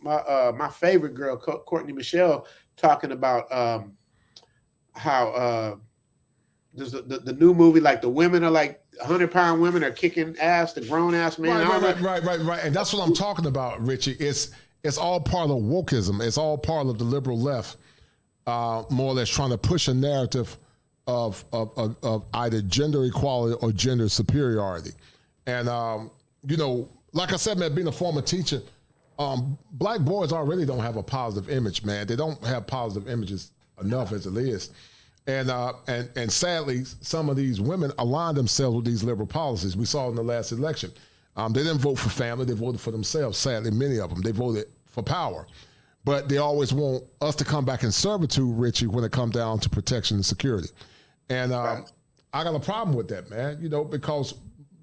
my favorite girl, Courtney Michelle, talking about how there's the new movie, like the women are like 100-pound women are kicking ass, the grown ass man. Right. And that's what I'm talking about, Richie. It's all part of wokeism. It's all part of the liberal left, more or less trying to push a narrative of either gender equality or gender superiority. And like I said, man, being a former teacher, black boys already don't have a positive image, man. They don't have positive images enough as it is. And sadly, some of these women align themselves with these liberal policies. We saw in the last election. They didn't vote for family. They voted for themselves. Sadly, many of them, they voted for power. But they always want us to come back in servitude, Richie, when it comes down to protection and security. And I got a problem with that, man, because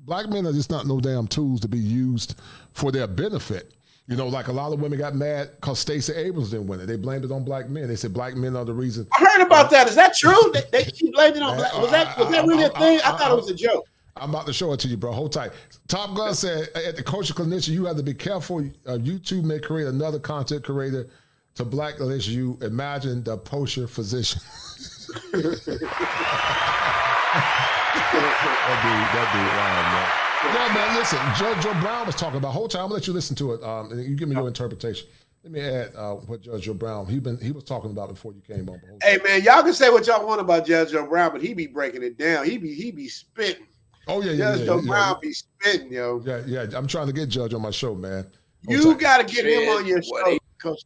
black men are just not no damn tools to be used for their benefit. Like a lot of women got mad because Stacey Abrams didn't win it. They blamed it on black men. They said black men are the reason. I heard about that. Is that true? She blamed it on black. Was that really a thing? I thought it was a joke. I'm about to show it to you, bro. Hold tight. Top Gun said at the Culture Clinician, you have to be careful. YouTube may create another content creator to blacklist you. Imagine the poacher physician. That dude, wow, man. No, man, listen, Joe Brown was talking about, whole time, I'm going to let you listen to it, and you give me your interpretation. Let me add what Judge Joe Brown, he was talking about before you came on. Hey, man, y'all can say what y'all want about Judge Joe Brown, but he be breaking it down. He be spitting. Oh, yeah. Judge Joe Brown be spitting, yo. Yeah, I'm trying to get Judge on my show, man. You got to get him on your show, Coach.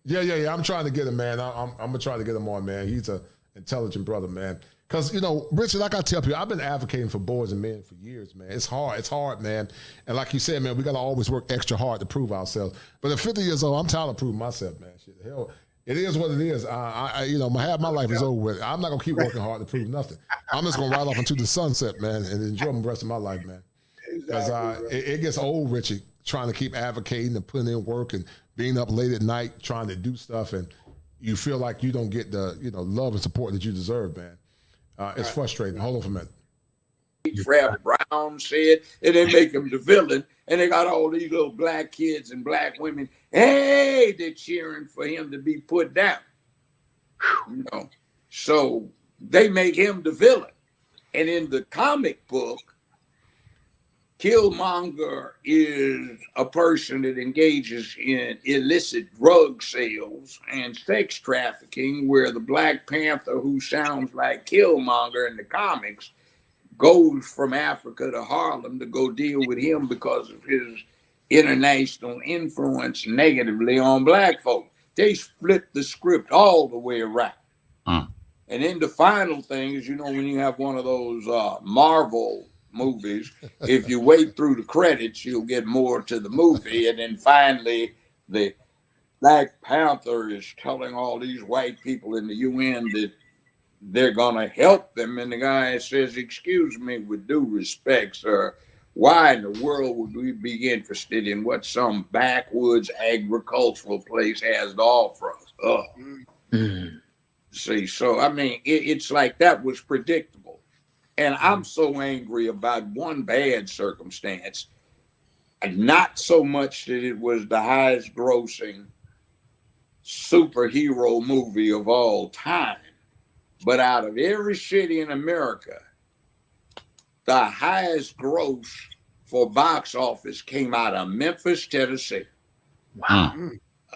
Yeah, I'm trying to get him, man. I'm going to try to get him on, man. He's an intelligent brother, man. Because, Richard, like I tell people, I've been advocating for boys and men for years, man. It's hard, man. And like you said, man, we got to always work extra hard to prove ourselves. But at 50 years old, I'm tired of proving myself, man. Shit, hell, it is what it is. Half my life is over with. I'm not going to keep working hard to prove nothing. I'm just going to ride off into the sunset, man, and enjoy the rest of my life, man. Because it gets old, Richie, trying to keep advocating and putting in work and being up late at night trying to do stuff. And you feel like you don't get the love and support that you deserve, man. It's frustrating. Hold on for a minute. Fred Brown said, and they make him the villain, and they got all these little black kids and black women. Hey, they're cheering for him to be put down. So they make him the villain. And in the comic book, Killmonger is a person that engages in illicit drug sales and sex trafficking, where the Black Panther, who sounds like Killmonger in the comics, goes from Africa to Harlem to go deal with him because of his international influence negatively on black folk. They flipped the script all the way around. And then the final thing is, when you have one of those Marvel movies, if you wait through the credits, you'll get more to the movie. And then finally, the Black Panther is telling all these white people in the UN that they're going to help them. And the guy says, excuse me, with due respect, sir, why in the world would we be interested in what some backwoods agricultural place has to offer us? See, so, I mean, it's like that was predictable. And I'm so angry about one bad circumstance, and not so much that it was the highest grossing superhero movie of all time, but out of every city in America, the highest gross for box office came out of Memphis, Tennessee. Wow.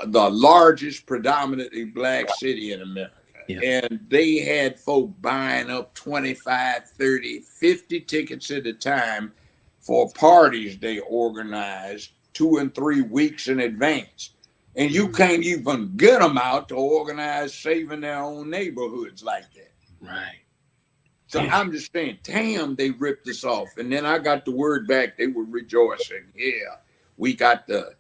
The largest predominantly black city in America. Yeah. And they had folk buying up 25, 30, 50 tickets at a time for parties they organized 2 and 3 weeks in advance. And you can't even get them out to organize saving their own neighborhoods like that. Right. So I'm just saying, damn, they ripped us off. And then I got the word back. They were rejoicing. Yeah, we got the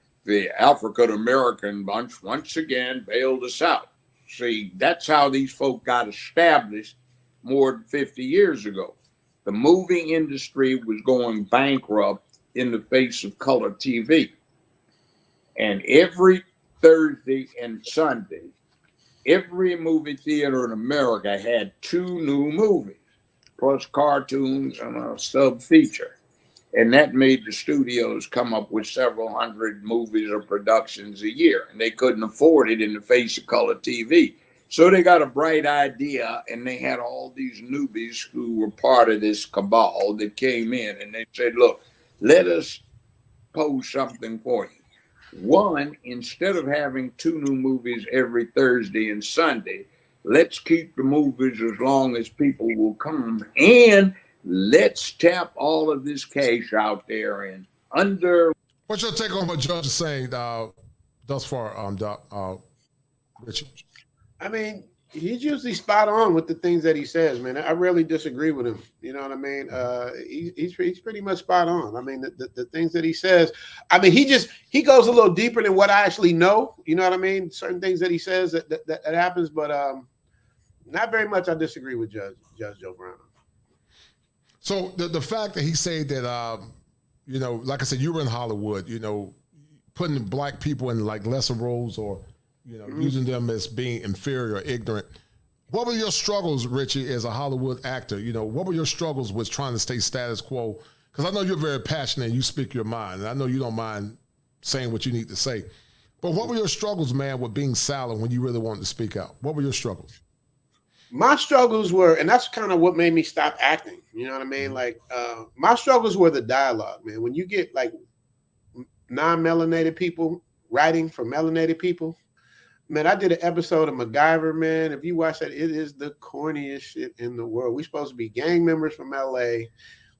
African-American bunch once again bailed us out. See, that's how these folk got established more than 50 years ago. The movie industry was going bankrupt in the face of color TV. And every Thursday and Sunday, every movie theater in America had 2 new movies, plus cartoons and a sub-feature. And that made the studios come up with several hundred movies or productions a year. And they couldn't afford it in the face of color TV. So they got a bright idea, and they had all these newbies who were part of this cabal that came in. And they said, look, let us pose something for you. One, instead of having 2 new movies every Thursday and Sunday, let's keep the movies as long as people will come. And let's tap all of this cash out there and under. What's your take on what Judge is saying thus far, Doc, Richard? I mean, he's usually spot on with the things that he says, man. I really disagree with him. You know what I mean? He's pretty much spot on. I mean, the things that he says, I mean, he goes a little deeper than what I actually know. You know what I mean? Certain things that he says that happens, but not very much I disagree with Judge Joe Brown. So the fact that he said that, like I said, you were in Hollywood, putting black people in like lesser roles or, using them as being inferior or ignorant. What were your struggles, Richie, as a Hollywood actor? What were your struggles with trying to stay status quo? Because I know you're very passionate and you speak your mind, and I know you don't mind saying what you need to say. But what were your struggles, man, with being silent when you really wanted to speak out? What were your struggles? My struggles were, and that's kind of what made me stop acting. You know what I mean? Like, my struggles were the dialogue, man. When you get like non-melanated people writing for melanated people, man, I did an episode of MacGyver, man. If you watch that, it is the corniest shit in the world. We supposed to be gang members from LA.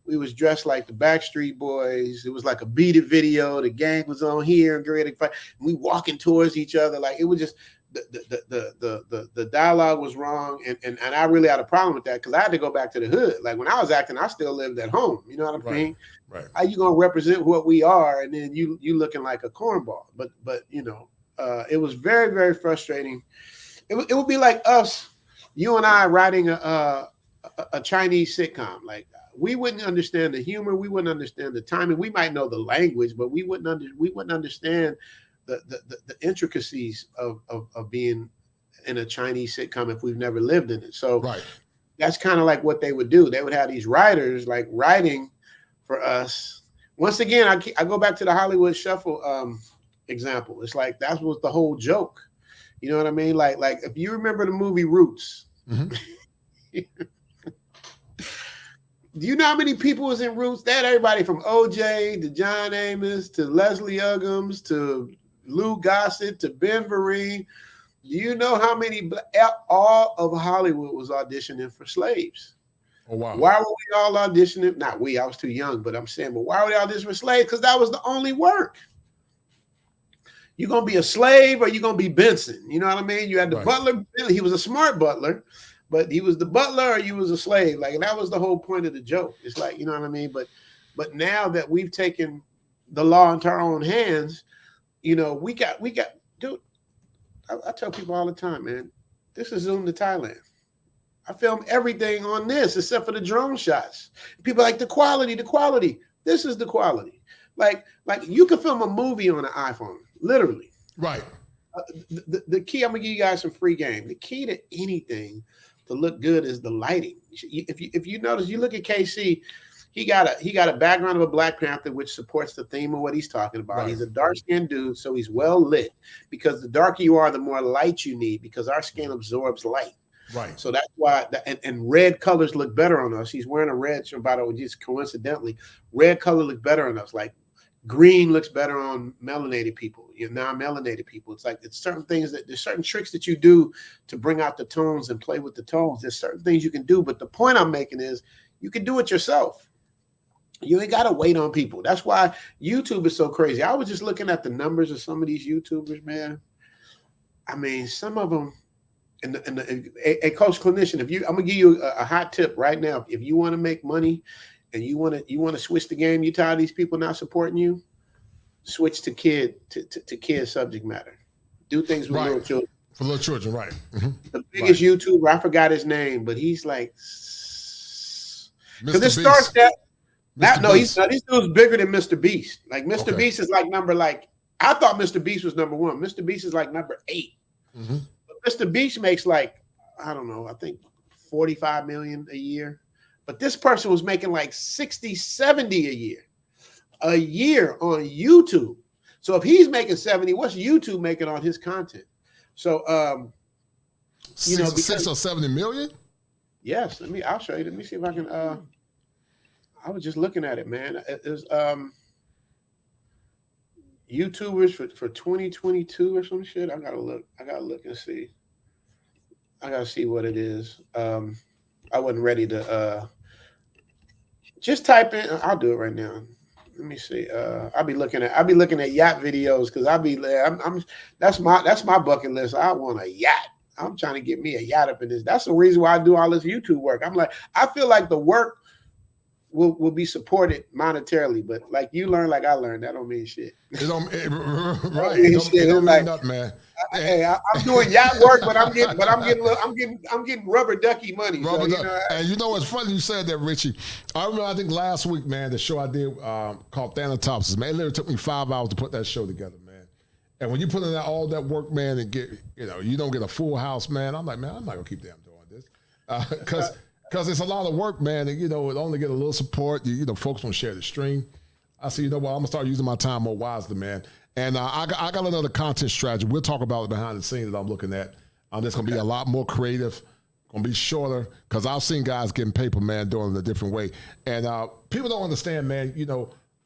We was dressed like the Backstreet Boys. It was like a beaded video. The gang was on here and ready to fight. We walking towards each other. Like, it was just the dialogue was wrong. And I really had a problem with that because I had to go back to the hood. Like, when I was acting, I still lived at home. You know what I mean? Right. How you gonna represent what we are and then you looking like a cornball? But it was very, very frustrating. It would be like us, you and I, writing a Chinese sitcom. Like, we wouldn't understand the humor, we wouldn't understand the timing. We might know the language, but we wouldn't understand the intricacies of being in a Chinese sitcom if we've never lived in it. So that's kind of like what they would do. They would have these writers like writing for us. Once again, I go back to the Hollywood Shuffle example. It's like that was the whole joke. You know what I mean? Like if you remember the movie Roots. Do you know how many people was in Roots? They had everybody from OJ to John Amos to Leslie Uggams to Lou Gossett to Ben Vereen. Do you know how many all of Hollywood was auditioning for slaves? Oh, wow. Why were we all auditioning? Not we, I was too young, but I'm saying, but why were they auditioning for slaves? Because that was the only work. You're going to be a slave or you're going to be Benson. You know what I mean? You had the butler. He was a smart butler, but he was the butler or you was a slave. Like, that was the whole point of the joke. It's like, you know what I mean? But now that we've taken the law into our own hands, you know, we got, dude, I tell people all the time, man, this is Zoom to Thailand. I film everything on this except for the drone shots. People like the quality. This is the quality. Like you can film a movie on an iPhone, literally. Right. The key, I'm gonna give you guys some free game. The key to anything to look good is the lighting. If you notice, you look at KC, he got a background of a Black Panther, which supports the theme of what he's talking about. Right. He's a dark-skinned dude, so he's well lit. Because the darker you are, the more light you need, because our skin absorbs light. Right. So that's why, and red colors look better on us. He's wearing a red shirt, by the way, just coincidentally, red color looks better on us. Like green looks better on melanated people, non-melanated people. It's like, it's certain things there's certain tricks that you do to bring out the tones and play with the tones. There's certain things you can do, but the point I'm making is you can do it yourself. You ain't got to wait on people. That's why YouTube is so crazy. I was just looking at the numbers of some of these YouTubers, man. I mean, some of them, a coach clinician, I'm gonna give you a hot tip right now. If you want to make money and you want to switch the game, you tired of these people not supporting you, switch to kid subject matter. Do things with little children. For little children, right. Mm-hmm. The biggest YouTuber, I forgot his name, but he's like, because it starts that. This dude's bigger than Mr. Beast. Like Mr. Beast is like I thought Mr. Beast was number 1. Mr. Beast is like number 8. Mm-hmm. But Mr. Beast makes like, I don't know, I think 45 million a year. But this person was making like 60, 70 a year on YouTube. So if he's making 70, what's YouTube making on his content? So, 6 or 70 million? Yes. I'll show you. Let me see if I can, I was just looking at it, man. It was YouTubers for 2022 or some shit. I gotta look and see. I gotta see what it is. I wasn't ready to just type in. I'll do it right now. Let me see. I'll be looking at yacht videos because that's my bucket list. I want a yacht. I'm trying to get me a yacht up in this. That's the reason why I do all this YouTube work. I'm like, I feel like the work will be supported monetarily, but like you learn, like I learned, that don't mean shit. It don't mean nothing, man. Hey, I'm doing yacht work, but I'm getting rubber ducky money. And you know what's funny? You said that, Richie. I remember, I think last week, man, the show I did called Thanatopsis, man, it literally took me 5 hours to put that show together, man. And when you put in all that work, man, and get, you don't get a full house, man. I'm like, man, I'm not gonna keep damn doing this, because it's a lot of work, man, and it only get a little support. Folks don't share the stream. I said, I'm gonna start using my time more wisely, man. And I got another content strategy. We'll talk about it behind the scenes that I'm looking at. It's gonna be a lot more creative, gonna be shorter, because I've seen guys getting paper, man, doing it a different way. And people don't understand, man.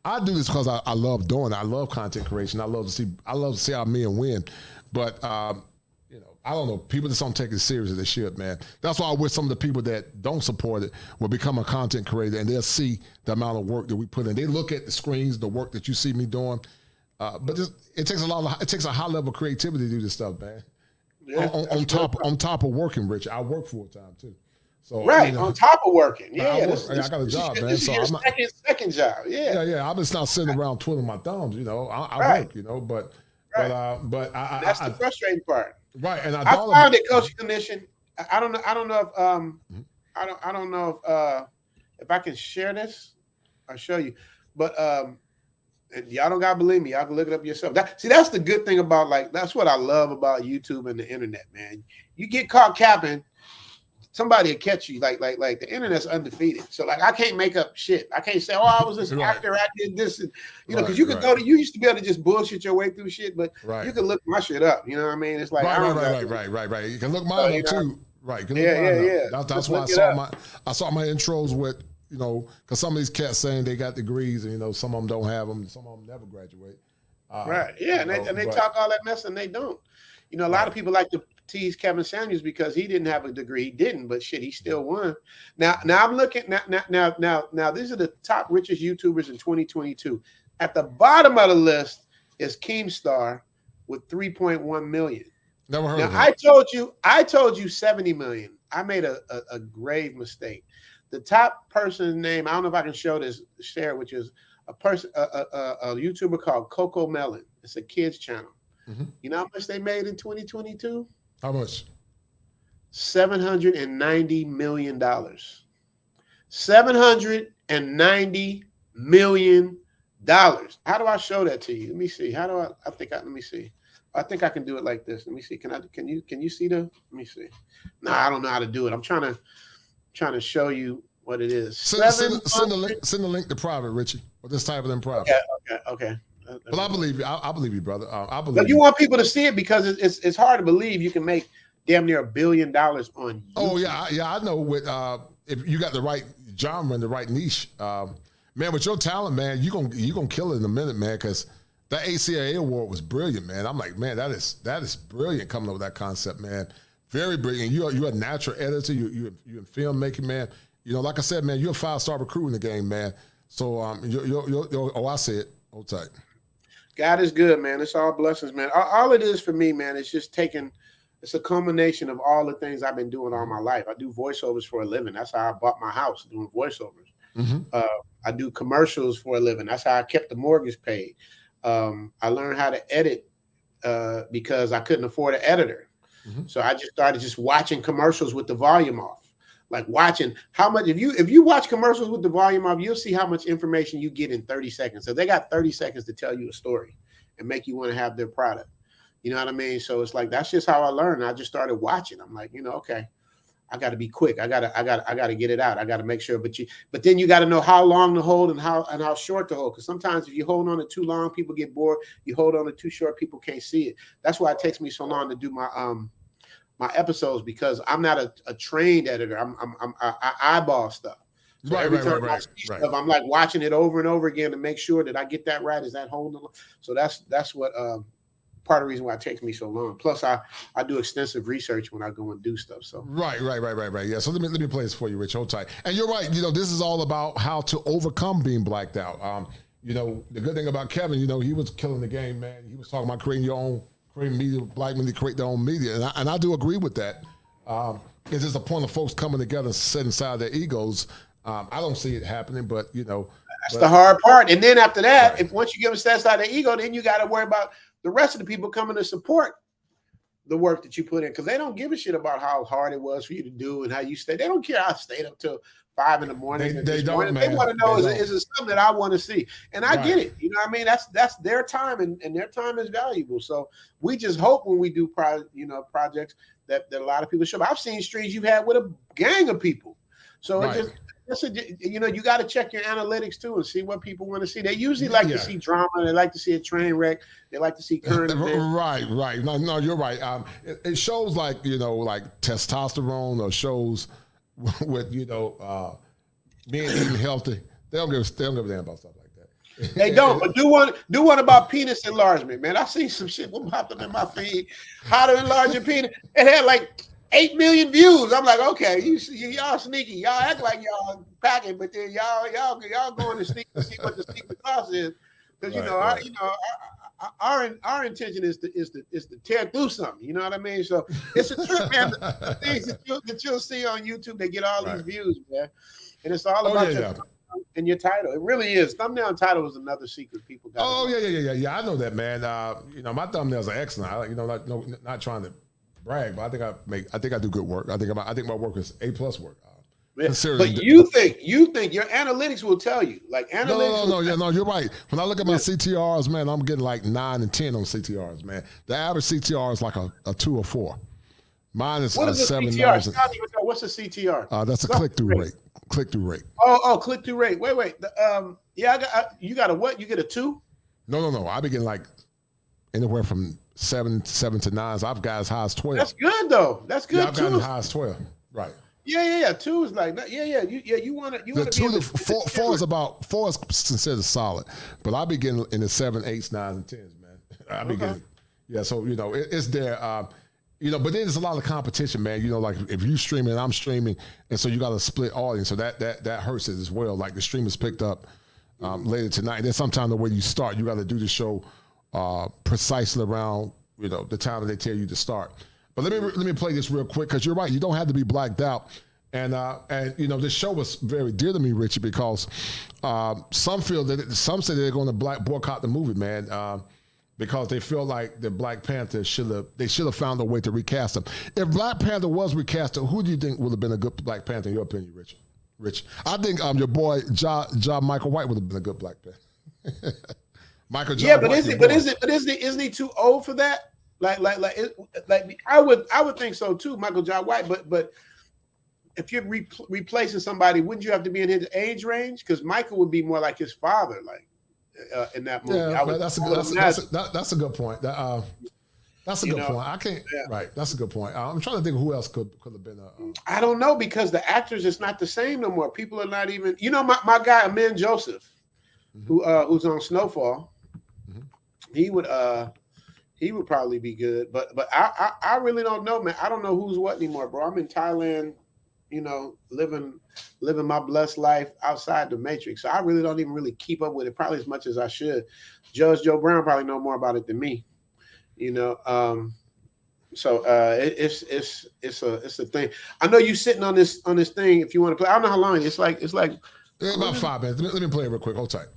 I do this because I love doing it. I love content creation. I love to see our men win, but. I don't know. People just don't take it serious as they should, man. That's why I wish some of the people that don't support it will become a content creator, and they'll see the amount of work that we put in. They look at the screens, the work that you see me doing, but it takes a high level of creativity to do this stuff, man. Yeah, on top of working, Rich. I work full time too. So on top of working, yeah. I got a job, man. This is your second job, yeah. Yeah. I'm just not sitting around twiddling my thumbs, I work, but that's the frustrating part. Right, and I found it, Coach Clinician. I don't know if I can share this. I'll show you, but And y'all don't gotta believe me. Y'all can look it up yourself. That's the good thing about that's what I love about YouTube and the internet, man. You get caught capping, somebody will catch you. Like the internet's undefeated. So like I can't make up shit. I can't say, oh, I was this actor, I did this, and because you could go to. You used to be able to just bullshit your way through shit, but you can look my shit up. You know what I mean? It's like right. You can look mine up too. Right. You can look mine up. That's why I saw my intros with. Because some of these cats saying they got degrees, and some of them don't have them, some of them never graduate. And they talk all that mess, and they don't. A lot of people like to tease Kevin Samuels because he didn't have a degree. He didn't, but shit, he still won. Now I'm looking now. These are the top richest YouTubers in 2022. At the bottom of the list is Keemstar with 3.1 million. Never heard of him. I told you 70 million. I made a grave mistake. The top person's name, I don't know if I can share, which is a YouTuber called Coco Melon. It's a kids channel. Mm-hmm. You know how much they made in 2022? How much? $790 million. $790 million. How do I show that to you? Let me see. Let me see. I think I can do it like this. Let me see. Can you see let me see. No, I don't know how to do it. I'm trying to show you what it is. Send the link to private, Richie. Or just type it in private. Okay. But I believe you. I believe you, brother. I believe. But you want people to see it because it's hard to believe you can make damn near $1 billion on YouTube. Oh yeah. I know. With if you got the right genre and the right niche, man, with your talent, man, you gonna kill it in a minute, man. Because that ACAA award was brilliant, man. I'm like, man, that is brilliant coming up with that concept, man. Very brilliant. You're a natural editor. You're in filmmaking, man. Like I said, man, you're a 5-star recruit in the game, man. So I say it. Hold tight. God is good, man. It's all blessings, man. All it is for me, man, it's just it's a culmination of all the things I've been doing all my life. I do voiceovers for a living. That's how I bought my house, doing voiceovers. Mm-hmm. I do commercials for a living. That's how I kept the mortgage paid. I learned how to edit because I couldn't afford an editor. Mm-hmm. So I just started watching commercials with the volume off. Like watching how much, if you watch commercials with the volume off, you'll see how much information you get in 30 seconds. So they got 30 seconds to tell you a story and make you want to have their product. You know what I mean? So it's like, that's just how I learned. I just started watching. I'm like, okay, I got to be quick. I got to get it out. I got to make sure, but then you got to know how long to hold and how short to hold. Cause sometimes if you hold on to too long, people get bored. You hold on to too short, people can't see it. That's why it takes me so long to do my episodes, because I'm not a trained editor. I eyeball stuff. So every time I see stuff, I'm like watching it over and over again to make sure that I get that right. Is that holding? So that's what part of the reason why it takes me so long. Plus, I do extensive research when I go and do stuff. So right. Yeah. So let me play this for you, Rich. Hold tight. And you're right. This is all about how to overcome being blacked out. The good thing about Kevin, he was killing the game, man. He was talking about creating media, black men to create their own media. And I do agree with that. It's just a point of folks coming together and setting aside their egos. I don't see it happening, but that's the hard part. And then after that, if once you give them set aside their ego, then you got to worry about the rest of the people coming to support the work that you put in, because they don't give a shit about how hard it was for you to do and how you stayed. They don't care. I stayed up till 5 a.m. They don't, man. They want to know is it something that I want to see, and I get it. You know what I mean? That's their time, and their time is valuable. So we just hope when we do projects that a lot of people show up. I've seen streams you've had with a gang of people, so you got to check your analytics too and see what people want to see. They usually like to see drama. They like to see a train wreck. They like to see current events. Right. No, you're right. It shows like testosterone, or shows with being eating healthy. They don't give a damn about stuff like that. They don't. But do one about penis enlargement, man. I see some shit popped up in my feed. How to enlarge your penis. It had like 8 million views. I'm like, okay, y'all sneaky. Y'all act like y'all packing, but then y'all going to sneak to see what the secret sauce is. Because our intention is to tear through something. You know what I mean? So it's a trip, man. The things that you'll see on YouTube, they get all these views, man. And it's all about and your title. It really is. Thumbnail and title is another secret people got. Oh yeah. I know that, man. My thumbnails are excellent. Not trying to brag, but I think I do good work. I think my work is A+ work. But you think your analytics will tell you, like analytics. No, you're right. When I look at my CTRs, man, I'm getting like 9 and 10 on CTRs, man. The average CTR is like a 2 or 4. Mine is what is 7, CTR? 9. What's a CTR? That's a click-through rate. Click-through rate. Oh, click-through rate. Wait. You got a what? You get a 2? No. I be getting like anywhere from 7 to 9s. I've got as high as 12. That's good though. That's good yeah, I've too. got as high as 12. Right. Yeah. 2 is like that. Yeah. You want to. The 2 to 4 is about 4 is considered solid, but I be getting in the 7, 8s, 9s, and 10s, man. I be getting. Yeah. So it's there. But then there's a lot of competition, man. Like if you streaming, I'm streaming, and so you got a split audience, so that hurts it as well. Like the stream is picked up later tonight, and then sometime the way you start, you got to do the show precisely around the time that they tell you to start. But let me play this real quick because you're right. You don't have to be blacked out, and this show was very dear to me, Richie, because some say they're going to boycott the movie, man. Because they feel like the Black Panther should have found a way to recast him. If Black Panther was recasted, who do you think would have been a good Black Panther in your opinion, Rich? I think your boy Michael White would have been a good Black Panther. Michael John. Yeah, isn't he too old for that? Like I would think so too, Michael John White. But if you're replacing somebody, wouldn't you have to be in his age range? Because Michael would be more like his father, like. In that movie, that's a good point. That's a good point. I can't. Yeah. Right, that's a good point. I'm trying to think of who else could have been. I don't know because the actors is not the same no more. People are not even. My guy Amin Joseph, who's on Snowfall. Mm-hmm. He would probably be good, but I really don't know, man. I don't know who's what anymore, bro. I'm in Thailand, living my blessed life outside the Matrix. So I really don't even really keep up with it probably as much as I should. Judge Joe Brown probably know more about it than me, So it's a thing. I know you sitting on this thing. If you want to play, I don't know how long it's like. It's about 5 minutes. Let me play it real quick. Hold tight.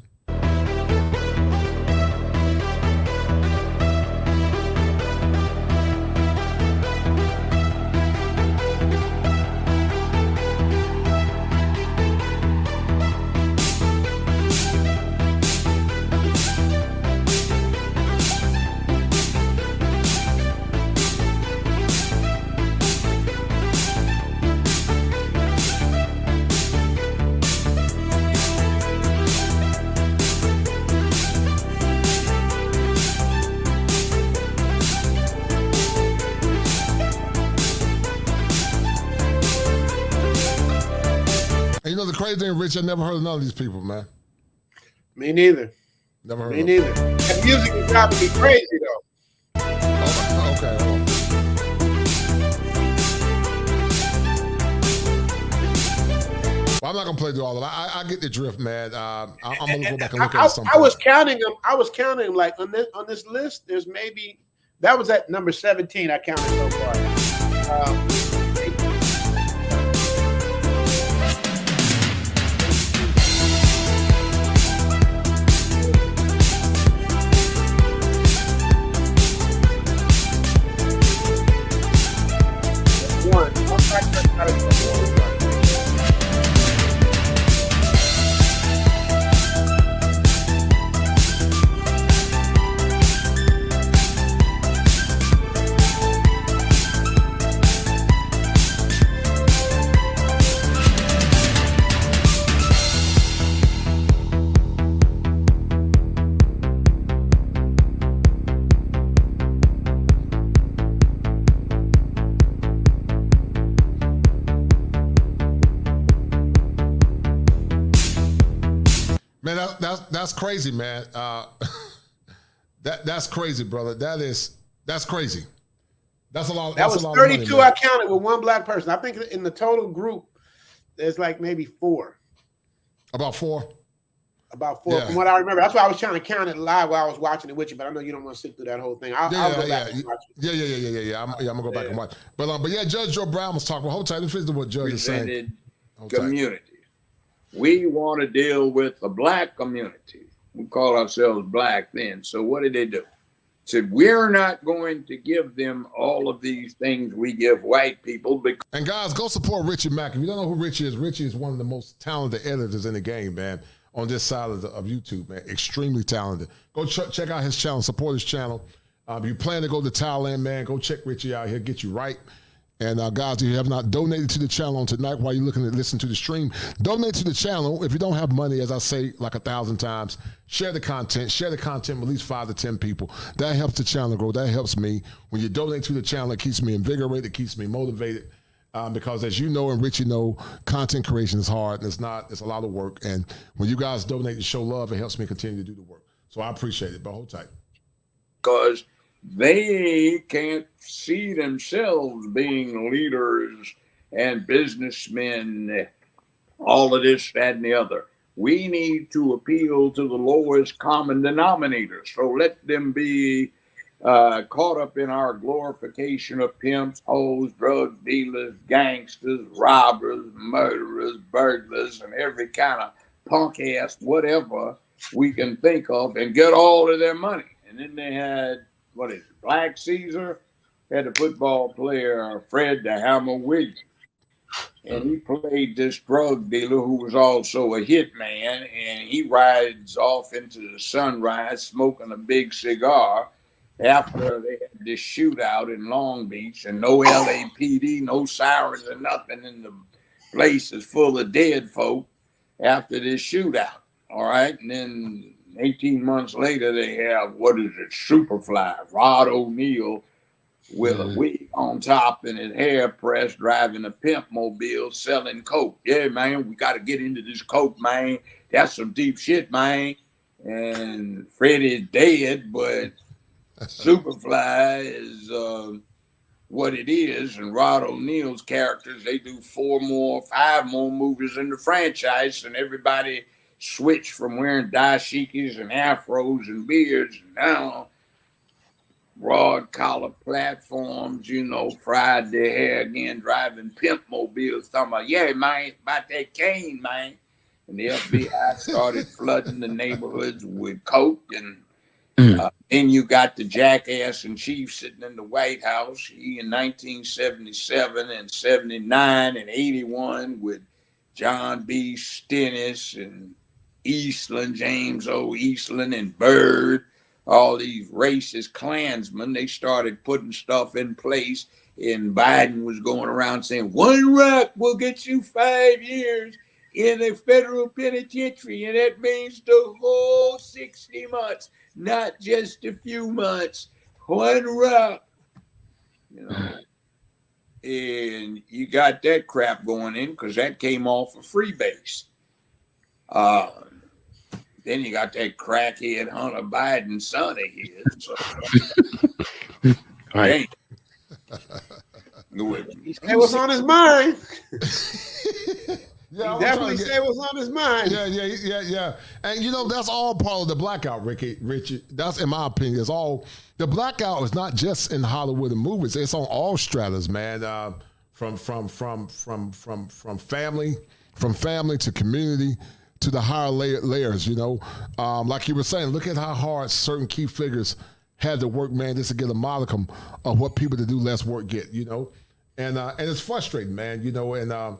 The crazy thing, Rich, I never heard of none of these people, man. Me neither. Never heard Me neither. That music is driving me crazy, though. Okay. Well, I'm not gonna play through all of it. I get the drift, man. I'm gonna go back and look at something. I was counting them. Like on this list, there's maybe that was at number 17. I counted so far. Man, that's crazy, man. That's crazy, brother. That's crazy. That's a lot. That was 32. Money, I counted with one black person. I think in the total group, there's like maybe 4. About 4. About 4, from what I remember. That's why I was trying to count it live while I was watching it with you. But I know you don't want to sit through that whole thing. I'll go back and watch it. Yeah. I'm gonna go back and watch. But Judge Joe Brown was talking. Hold tight. Let's listen to what Judge is saying. Community. We want to deal with the black community. We call ourselves black then. So what did they do? Said, we're not going to give them all of these things we give white people. And guys, go support Richie Mack. If you don't know who Richie is one of the most talented editors in the game, man, on this side of YouTube, man. Extremely talented. Go check out his channel, support his channel. If you plan to go to Thailand, man, go check Richie out. He'll get you right. And guys, if you have not donated to the channel on tonight while you're looking to listen to the stream, donate to the channel. If you don't have money, as I say like 1,000 times, share the content. Share the content with at least 5 to 10 people. That helps the channel grow. That helps me. When you donate to the channel, it keeps me invigorated. It keeps me motivated. Because as you know and Richie know, content creation is hard. And it's a lot of work. And when you guys donate to show love, it helps me continue to do the work. So I appreciate it. But hold tight. Because they can't see themselves being leaders and businessmen, all of this, that, and the other. We need to appeal to the lowest common denominator. So let them be caught up in our glorification of pimps, hoes, drug dealers, gangsters, robbers, murderers, burglars, and every kind of punk ass whatever we can think of, and get all of their money. And then they had, Black Caesar, had a football player, Fred the Hammer Williams. And he played this drug dealer who was also a hitman, and he rides off into the sunrise smoking a big cigar after they had this shootout in Long Beach, and no LAPD, no sirens or nothing, and the place is full of dead folk after this shootout. All right. And then 18 months later, they have, Superfly, Rod O'Neal with a wig on top and his hair pressed, driving a pimp mobile, selling coke. Yeah, man, we got to get into this coke, man. That's some deep shit, man. And Freddie's dead, but Superfly is what it is. And Rod O'Neal's characters, they do 5 more movies in the franchise, and everybody switched from wearing dashikis and afros and beards, and now broad collar platforms, fried their hair again, driving pimp mobiles, talking about, yeah, man, about that cane, man. And the FBI started flooding the neighborhoods with coke. And then you got the jackass in chief sitting in the White House. He in 1977 and 79 and 81 with John B. Stennis and Eastland, James O. Eastland and Byrd, all these racist Klansmen. They started putting stuff in place, and Biden was going around saying, 1 rock will get you 5 years in a federal penitentiary, and that means the whole 60 months, not just a few months. 1 rock. And you got that crap going in because that came off of Freebase. Then you got that crackhead Hunter Biden son of his. So, right. He said what's on his mind. Yeah, he definitely said what's on his mind. Yeah. And that's all part of the blackout, Richie. That's, in my opinion, it's all the blackout is not just in Hollywood and movies. It's on all stratas, man. From family to community to the higher layers. Like you were saying, look at how hard certain key figures had to work, man, just to get a modicum of what people to do less work get. And it's frustrating, man. And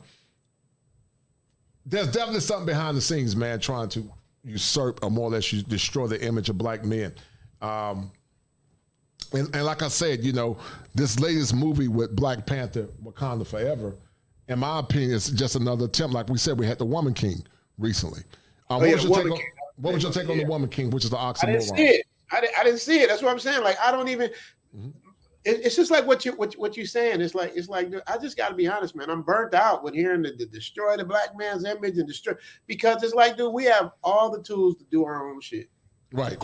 there's definitely something behind the scenes, man, trying to usurp or more or less destroy the image of black men. And like I said, this latest movie with Black Panther, Wakanda Forever, in my opinion, is just another attempt. Like we said, we had the Woman King recently. What was your take on the Woman King, which is the oxymoron? I didn't see it. I didn't see it. That's what I'm saying. Like, I don't even. It's just like what you're saying. It's like I just got to be honest, man. I'm burnt out with hearing the destroy the black man's image and destroy, because it's like, dude, we have all the tools to do our own shit. Right.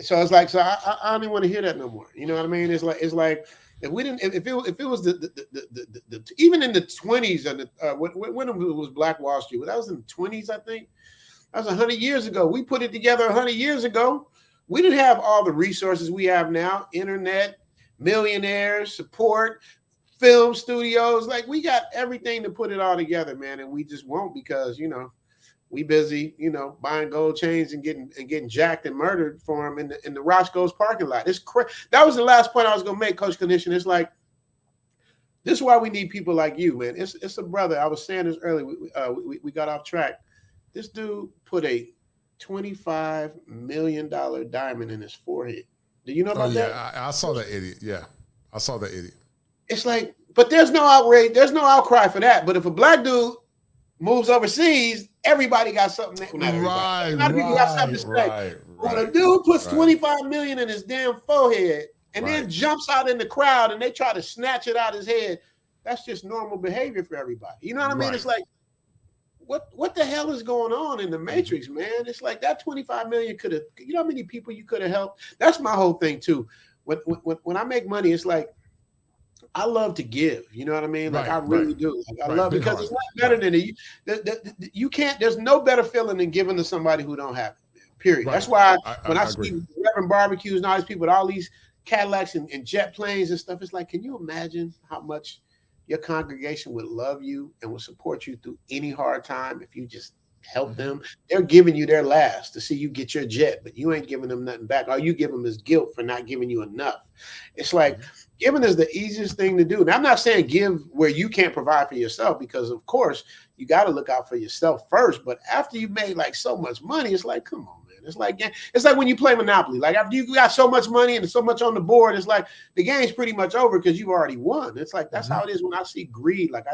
So it's like, I don't even want to hear that no more. You know what I mean? It's like if we didn't, if it was the even in the 20s and when it was Black Wall Street, that was in the 20s, I think. That was 100 years ago. We put it together 100 years ago. We didn't have all the resources we have now, internet, millionaires, support, film studios. Like, we got everything to put it all together, man. And we just won't, because, We busy, buying gold chains and getting jacked and murdered for him in the Roscoe's parking lot. It's that was the last point I was gonna make, Coach Condition. It's like, this is why we need people like you, man. It's a brother. I was saying this earlier. We got off track. This dude put a $25 million diamond in his forehead. Do you know about that? I saw that idiot. Yeah, I saw that idiot. It's like, but there's no outrage. There's no outcry for that. But if a black dude moves overseas, everybody got something. Not everybody. A lot of people got something to say. When a dude puts $25 million in his damn forehead and then jumps out in the crowd and they try to snatch it out his head, that's just normal behavior for everybody. You know what I mean? It's like, what the hell is going on in the Matrix, man? It's like that 25 million could have, you know how many people you could have helped? That's my whole thing too. When I make money, it's like, I love to give, you know what I mean? Like I really do. Like, I love, because it's not better than it. You can't, there's no better feeling than giving to somebody who don't have it, period. That's why when I see Reverend Barbecues and all these people with all these Cadillacs and jet planes and stuff, it's like, can you imagine how much your congregation would love you and would support you through any hard time if you just help them? They're giving you their last to see you get your jet, but you ain't giving them nothing back. All you give them is guilt for not giving you enough. It's like, giving is the easiest thing to do. Now, I'm not saying give where you can't provide for yourself, because of course you got to look out for yourself first. But after you made like so much money, it's like, come on, man. It's like when you play Monopoly. Like after you got so much money and so much on the board, it's like the game's pretty much over because you've already won. It's like that's how it is when I see greed. Like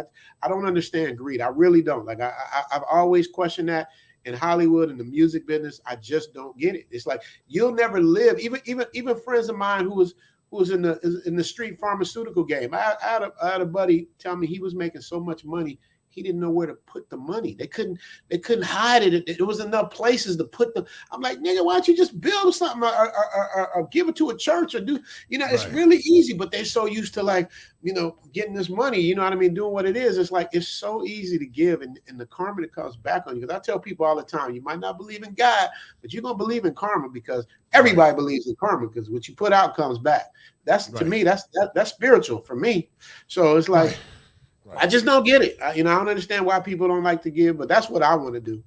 I don't understand greed. I really don't. Like I've always questioned that in Hollywood and the music business. I just don't get it. It's like you'll never live. Even friends of mine who was in the street pharmaceutical game. I had a buddy tell me he was making so much money he didn't know where to put the money. They couldn't hide it. There was enough places to put them. I'm like, nigga, why don't you just build something or give it to a church or do, it's really easy, but they're so used to like, getting this money, you know what I mean? Doing what it is. It's like, it's so easy to give and the karma that comes back on you. Because I tell people all the time, you might not believe in God, but you're going to believe in karma because everybody believes in karma because what you put out comes back. That's to me, that's spiritual for me. So it's like, I just don't get it. I don't understand why people don't like to give, but that's what I want to do.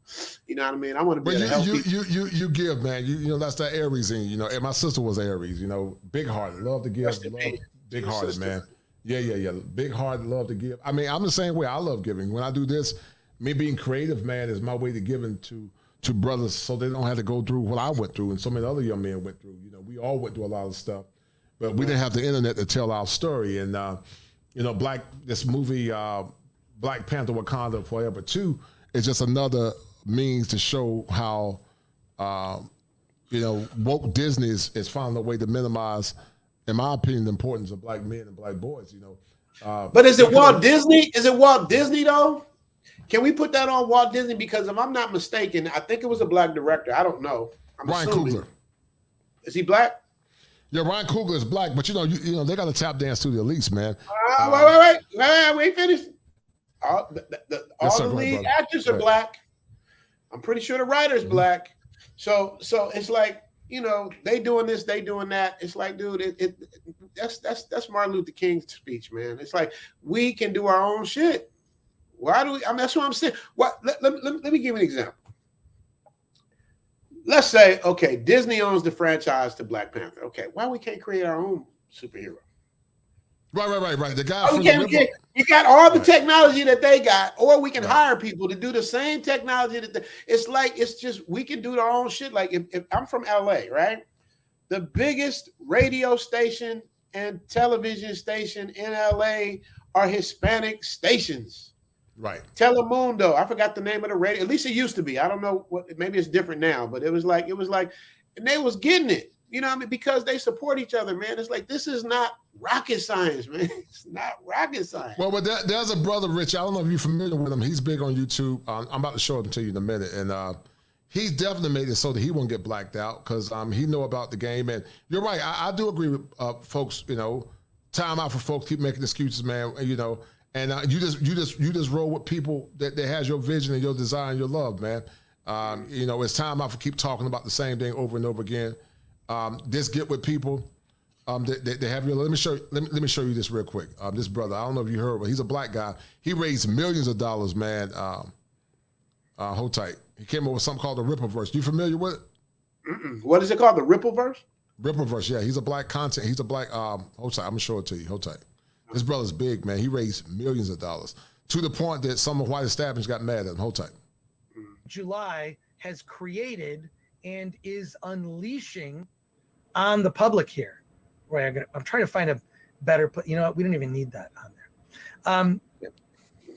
You know what I mean? I want to be able to help people. You give, man. That's that Aries thing. And my sister was Aries. Big hearted, love to give, big hearted, man. Yeah. Big hearted, love to give. I mean, I'm the same way. I love giving. When I do this, me being creative, man, is my way to giving to brothers so they don't have to go through what I went through and so many other young men went through. We all went through a lot of stuff, but we didn't have the internet to tell our story. And this movie, Black Panther, Wakanda Forever 2, is just another means to show how, woke Disney is finding a way to minimize, in my opinion, the importance of black men and black boys. But is it Walt Disney? Is it Walt Disney though? Can we put that on Walt Disney? Because if I'm not mistaken, I think it was a black director. I don't know. Ryan Coogler. Is he black? Yeah, Ryan Coogler is black, but they got to tap dance to the elites, man. Wait, finish. All the lead actors are black. I'm pretty sure the writer's black. So it's like, they doing this, they doing that. It's like, dude, that's Martin Luther King's speech, man. It's like we can do our own shit. Why do we? I mean, that's what I'm saying. Let me give you an example. Let's say, okay, Disney owns the franchise to Black Panther. Okay, why we can't create our own superhero? Right. The guy you got all the technology that they got, or we can hire people to do the same technology it's just we can do our own shit. Like if I'm from LA, right? The biggest radio station and television station in LA are Hispanic stations. Right. Telemundo. I forgot the name of the radio. At least it used to be. I don't know maybe it's different now, but it was like, and they was getting it, because they support each other, man. It's like, this is not rocket science, man. It's not rocket science. Well, but there's a brother, Rich. I don't know if you're familiar with him. He's big on YouTube. I'm about to show it to you in a minute. And he's definitely made it so that he won't get blacked out because he know about the game. And you're right. I do agree with folks, time out for folks, keep making excuses, man, And you just roll with people that has your vision and your desire and your love, man. It's time out for keep talking about the same thing over and over again. Just get with people that have your. Let me show you this real quick. This brother, I don't know if you heard, but he's a black guy. He raised millions of dollars, man. Hold tight. He came up with something called the Ripperverse. You familiar with it? What is it called? The Ripperverse? Ripperverse, yeah. He's a black content. He's a black, hold tight. I'm going to show it to you. Hold tight. This brother's big, man. He raised millions of dollars to the point that some of white establishments got mad at him. Hold tight. July has created and is unleashing on the public here. Right, I'm trying to find a better, you know what? We don't even need that on there.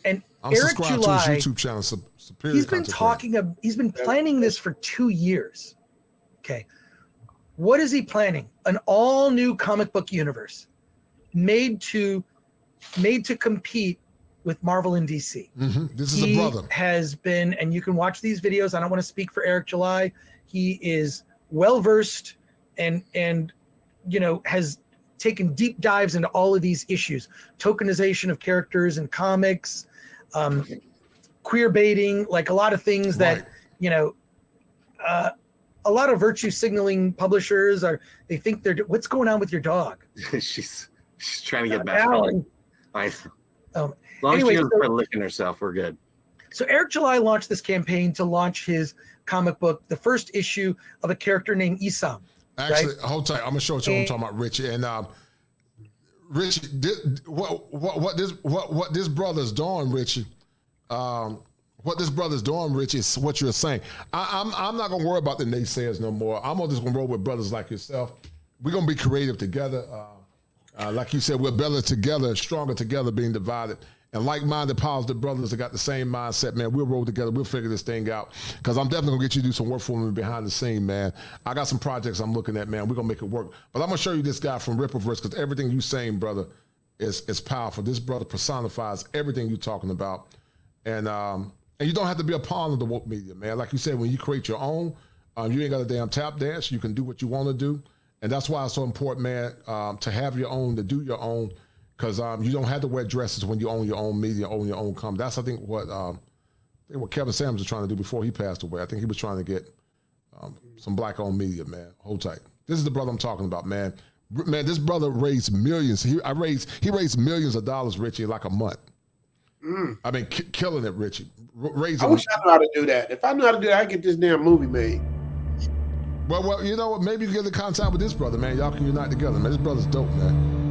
And I'm Eric subscribed July, to his YouTube channel. Superior he's been Content talking, he's been planning this for 2 years. Okay. What is he planning? An all new comic book universe made to compete with Marvel and DC. This is a brother. Has been, and you can watch these videos. I don't want to speak for Eric July. He is well versed and you know, has taken deep dives into all of these issues: tokenization of characters in comics, queer baiting, like a lot of things that, you know, a lot of virtue signaling publishers they think they're, what's going on with your dog? she's trying to get back. Alan. As long as she doesn't start licking herself, we're good. So Eric July launched this campaign to launch his comic book, the first issue of a character named Isam. Actually, right? hold tight. I'm gonna show it to you. I'm talking about Richie. And Richie, what this brother's doing, Richie. What this brother's doing, Richie, is what you're saying. I'm not gonna worry about the naysayers no more. I'm just gonna roll with brothers like yourself. We're gonna be creative together. Like you said, we're better together, stronger together, being divided. And like-minded, positive brothers that got the same mindset, man, we'll roll together. We'll figure this thing out. Because I'm definitely going to get you to do some work for me behind the scene, man. I got some projects I'm looking at, man. We're going to make it work. But I'm going to show you this guy from Ripperverse, because everything you're saying, brother, is powerful. This brother personifies everything you're talking about. And you don't have to be a pawn of the woke media, man. Like you said, when you create your own, you ain't got a damn tap dance. You can do what you want to do. And that's why it's so important, man, to have your own, to do your own. Because you don't have to wear dresses when you own your own media, own your own company. That's, I think, what Kevin Samuels was trying to do before he passed away. I think he was trying to get some black-owned media, man. Hold tight. This is the brother I'm talking about, man. Man, this brother raised millions. He raised millions of dollars, Richie, in like a month. I mean, killing it, Richie. I wish I knew how to do that. If I knew how to do that, I'd get this damn movie made. Well, you know what? Maybe you get in contact with this brother, man. Y'all can unite together, man. This brother's dope, man.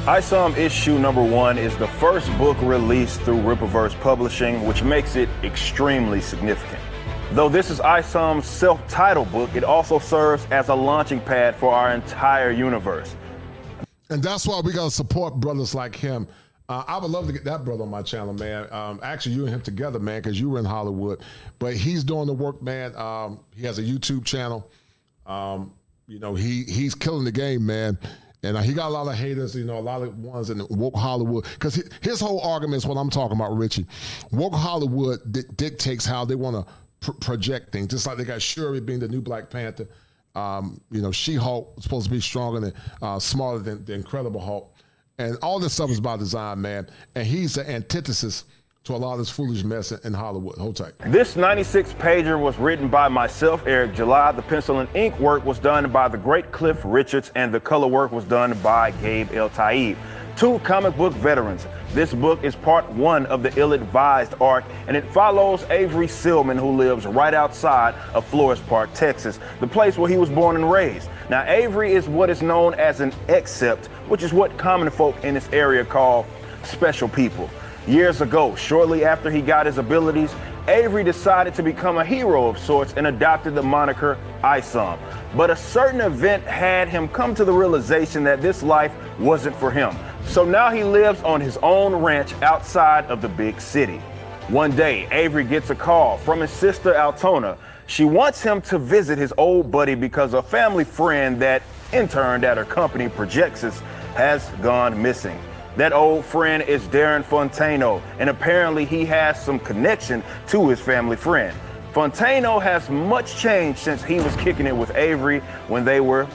ISOM issue number 1 is the first book released through Ripperverse Publishing, which makes it extremely significant. Though this is ISOM's self-titled book, it also serves as a launching pad for our entire universe. And that's why we gotta support brothers like him. I would love to get that brother on my channel, man. Actually, you and him together, man, because you were in Hollywood. But he's doing the work, man. He has a YouTube channel. You know, he's killing the game, man. And he got a lot of haters, you know, a lot of ones in woke Hollywood. Because his whole argument is what I'm talking about, Richie. Woke Hollywood dictates how they want to project things. Just like they got Shuri being the new Black Panther. You know, She-Hulk was supposed to be stronger than, smarter than the Incredible Hulk. And all this stuff is by design, man. And he's the antithesis to a lot of this foolish mess in Hollywood. Hold tight. This 96-pager was written by myself, Eric July. The pencil and ink work was done by the great Cliff Richards, and the color work was done by Gabe El Taib, 2 comic book veterans. This book is part 1 of the ill-advised arc, and it follows Avery Silman, who lives right outside of Flores Park, Texas, the place where he was born and raised. Now, Avery is what is known as an accept, which is what common folk in this area call special people. Years ago, shortly after he got his abilities, Avery decided to become a hero of sorts and adopted the moniker ISOM. But a certain event had him come to the realization that this life wasn't for him. So now he lives on his own ranch outside of the big city. One day, Avery gets a call from his sister Altona. She wants him to visit his old buddy because a family friend that interned at her company, Projexis, has gone missing. That old friend is Darren Fontano, and apparently he has some connection to his family friend. Fontano has much changed since he was kicking it with Avery when they were,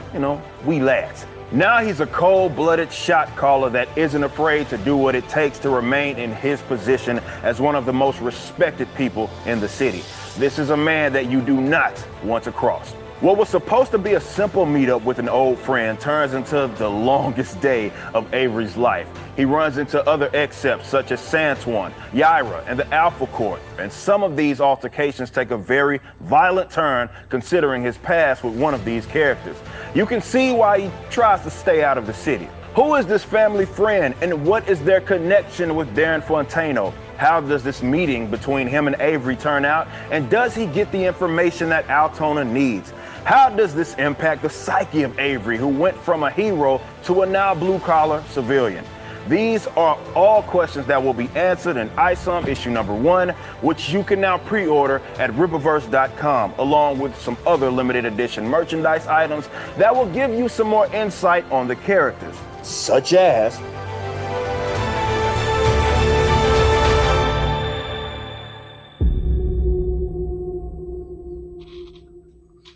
wee lads. Now he's a cold-blooded shot caller that isn't afraid to do what it takes to remain in his position as one of the most respected people in the city. This is a man that you do not want to cross. What was supposed to be a simple meetup with an old friend turns into the longest day of Avery's life. He runs into other excepts such as Santuan, Yaira, and the Alpha Court. And some of these altercations take a very violent turn considering his past with one of these characters. You can see why he tries to stay out of the city. Who is this family friend and what is their connection with Darren Fontano? How does this meeting between him and Avery turn out? And does he get the information that Altona needs? How does this impact the psyche of Avery, who went from a hero to a now blue-collar civilian? These are all questions that will be answered in ISOM issue number 1, which you can now pre-order at Ripperverse.com, along with some other limited edition merchandise items that will give you some more insight on the characters, such as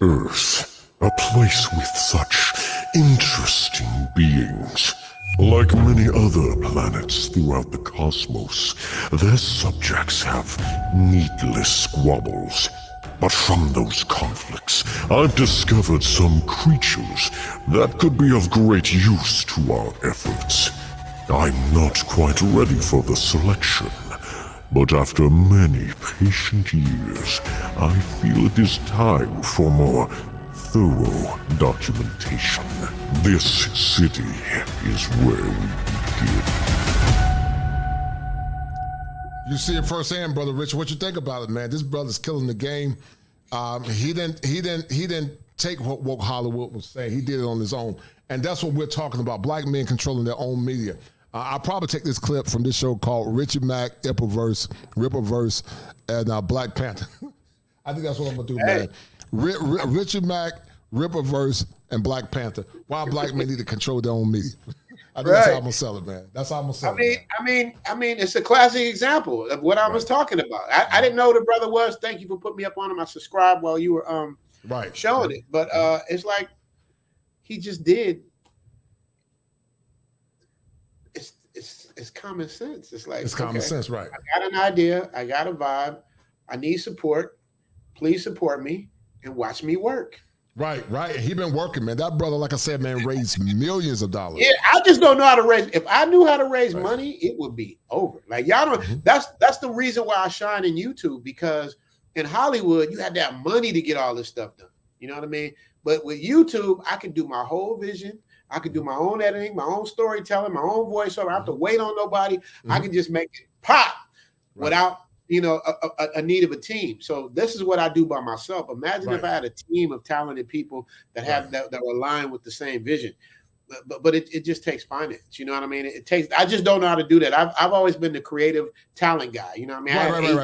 Earth, a place with such interesting beings. Like many other planets throughout the cosmos, their subjects have needless squabbles. But from those conflicts, I've discovered some creatures that could be of great use to our efforts. I'm not quite ready for the selection, but after many patient years, I feel it is time for more thorough documentation. This city is where we begin. You see it firsthand, Brother Rich. What you think about it, man? This brother's killing the game. He didn't take what Hollywood was saying. He did it on his own. And that's what we're talking about, black men controlling their own media. I'll probably take this clip from this show called Richie Mack, Ripperverse, and Black Panther. I think that's what I'm going to do, man. Richie Mack, Ripperverse, and Black Panther. Why black men need to control their own media. I think that's how I'm going to sell it, man. That's how I'm going to sell it. I mean, it's a classic example of what I was talking about. I didn't know who the brother was. Thank you for putting me up on him. I subscribed while you were showing it. But it's like he just did. It's common sense. It's like, it's common sense, right? I got an idea. I got a vibe. I need support. Please support me and watch me work. Right. He been working, man. That brother, like I said, man, raised millions of dollars. Yeah, I just don't know how to raise. If I knew how to raise money, it would be over. Like y'all don't. That's the reason why I shine in YouTube, because in Hollywood you had to have money to get all this stuff done. You know what I mean? But with YouTube, I can do my whole vision. I can do my own editing, my own storytelling, my own voiceover. I don't have to wait on nobody. I can just make it pop without a need of a team. So this is what I do by myself. Imagine if I had a team of talented people that have that were aligned with the same vision. But it just takes finance. You know what I mean? It takes. I just don't know how to do that. I've always been the creative talent guy. You know what I mean?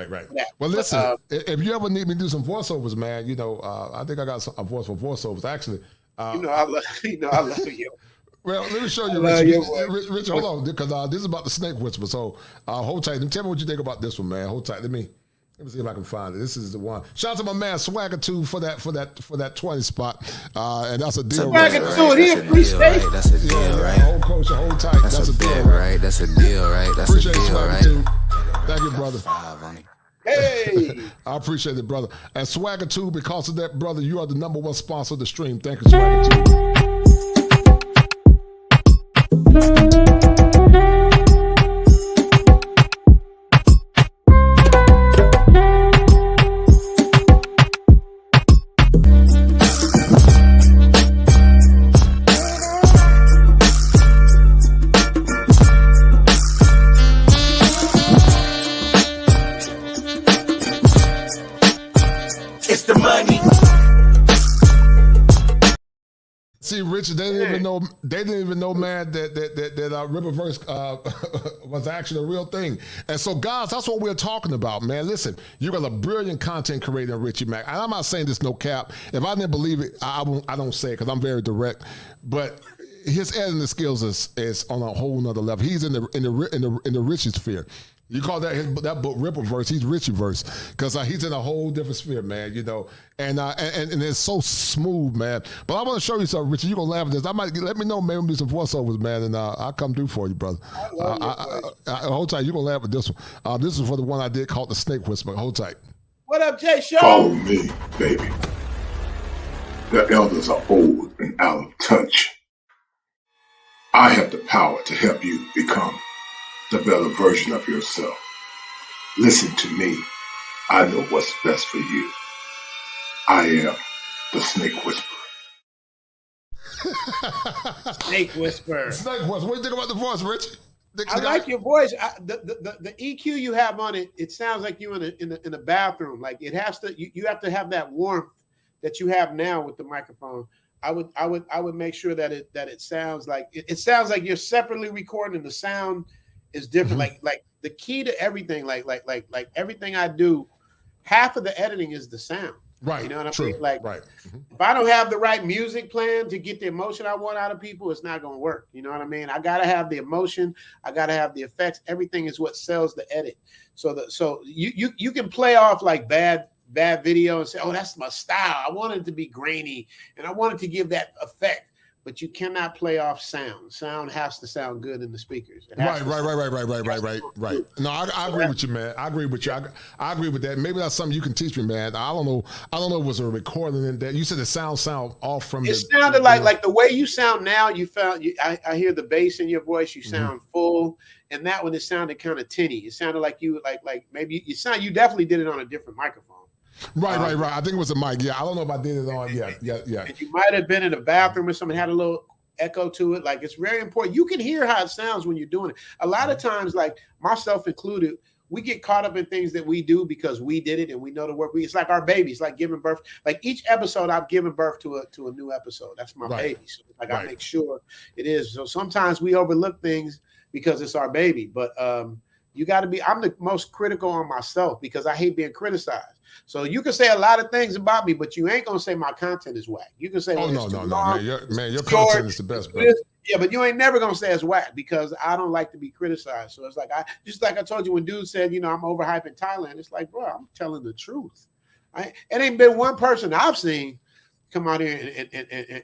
Right. Well, listen. If you ever need me to do some voiceovers, man, I think I got a voice for voiceovers. Actually, I love you. Well, let me show you, Rich. Hold on, because this is about the snake whisper. So hold tight. Tell me what you think about this one, man. Hold tight. Let me see if I can find it. This is the one. Shout out to my man Swagger 2 for that 20 spot. And that's a deal. Swagger 2, he in free state. That's a deal, right? Hold coach, hold tight. That's a deal, right? That's a deal, right? That's appreciate a deal, Swagger right? 2. Thank you, brother. Hey, I appreciate it, brother. And Swagger 2, because of that, brother, you are the #1 sponsor of the stream. Thank you, Swagger 2. It's the money. See, Rich, they didn't even know, man, that Ripperverse was actually a real thing. And so, guys, that's what we're talking about, man. Listen, you got a brilliant content creator, Richie Mack. And I'm not saying this no cap. If I didn't believe it, I don't say it because I'm very direct. But his editing skills is on a whole nother level. He's in the Richie sphere. You call that book Ripperverse? He's Richieverse because he's in a whole different sphere, man. You know, and it's so smooth, man. But I want to show you something, Richie. You gonna laugh at this? I might let me know, maybe do some voiceovers, man, and I'll come through for you, brother. Hold tight. You gonna laugh at this one? This is for the one I did called the Snake Whisperer. Hold tight. What up, Jay Show? Follow me, baby. The elders are old and out of touch. I have the power to help you become the better version of yourself. Listen to me. I know what's best for you. I am the Snake Whisperer. Snake Whisperer. Snake Whisperer. What do you think about the voice, Rich? I like your voice. The EQ you have on it, it sounds like you in a bathroom. Like it has to. You have to have that warmth that you have now with the microphone. I would make sure that it sounds like it sounds like you're separately recording. The sound is different. Mm-hmm. Like the key to everything. Like everything I do, half of the editing is the sound. Right. You know what True. I mean? Like, right. If I don't have the right music plan to get the emotion I want out of people, it's not going to work. You know what I mean? I got to have the emotion. I got to have the effects. Everything is what sells the edit. So you can play off like bad video and say, oh, that's my style. I want it to be grainy and I want it to give that effect. But you cannot play off sound. Sound has to sound good in the speakers. Right. No, I agree with you, man. I agree with you. I agree with that. Maybe that's something you can teach me, man. I don't know if it was a recording in that. You said the sound off from it sounded like the way you sound now. I hear the bass in your voice. You sound full, and that one it sounded kind of tinny. It sounded like you like maybe you definitely did it on a different microphone. Right. I think it was a mic. Yeah, I don't know if I did it on. Yeah. And you might have been in a bathroom or something, had a little echo to it. Like it's very important. You can hear how it sounds when you're doing it. A lot of times, like myself included, we get caught up in things that we do because we did it and we know the work. It's like our babies, like giving birth. Like each episode, I've given birth to a new episode. That's my baby. So I make sure it is. So sometimes we overlook things because it's our baby, but you got to be. I'm the most critical on myself because I hate being criticized. So you can say a lot of things about me, but you ain't gonna say my content is whack. You can say, "Oh no, man, your content is the best, bro." Yeah, but you ain't never gonna say it's whack because I don't like to be criticized. So it's like I told you when dude said, I'm overhyping Thailand. It's like, bro, I'm telling the truth. It ain't been one person I've seen come out here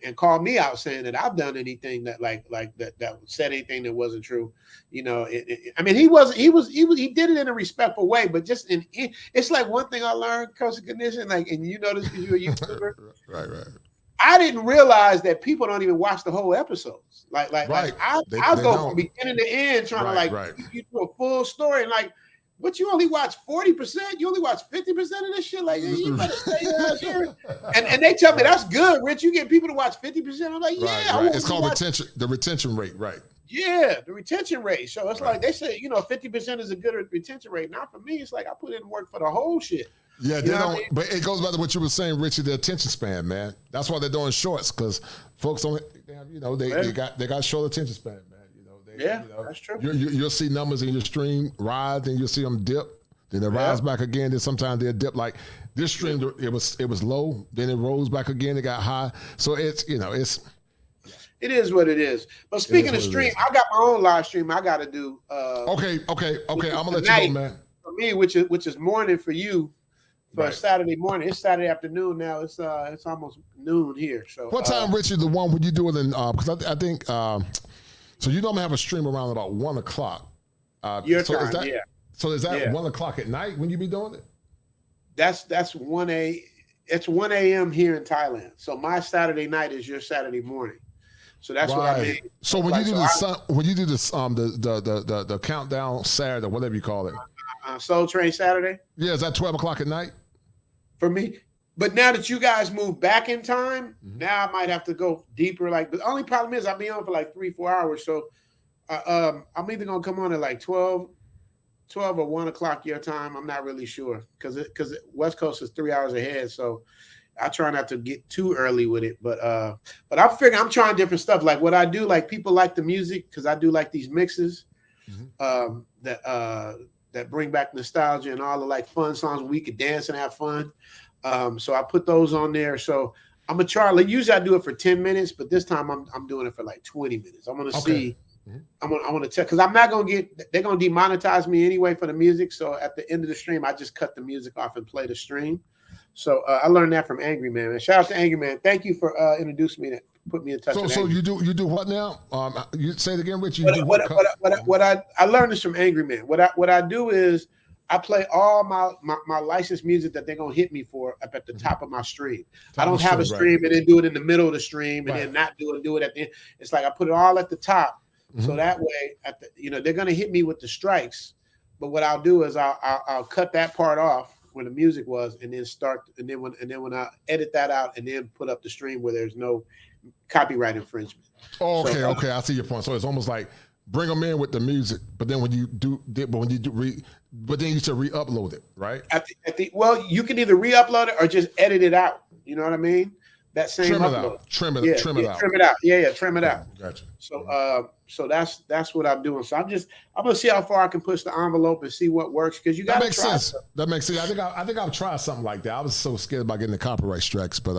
and call me out saying that I've done anything that that said anything that wasn't true. I mean, he did it in a respectful way, but just it's like one thing I learned, Coach Condition, and you know this because you're a YouTuber. Right. I didn't realize that people don't even watch the whole episodes. I'll go from beginning to end trying to you do a full story and but you only watch 40%. You only watch 50% of this shit. Like, you better stay out here. And they tell me that's good, Rich. You get people to watch 50%. I'm like, yeah. Right. It's called the retention rate, right? Yeah, the retention rate. So it's like they say, 50% is a good retention rate. Not for me. It's like I put in work for the whole shit. Yeah, they don't. But it goes back to what you were saying, Richie. The attention span, man. That's why they're doing shorts because folks don't. They got short attention span, man. That's true. You'll see numbers in your stream rise, then you'll see them dip, then they rise back again. Then sometimes they'll dip. Like this stream, it was low, then it rose back again. It got high. So it's. It is what it is. But speaking of stream, I got my own live stream. I got to do. Okay. I'm gonna let you know, man. For me, which is morning for you. For Saturday morning, it's Saturday afternoon now. It's almost noon here. So what time, Richie? The one would you do it in? Because I think. So you normally have a stream around about 1:00. Your time, yeah. So is that 1:00 at night when you be doing it? That's 1 a. It's 1 a.m. here in Thailand. So my Saturday night is your Saturday morning. So that's what I mean. So when you do the countdown Saturday, whatever you call it, Soul Train Saturday. Yeah, is that 12:00 at night? For me. But now that you guys move back in time, now I might have to go deeper. The only problem is I'll be on for 3-4 hours. So I'm either gonna come on at 12 or 1:00 your time. I'm not really sure because West Coast is 3 hours ahead. So I try not to get too early with it. But I'm figuring I'm trying different stuff. Like what I do, people like the music because I do these mixes that bring back nostalgia and all the fun songs where we could dance and have fun. So I put those on there. So I'm gonna try. Like, usually I do it for 10 minutes, but this time I'm doing it for like 20 minutes. I want to see. I want to check because I'm not gonna get. They're gonna demonetize me anyway for the music. So at the end of the stream, I just cut the music off and play the stream. So I learned that from Angry Man. Shout out to Angry Man. Thank you for introducing me to put me in touch. So you do what now? You say it again, Rich. What I learned this from Angry Man. What I do is I play all my licensed music that they're gonna hit me for up at the top of my stream. I don't have a stream and then do it in the middle of the stream and then not do it at the end. It's like I put it all at the top. So that way, they're gonna hit me with the strikes. But what I'll do is I'll cut that part off where the music was, and then when I edit that out, and then put up the stream where there's no copyright infringement. Oh, okay, okay, I see your point. So it's almost like bring them in with the music, but then when you should re-upload it, right? Well, you can either re-upload it or just edit it out. You know what I mean? That same trim upload. Trim it out. Trim it out. Yeah, trim it out. Gotcha. So that's what I'm doing. So I'm gonna see how far I can push the envelope and see what works, because you got to try sense. stuff. That makes sense. I think I'll try something like that. I was so scared about getting the copyright strikes, but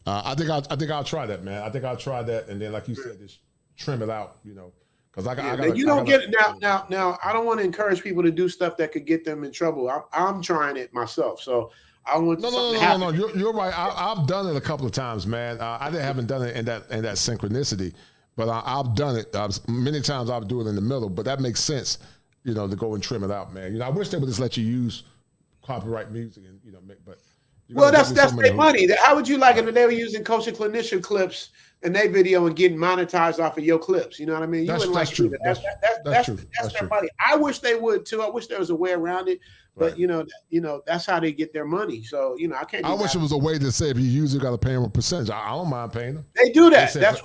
I think I'll try that, man. I think I'll try that, and then like you said, just trim it out, because I got. You don't get it now. I don't want to encourage people to do stuff that could get them in trouble. I'm trying it myself, so I want No. You're right. I've done it a couple of times, man. I haven't done it in that synchronicity, but I've done it many times. I'll do it in the middle, but that makes sense, to go and trim it out, man. I wish they would just let you use copyright music and but. Well, that's their money. How would you like it if they were using Kosher Clinician clips in their video and getting monetized off of your clips? You know what I mean? You wouldn't like to do that. That's their money. I wish they would too. I wish there was a way around it, but that's how they get their money. So I can't. I wish it was a way to say if you use it, you got to pay them a percentage. I don't mind paying them. They do that. That's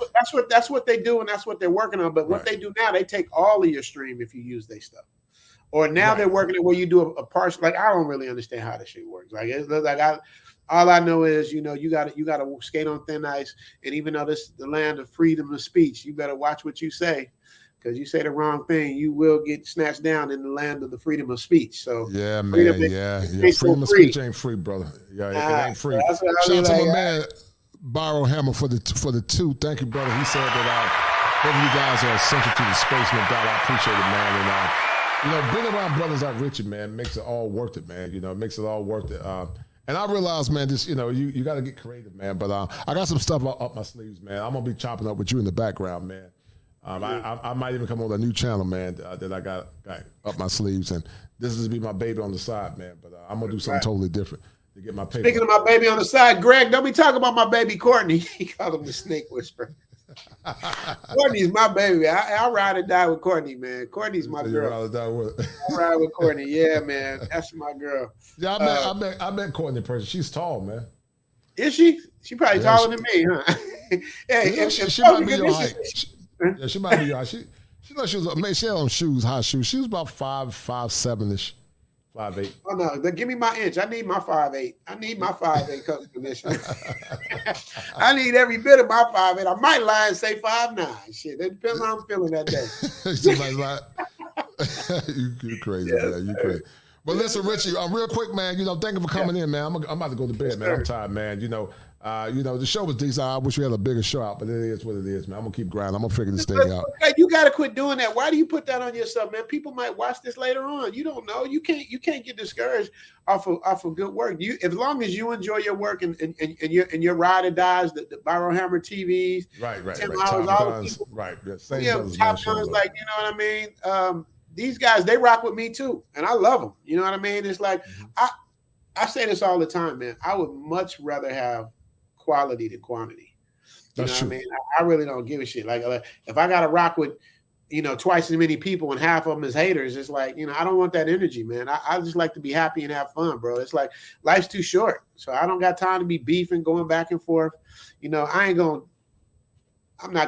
what they do, and that's what they're working on. But what they do now, they take all of your stream if you use their stuff. Or now they're working it where you do a partial. Like, I don't really understand how this shit works. Like, it's like all I know is you got to skate on thin ice. And even though this is the land of freedom of speech, you better watch what you say, because you say the wrong thing, you will get snatched down in the land of the freedom of speech. So yeah, man, freedom of speech ain't free, brother. Yeah, it ain't free. Shout out to my man Byron Hammer for the 2. Thank you, brother. He said that both of you guys are essential to the space, no doubt. I appreciate it, man. And being around brothers like Richard, man, makes it all worth it, man. It makes it all worth it. And I realize, man, this, you got to get creative, man. But I got some stuff up my sleeves, man. I'm gonna be chopping up with you in the background, man. I might even come on a new channel, man, that I got up my sleeves, and this is to be my baby on the side, man. But I'm gonna do something totally different to get my paper. Speaking of my baby on the side, Greg, don't be talking about my baby Courtney. He called him the snake whisperer. Courtney's my baby. I ride or die with Courtney, man. Courtney's my girl. I ride with Courtney. Yeah, man. That's my girl. Yeah, I met Courtney in person. She's tall, man. Is she? She probably taller than me, huh? Hey, she might be your height. She might be your height. She thought she was. Man, she had on shoes, high shoes. She was about 5'7" 5'8". Oh no! Give me my inch. I need my 5'8". I need my 5'8" Kosher Clinician. I need every bit of my 5'8". I might lie and say 5'9". Shit, it depends on how I'm feeling that day. Somebody lie. You crazy, man. You crazy. But listen, Richie, real quick, man. Thank you for coming in, man. I'm about to go to bed, man. I'm tired, man. The show was decent. I wish we had a bigger show out, but it is what it is, man. I'm gonna keep grinding. I'm gonna figure this thing out. Hey, you gotta quit doing that. Why do you put that on yourself, man? People might watch this later on. You don't know. You can't get discouraged off of good work. As long as you enjoy your work and your ride or dies, the Byron Hammer TVs, right. 10 hours, all the people, right. Top guns, like, you know what I mean. These guys, they rock with me too, and I love them. You know what I mean? It's like I say this all the time, man. I would much rather have quality than quantity. You know what I mean? I really don't give a shit. Like if I got to rock with, twice as many people and half of them is haters, it's like, I don't want that energy, man. I just like to be happy and have fun, bro. It's like life's too short. So I don't got time to be beefing, going back and forth. I'm not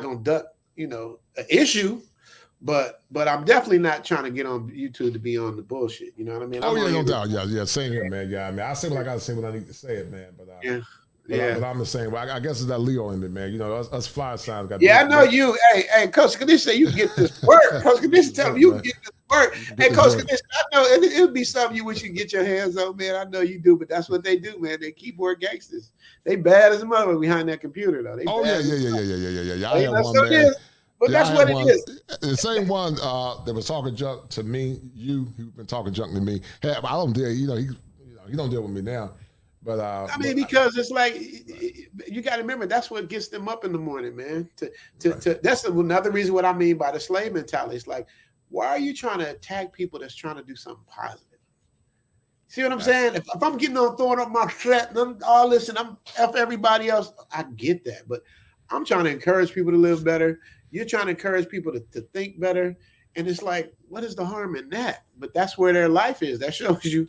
going to duck, an issue, but I'm definitely not trying to get on YouTube to be on the bullshit. You know what I mean? Oh, yeah, no doubt. Yeah. Same here, man. Yeah. I mean, I say what I got to say when I need to say it, man. But But I'm the same. I guess it's that Leo in it, man. Us fly signs got. Yeah, I know you. Hey, Coach Kanisha, you get this work. Coach Kanisha tell me you get this Work. Hey, Coach, I know it would be something you wish you could get your hands on, man. I know you do, but that's what they do, man. They keyboard gangsters. They bad as a mother behind that computer, though. They yeah. I had one, man. But that's what it is. The same one that was talking junk to me, you've been talking junk to me. Hey, I don't deal, he don't deal with me now. But I mean, because it's like you got to remember that's what gets them up in the morning, man. That's another reason what I mean by the slave mentality. It's like, why are you trying to attack people that's trying to do something positive? See what I'm saying? If I'm getting on throwing up my threat and I'm all this and I'm F everybody else, I get that. But I'm trying to encourage people to live better. You're trying to encourage people to think better. And it's like, what is the harm in that? But that's where their life is. That shows you,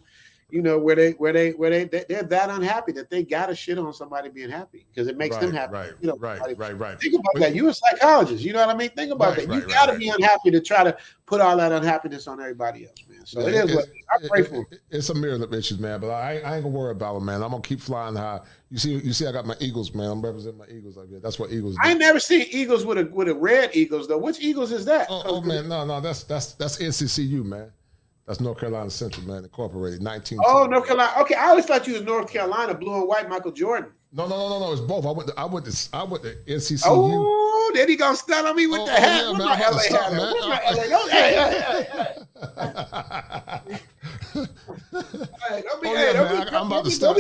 where they're that unhappy that they got to shit on somebody being happy because it makes them happy. Right. Think about that. You're a psychologist. You know what I mean? Think about that. You got to be unhappy to try to put all that unhappiness on everybody else, man. So it is what I pray for. It's a myriad of issues, man. But I ain't gonna worry about them, man. I'm gonna keep flying high. You see, I got my Eagles, man. I'm representing my Eagles like that. That's what Eagles do. I ain't never seen Eagles with a red Eagles though. Which Eagles is that? Oh man, no, that's NCCU, man. That's North Carolina Central, man, incorporated. 19. Oh, North Carolina. Okay, I always thought you was North Carolina, blue and white, Michael Jordan. No. It's both. I went to NCCU. Oh, then he gonna stun on me with the hat. Yeah, Where's man, my LA hat? Where's my LA?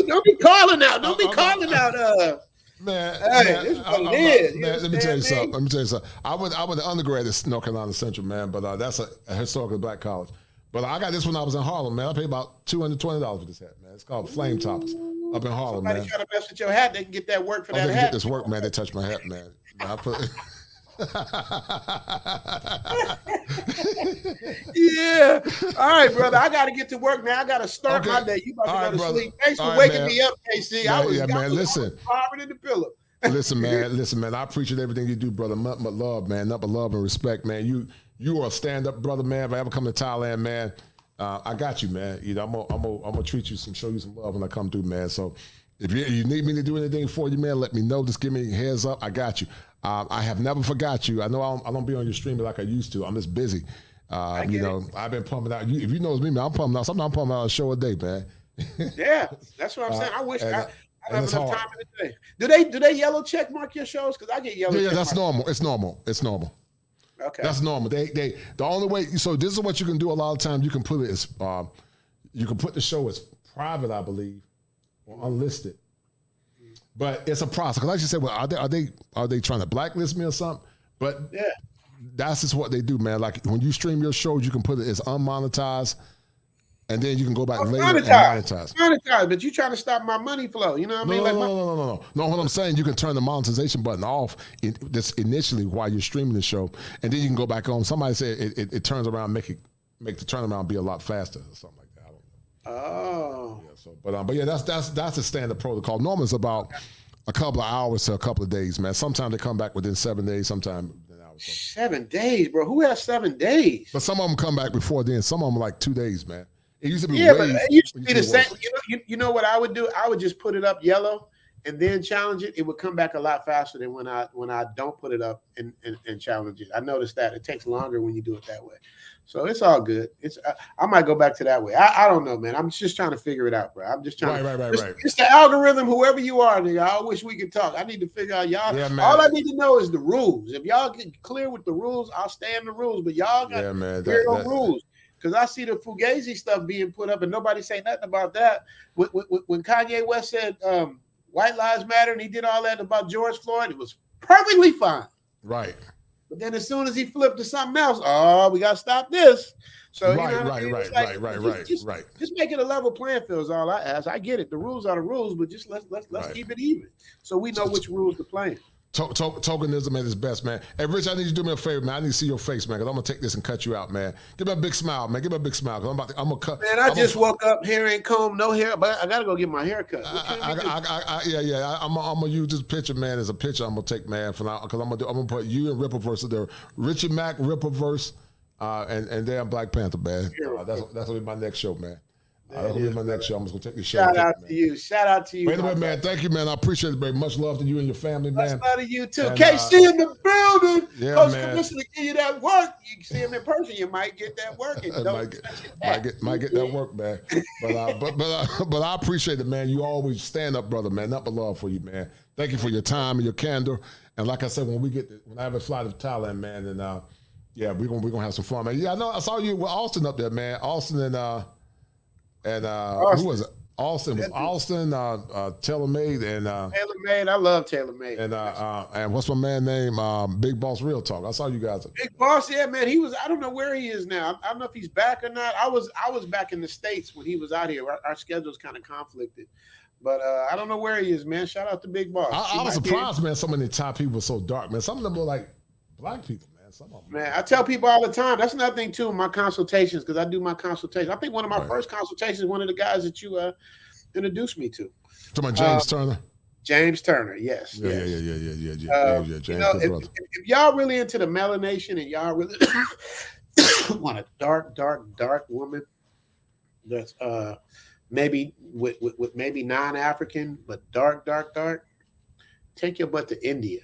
Don't be calling out. Don't be calling out. Man, let me tell you something. I went to undergrad at North Carolina Central, man, but that's a historically black college. But I got this when I was in Harlem, man. I paid about $220 for this hat, man. It's called Flame Toppers up in Harlem, man. Somebody try to mess with your hat, they can get that work for that hat. They can get this work, man. They touch my hat, man. I put Yeah. All right, brother. I got to get to work, man. I got to start my day. You about to go to sleep. Thanks for waking me up, KC. Listen. Harvard in the pillow. Listen, man. I appreciate everything you do, brother. Nothing but love, man. Nothing but love and respect, man. You are a stand-up brother, man. If I ever come to Thailand, man, I got you, man. I'm gonna treat you show you some love when I come through, man. So if you need me to do anything for you, man, let me know. Just give me a heads up. I got you. I have never forgot you. I know I don't be on your stream like I used to. I'm just busy. I've been pumping out. If you know me, man, I'm pumping out. Sometimes I'm pumping out a show a day, man. Yeah, that's what I'm saying. I wish I have enough time in the day. Do they yellow check mark your shows? Because I get yellow. Yeah, that's normal. It's normal. Okay, that's normal. The only way. So this is what you can do. A lot of times you can put it as you can put the show as private, I believe, or unlisted. But it's a process. Because like you said, well, are they trying to blacklist me or something? But yeah, that's just what they do, man. Like when you stream your shows, you can put it as unmonetized, and then you can go back later and monetize. Monetize, but you trying to stop my money flow. You know what I mean? No. What I'm saying, you can turn the monetization button off just initially while you're streaming the show, and then you can go back on. Somebody said it turns around, make the turnaround be a lot faster or something like that. I don't know. Oh. Yeah, but yeah, that's the standard protocol. Normally it's about a couple of hours to a couple of days, man. Sometimes they come back within 7 days, sometimes within hours. 7 days, bro. Who has 7 days? But some of them come back before then. Some of them are like 2 days, man. It used to be but it used to be the same. You know what I would do? I would just put it up yellow and then challenge it. It would come back a lot faster than when I don't put it up and challenge it. I noticed that it takes longer when you do it that way. So it's all good. I might go back to that way. I don't know, man. I'm just trying to figure it out, bro. I'm just trying. Right. It's the algorithm. Whoever you are, nigga. I wish we could talk. I need to figure out y'all. Yeah, all I need to know is the rules. If y'all get clear with the rules, I'll stay in the rules. But y'all got clear on rules. Because I see the Fugazi stuff being put up, and nobody say nothing about that. When Kanye West said White Lives Matter, and he did all that about George Floyd, it was perfectly fine. Right. But then as soon as he flipped to something else, we got to stop this. So right. Just make it a level playing field is all I ask. I get it. The rules are the rules, but just let's keep it even, so we know which rules to play. Tokenism at its best, man. Hey, Rich, I need you to do me a favor, man. I need to see your face, man, because I'm going to take this and cut you out, man. Give me a big smile, man. Give me a big smile, because I'm going to cut. Man, I just woke up, hair ain't combed, no hair, but I got to go get my hair cut. Yeah. I'm going to use this picture, man, as a picture I'm going to take, man, for now, because I'm going to put you in Ripperverse there. Richie Mack, Ripperverse, and then Black Panther, man. That's going to be my next show, man. I'll be my next show. I'm just gonna take the show. Shout out to you. Shout out to you. Wait a minute, man. Thank you, man. I appreciate it, baby. Much love to you and your family, man. Much love to you too. And, KC in the building. Yeah, Coach man. Commissioner give you that work. You can see him in person. You might get that work. And might get that work, man. But I appreciate it, man. You always stand up, brother, man. Nothing but love for you, man. Thank you for your time and your candor. And like I said, when I have a flight to Thailand, man, and yeah, we're gonna have some fun, man. Yeah, I know. I saw you with Austin up there, man. Austin and who was it? Austin was Austin, TaylorMade, and TaylorMade. I love TaylorMade. And what's my man name? Big Boss Real Talk. I saw you guys. Big Boss, yeah, man. He was. I don't know where he is now. I don't know if he's back or not. I was back in the States when he was out here. Our schedules kind of conflicted, but I don't know where he is, man. Shout out to Big Boss. I was surprised, man. Some of the top people were so dark, man. Some of them were like black people. Some of them. Man, I tell people all the time. That's another thing too in my consultations, because I do my consultations. I think one of my first consultations, one of the guys that you introduced me to. To my James Turner. James Turner, yes. Yeah. James, you know, if y'all really into the melanation and y'all really want a dark woman that's maybe with maybe non-African but dark, take your butt to India.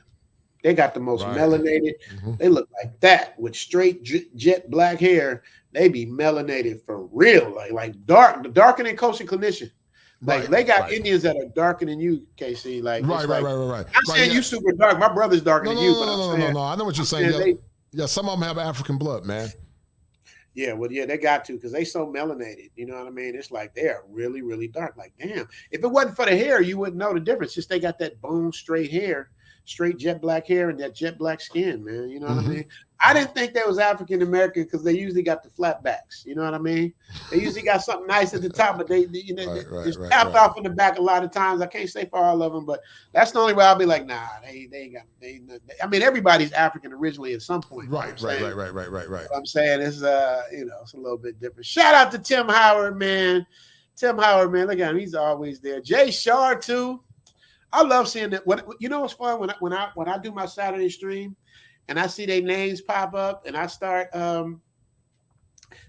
They got the most melanated. Mm-hmm. They look like that with straight jet black hair. They be melanated for real, like dark, darker than Coach and Clinician. Like they got Indians that are darker than you, KC. Like right. I'm saying you super dark. My brother's darker than you. No. I know what you're saying. Yeah, some of them have African blood, man. Yeah, well, yeah, they got to because they so melanated. You know what I mean? It's like they are really, really dark. Like, damn, if it wasn't for the hair, you wouldn't know the difference. Just they got that bone straight hair. Straight jet black hair and that jet black skin, man. You know what I mean? I didn't think they was African American because they usually got the flat backs. You know what I mean? They usually got something nice at the top, but they just tapped off in the back a lot of times. I can't say for all of them, but that's the only way I'll be like, nah, they ain't got. I mean, everybody's African originally at some point. Right. I'm saying it's it's a little bit different. Shout out to Tim Howard, man. Tim Howard, man. Look at him. He's always there. Jay Shar too. I love seeing that. You know what's fun when I do my Saturday stream, and I see their names pop up, and I start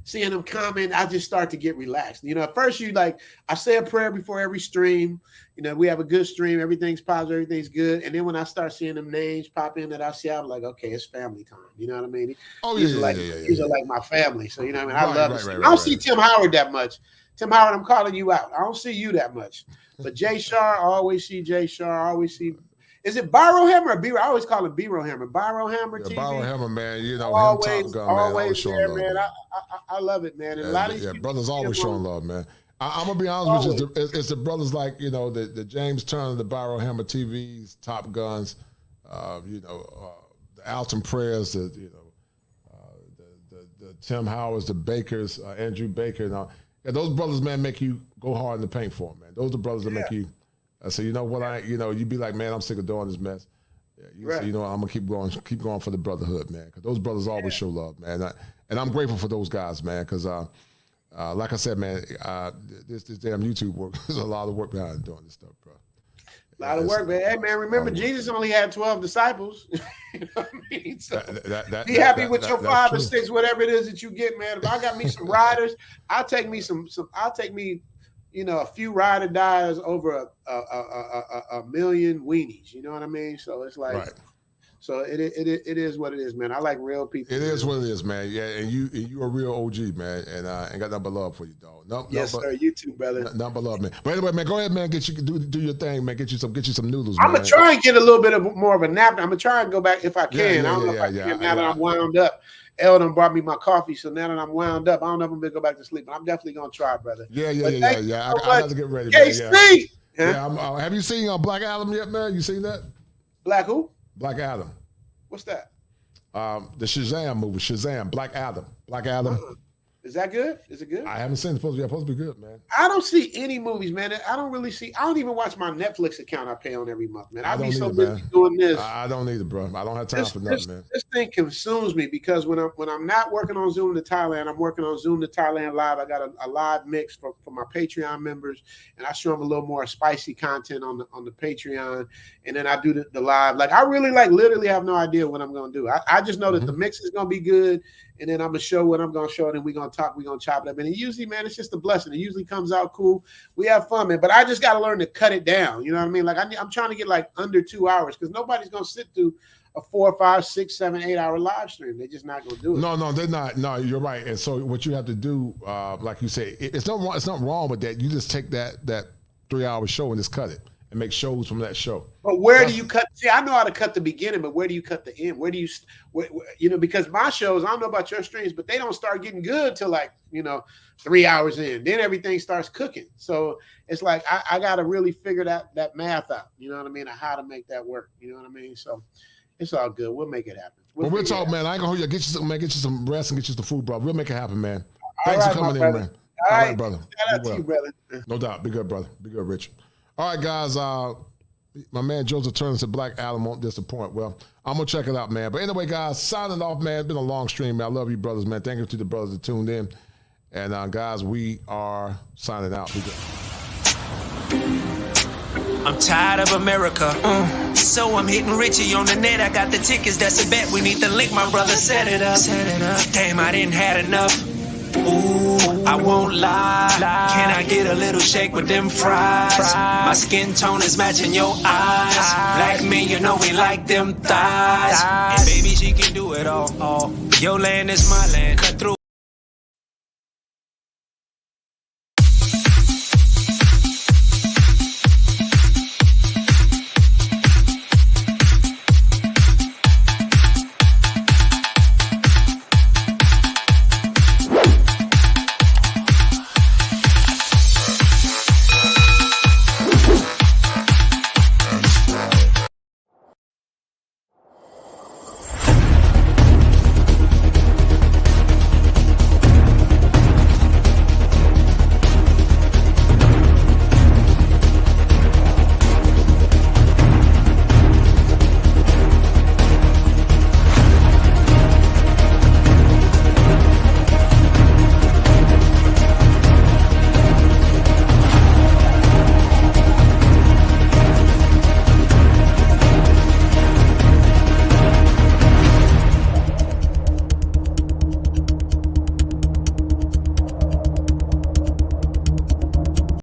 seeing them comment. I just start to get relaxed. You know, at first I say a prayer before every stream. You know, we have a good stream. Everything's positive. Everything's good. And then when I start seeing them names pop in that I see, I'm like, okay, it's family time. You know what I mean? These are like my family. So you know what I mean? I love it. I don't see Tim Howard that much. Tim Howard, I'm calling you out. I don't see you that much. But Jay Shar, I always see Jay Shar. I always see. Is it Byro Hammer or B-Ro? I always call him B-Ro Hammer. Byro Hammer TV. Byro Hammer, man. You know, always, him, Top Gun, man. Always there, man. I love it, man. And a lot of these brothers always showing love, man. I'm going to be honest with you. It's the brothers like, you know, the James Turner, the Byro Hammer TVs, Top Guns, the Alton Prayers, the Tim Howards, the Bakers, Andrew Baker, and all. Yeah, those brothers, man, make you go hard in the paint for them, man. Those are the brothers that make you say, you know what, you be like, man, I'm sick of doing this mess. Yeah, you say, you know, I'm gonna keep going for the brotherhood, man. Because those brothers always show love, man. And I'm grateful for those guys, man. Because like I said, man, this damn YouTube work. There's a lot of work behind doing this stuff, bro. A lot of work, man. Hey, man, remember Jesus only had 12 disciples. You know what I mean? So be happy with your 5 or 6, whatever it is that you get, man. If I got me some riders, I'll take me a few ride or dies over a million weenies. You know what I mean? So it's like, so it is what it is, man. I like real people. It is what it is, man. Yeah, and you a real OG, man, and ain't got nothing but love for you, dog. Sir. You too, brother. Nothing but love, man. But anyway, man, go ahead, man. Do your thing, man. Get you some noodles. I'm gonna try and get a little bit of more of a nap. I'm gonna try and go back if I can. I don't know if I can now that I'm wound up. Eldon brought me my coffee, so now that I'm wound up, I don't know if I'm gonna go back to sleep, but I'm definitely gonna try, brother. Yeah. I got to get ready. KC. Have you seen Black Adam yet, man? You seen that? Black who? Black Adam. What's that? The Shazam movie, Shazam, Black Adam. Is that good? Is it good? I haven't seen it. It's supposed to be good, man. I don't see any movies, man. I don't even watch my Netflix account I pay on every month, man. I'd be so busy doing this. I don't need it, bro. I don't have time for nothing, man. This thing consumes me because when I'm not working on Zoom to Thailand, I'm working on Zoom to Thailand live. I got a live mix for with my Patreon members, and I show them a little more spicy content on the Patreon, and then I do the live. Like, I really literally have no idea what I'm gonna do. I just know that the mix is gonna be good, and then I'm gonna show what I'm gonna show, and then we're gonna talk, we're gonna chop it up. And it usually, man, it's just a blessing. It usually comes out cool. We have fun, man. But I just gotta learn to cut it down. You know what I mean? Like, I'm trying to get like under 2 hours, because nobody's gonna sit through a 4, 5, 6, 7, 8 hour live stream. They're just not gonna do it. No, they're not. No, you're right. And so what you have to do, like you say, it's not wrong with that. You just take that 3 hour show and just cut it and make shows from that show. But where do you cut? See, I know how to cut the beginning, but where do you cut the end? Where do you, you know, because my shows, I don't know about your streams, but they don't start getting good till like, 3 hours in. Then everything starts cooking. So it's like I got to really figure that math out. You know what I mean? Or how to make that work. You know what I mean? So it's all good. We'll make it happen. We'll talk, man. I ain't gonna hold you. Get you some, man. Get you some rest and get you some food, bro. We'll make it happen, man. Thanks for coming in, man. All right, brother. Shout out to you, brother. No doubt. Be good, brother. Be good, Rich. All right, guys. My man Joseph Turner said Black Adam won't disappoint. Well, I'm gonna check it out, man. But anyway, guys, signing off, man. It's been a long stream, man. I love you, brothers, man. Thank you to the brothers that tuned in. And guys, we are signing out. Be good. I'm tired of America, so I'm hitting Richie on the net. I got the tickets, that's a bet. We need the link, my brother set it up. Damn, I didn't had enough. Ooh, I won't lie. Can I get a little shake with them fries? My skin tone is matching your eyes. Black men, you know we like them thighs. And baby, she can do it all. Your land is my land. Cut through.